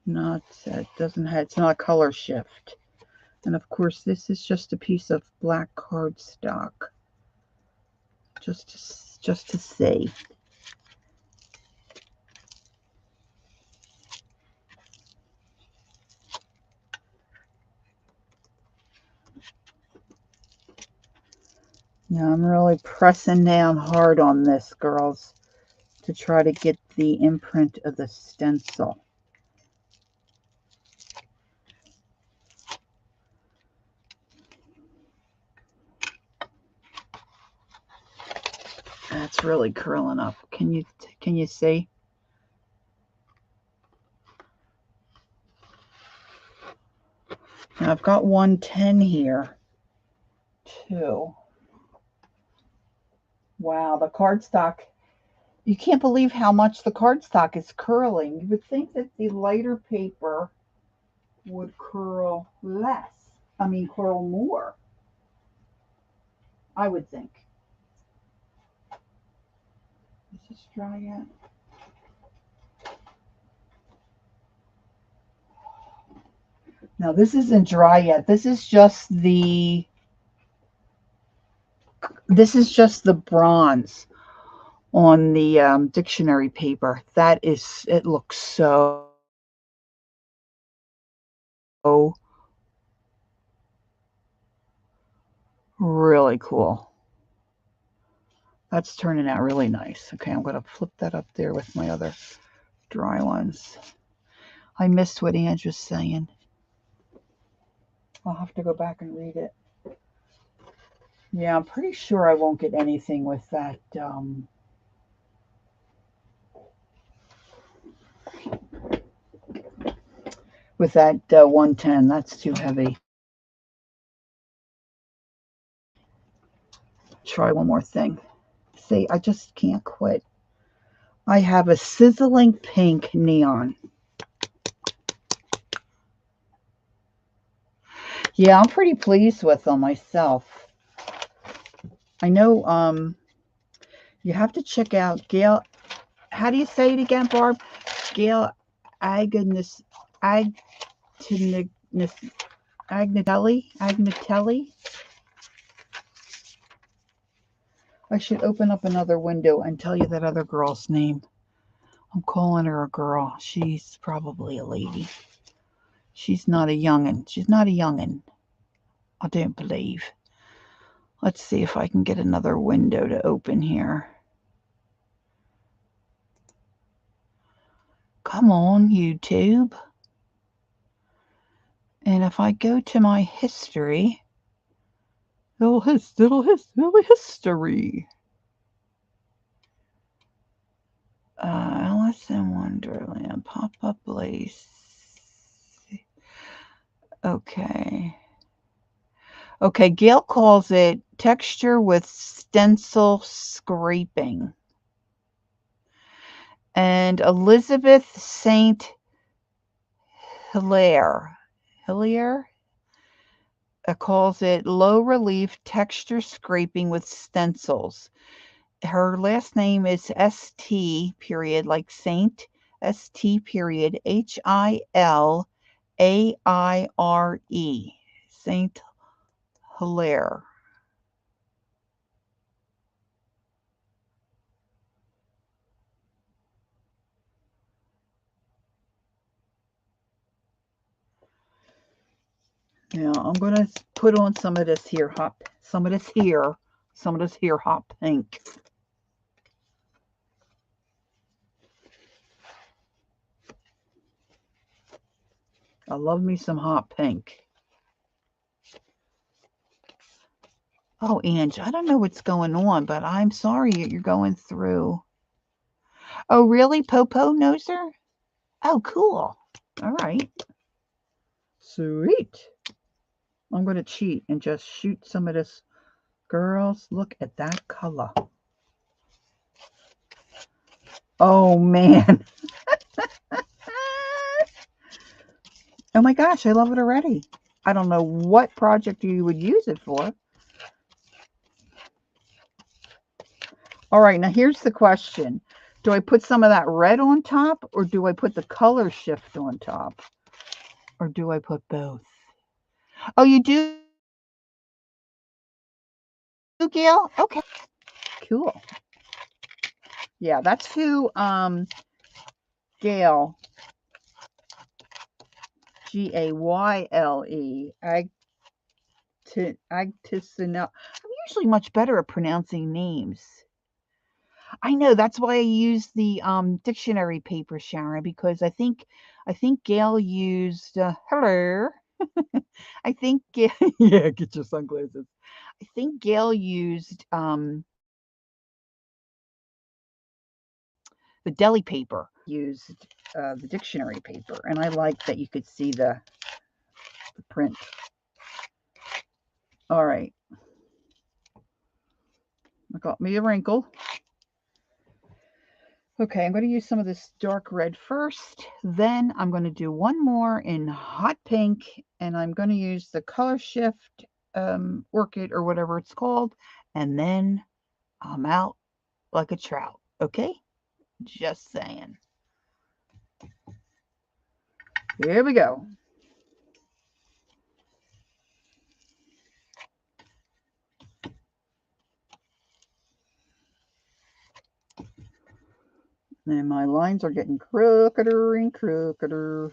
It's not a color shift. And of course, this is just a piece of black cardstock. Just to see. Now I'm really pressing down hard on this, girls, to try to get the imprint of the stencil. That's really curling up. Can you see? Now I've got 110 here too. Wow, the cardstock. You can't believe how much the cardstock is curling. You would think that the lighter paper would curl less. I mean, curl more. I would think. Is this dry yet? Now this isn't dry yet. This is just the bronze on the dictionary paper. It looks so really cool. That's turning out really nice. Okay, I'm going to flip that up there with my other dry ones. I missed what Ange was saying. I'll have to go back and read it. Yeah, I'm pretty sure I won't get anything with that. With that 110, that's too heavy. Try one more thing. See, I just can't quit. I have a sizzling pink neon. Yeah, I'm pretty pleased with them myself. I know you have to check out Gail. How do you say it again, Barb? Gail Agnes Agnatelli. Agnatelli. I should open up another window and tell you that other girl's name. I'm calling her a girl. She's probably a lady. She's not a youngin'. She's not a youngin'. I don't believe. Let's see if I can get another window to open here. Come on, YouTube. And if I go to my history, little history. Alice in Wonderland, pop-up lace. Okay. Okay, Gail calls it texture with stencil scraping. And Elizabeth St. Hilaire calls it low relief texture scraping with stencils. Her last name is St. period, like Saint, St. period, Hilaire, Saint Hilaire. Now I'm gonna put on some of this here hot pink. I love me some hot pink. Oh, Ange, I don't know what's going on, but I'm sorry you're going through. Oh, really? Popo knows her? Oh, cool. All right. Sweet. I'm going to cheat and just shoot some of this. Girls, look at that color. Oh, man. Oh, my gosh. I love it already. I don't know what project you would use it for. All right. Now, here's the question. Do I put some of that red on top, or do I put the color shift on top? Or do I put both? Oh, you do, Gail? Okay. Cool. Yeah, that's who Gail, Gayle, Agtisinel. I'm usually much better at pronouncing names. I know, that's why I use the dictionary paper, Sharon, because I think Gail used hello. I think Gail, yeah, get your sunglasses. I think Gail used the deli paper, used the dictionary paper, and I like that you could see the print. All right. I got me a wrinkle. Okay, I'm going to use some of this dark red first. Then I'm going to do one more in hot pink, and I'm going to use the color shift orchid or whatever it's called. And then I'm out like a trout. Okay? Just saying. Here we go. And my lines are getting crookeder and crookeder.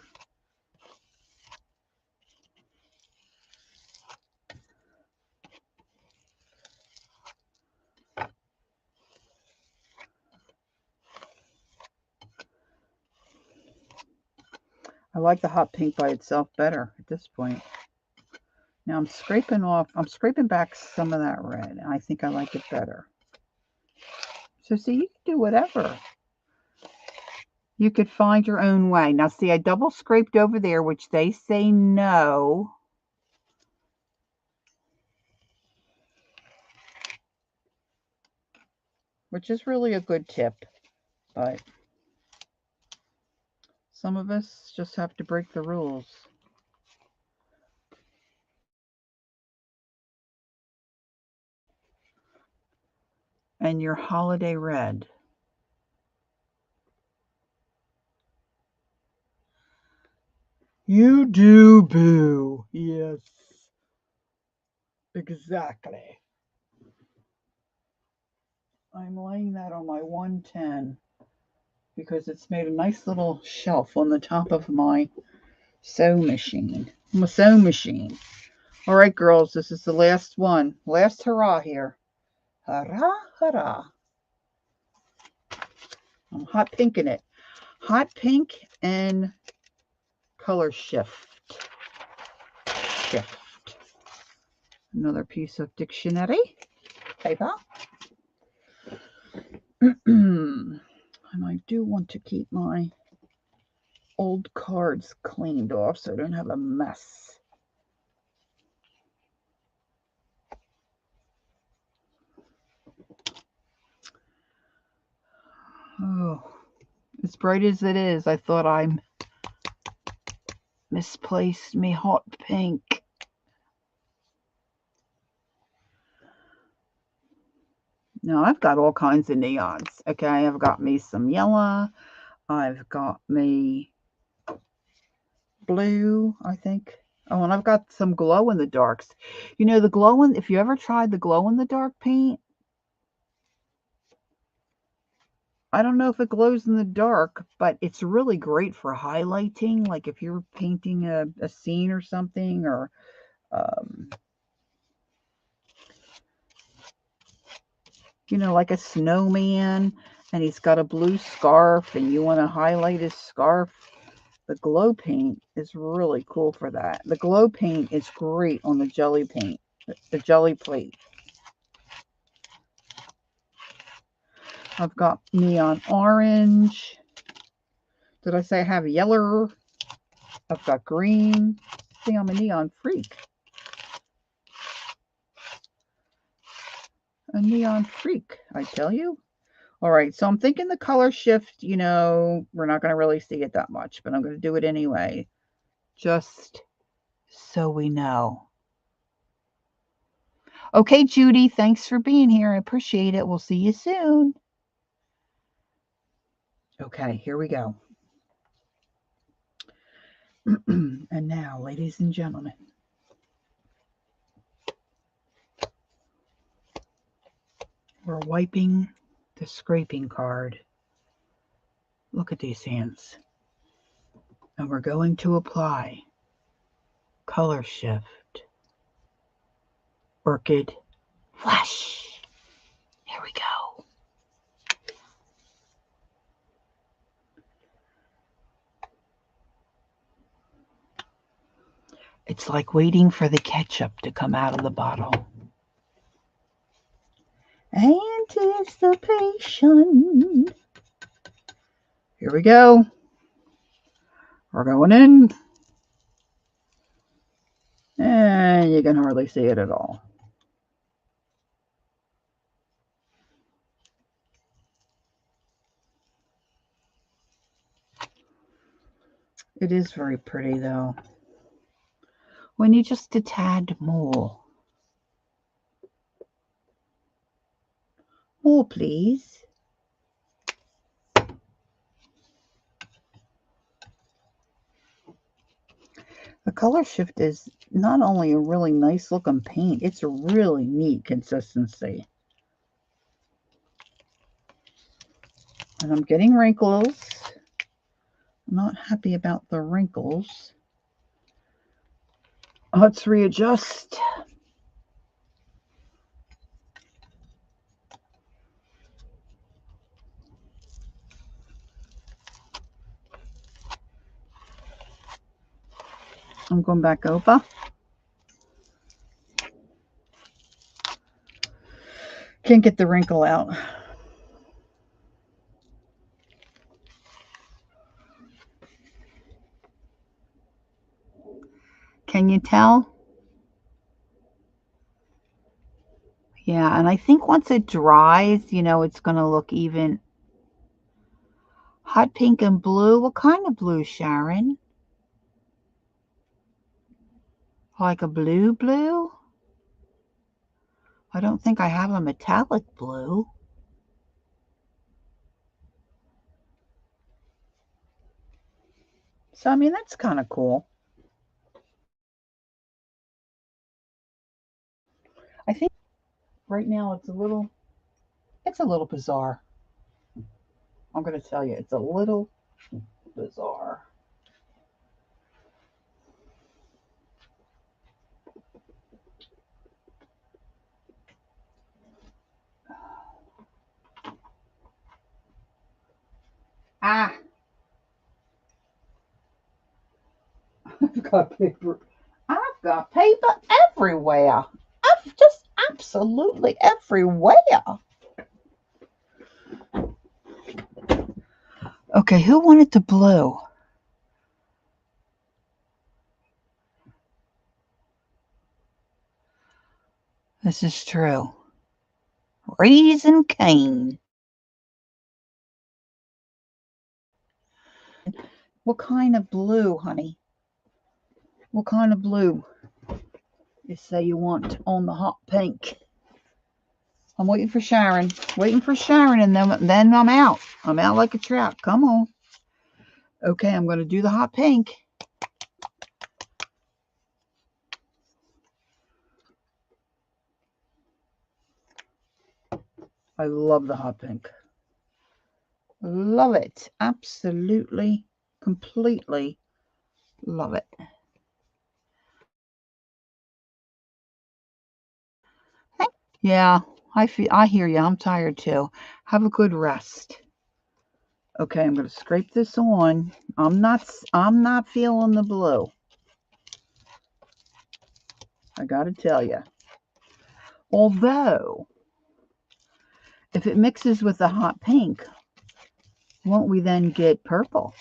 I like the hot pink by itself better at this point. Now I'm scraping back some of that red, and I think I like it better. So see, you can do whatever. You could find your own way. Now see, I double scraped over there, which they say no. which is really a good tip, but some of us just have to break the rules. And your holiday red. You do, boo. Yes. Exactly. I'm laying that on my 110 because it's made a nice little shelf on the top of my sewing machine. My sewing machine. All right, girls, this is the last one. Last hurrah here. Hurrah, hurrah. I'm hot pinking it. Hot pink and color shift. Shift. Another piece of dictionary paper. And I do want to keep my old cards cleaned off so I don't have a mess. Oh, as bright as it is, I thought I misplaced me hot pink. Now I've got all kinds of neons. Okay, I've got me some yellow. I've got me blue, I think. Oh, and I've got some glow in the darks. You know, if you ever tried the glow in the dark paint, I don't know if it glows in the dark, but it's really great for highlighting. Like if you're painting a scene or something, or you know, like a snowman, and he's got a blue scarf and you want to highlight his scarf. The glow paint is really cool for that. The glow paint is great on the jelly paint, the jelly plate. I've got neon orange. Did I say I have yellow? I've got green. See, I'm a neon freak. A neon freak, I tell you. All right, so I'm thinking the color shift, you know, we're not going to really see it that much, but I'm going to do it anyway, just so we know. Okay, Judy, thanks for being here. I appreciate it. We'll see you soon. Okay, here we go. And now, ladies and gentlemen, we're wiping the scraping card. Look at these hands. And we're going to apply color shift, orchid flash. Here we go. It's like waiting for the ketchup to come out of the bottle. Anticipation. Here we go. We're going in. And you can hardly see it at all. It is very pretty, though. We need just a tad more. More, please. The color shift is not only a really nice looking paint, it's a really neat consistency. And I'm getting wrinkles. I'm not happy about the wrinkles. Let's readjust. I'm going back over. Can't get the wrinkle out. Can you tell? Yeah, and I think once it dries, you know, it's going to look even. Hot pink and blue. What kind of blue, Sharon? Like a blue blue? I don't think I have a metallic blue. So, I mean, that's kind of cool. I think right now it's a little bizarre. I'm going to tell you, it's a little bizarre. Ah, I've got paper. I've got paper everywhere. I've just absolutely everywhere. Okay, who wanted the blue? This is true. Raisin cane. What kind of blue, honey? What kind of blue you say you want on the hot pink? I'm waiting for Sharon. Waiting for Sharon, and then I'm out. I'm out like a trap. Come on. Okay, I'm going to do the hot pink. I love the hot pink. Love it. Absolutely, completely love it. Yeah, I hear you. I'm tired too. Have a good rest. Okay, I'm going to scrape this on. I'm not feeling the blue. I got to tell you. Although, if it mixes with the hot pink, won't we then get purple?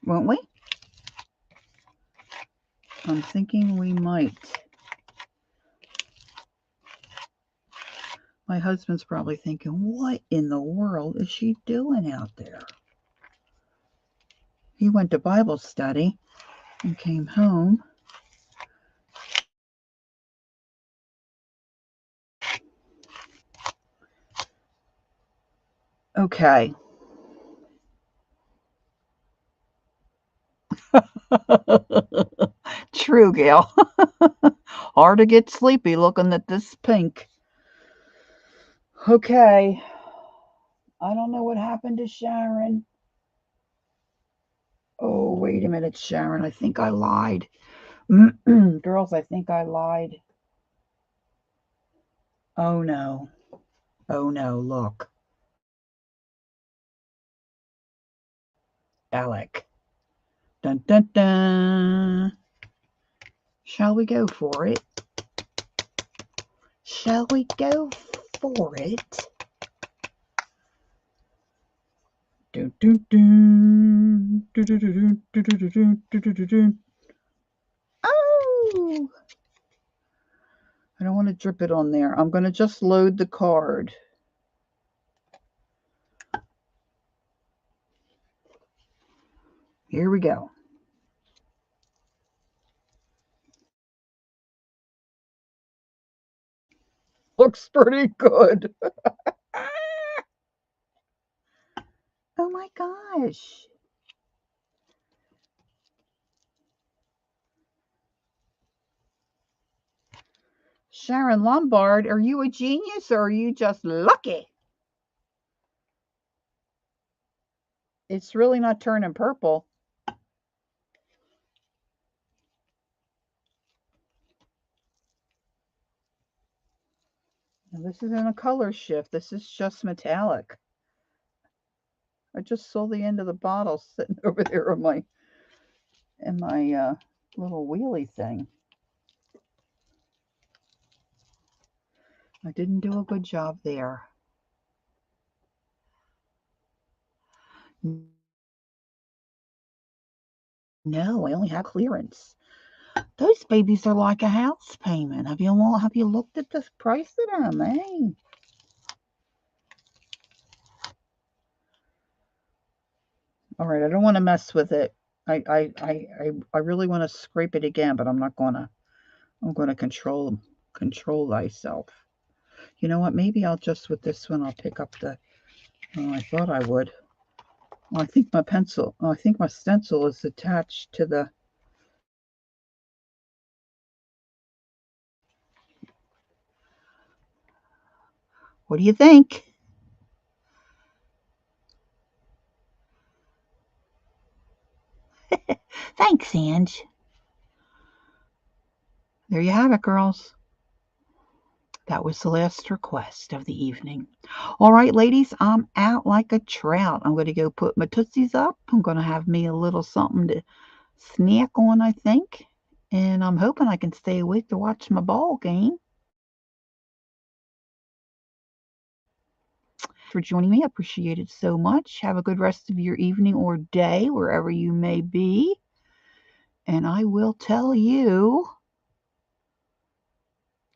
Won't we? I'm thinking we might. My husband's probably thinking, what in the world is she doing out there? He went to Bible study and came home. Okay. True, Gail. Hard to get sleepy looking at this pink. Okay. I don't know what happened to Sharon. Oh, wait a minute, Sharon. I think I lied. Girls, I think I lied. Oh, no. Oh, no. Look. Alec. Dun, dun, dun. Shall we go for it? Shall we go for it? Dun, dun, dun. Dun, dun, dun, dun, dun, dun, dun, dun, dun. Oh! I don't want to drip it on there. I'm going to just load the card. Here we go. Looks pretty good. Oh my gosh. Sharon Lombard, are you a genius or are you just lucky? It's really not turning purple. And this isn't a color shift. This is just metallic. I just saw the end of the bottle sitting over there in my little wheelie thing. I didn't do a good job there. No, I only have clearance. Those babies are like a house payment. Have you looked at the price of them, eh? All right, I don't want to mess with it. I really want to scrape it again, but I'm not gonna. I'm gonna control thyself. You know what? Maybe I'll just with this one. I'll pick up the. Oh, I thought I would. Well, I think my pencil. Oh, I think my stencil is attached to the. What do you think? Thanks, Ange. There you have it, girls. That was the last request of the evening. All right, ladies, I'm out like a trout. I'm going to go put my tootsies up. I'm going to have me a little something to snack on, I think. And I'm hoping I can stay awake to watch my ball game. For joining me. I appreciate it so much. Have a good rest of your evening or day, wherever you may be. And I will tell you,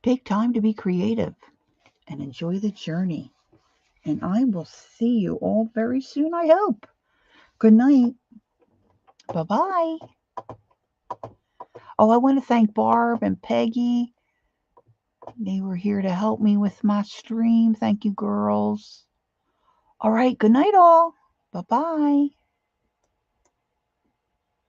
take time to be creative and enjoy the journey. And I will see you all very soon, I hope. Good night. Bye-bye. Oh, I want to thank Barb and Peggy. They were here to help me with my stream. Thank you, girls. All right. Good night, all. Bye-bye.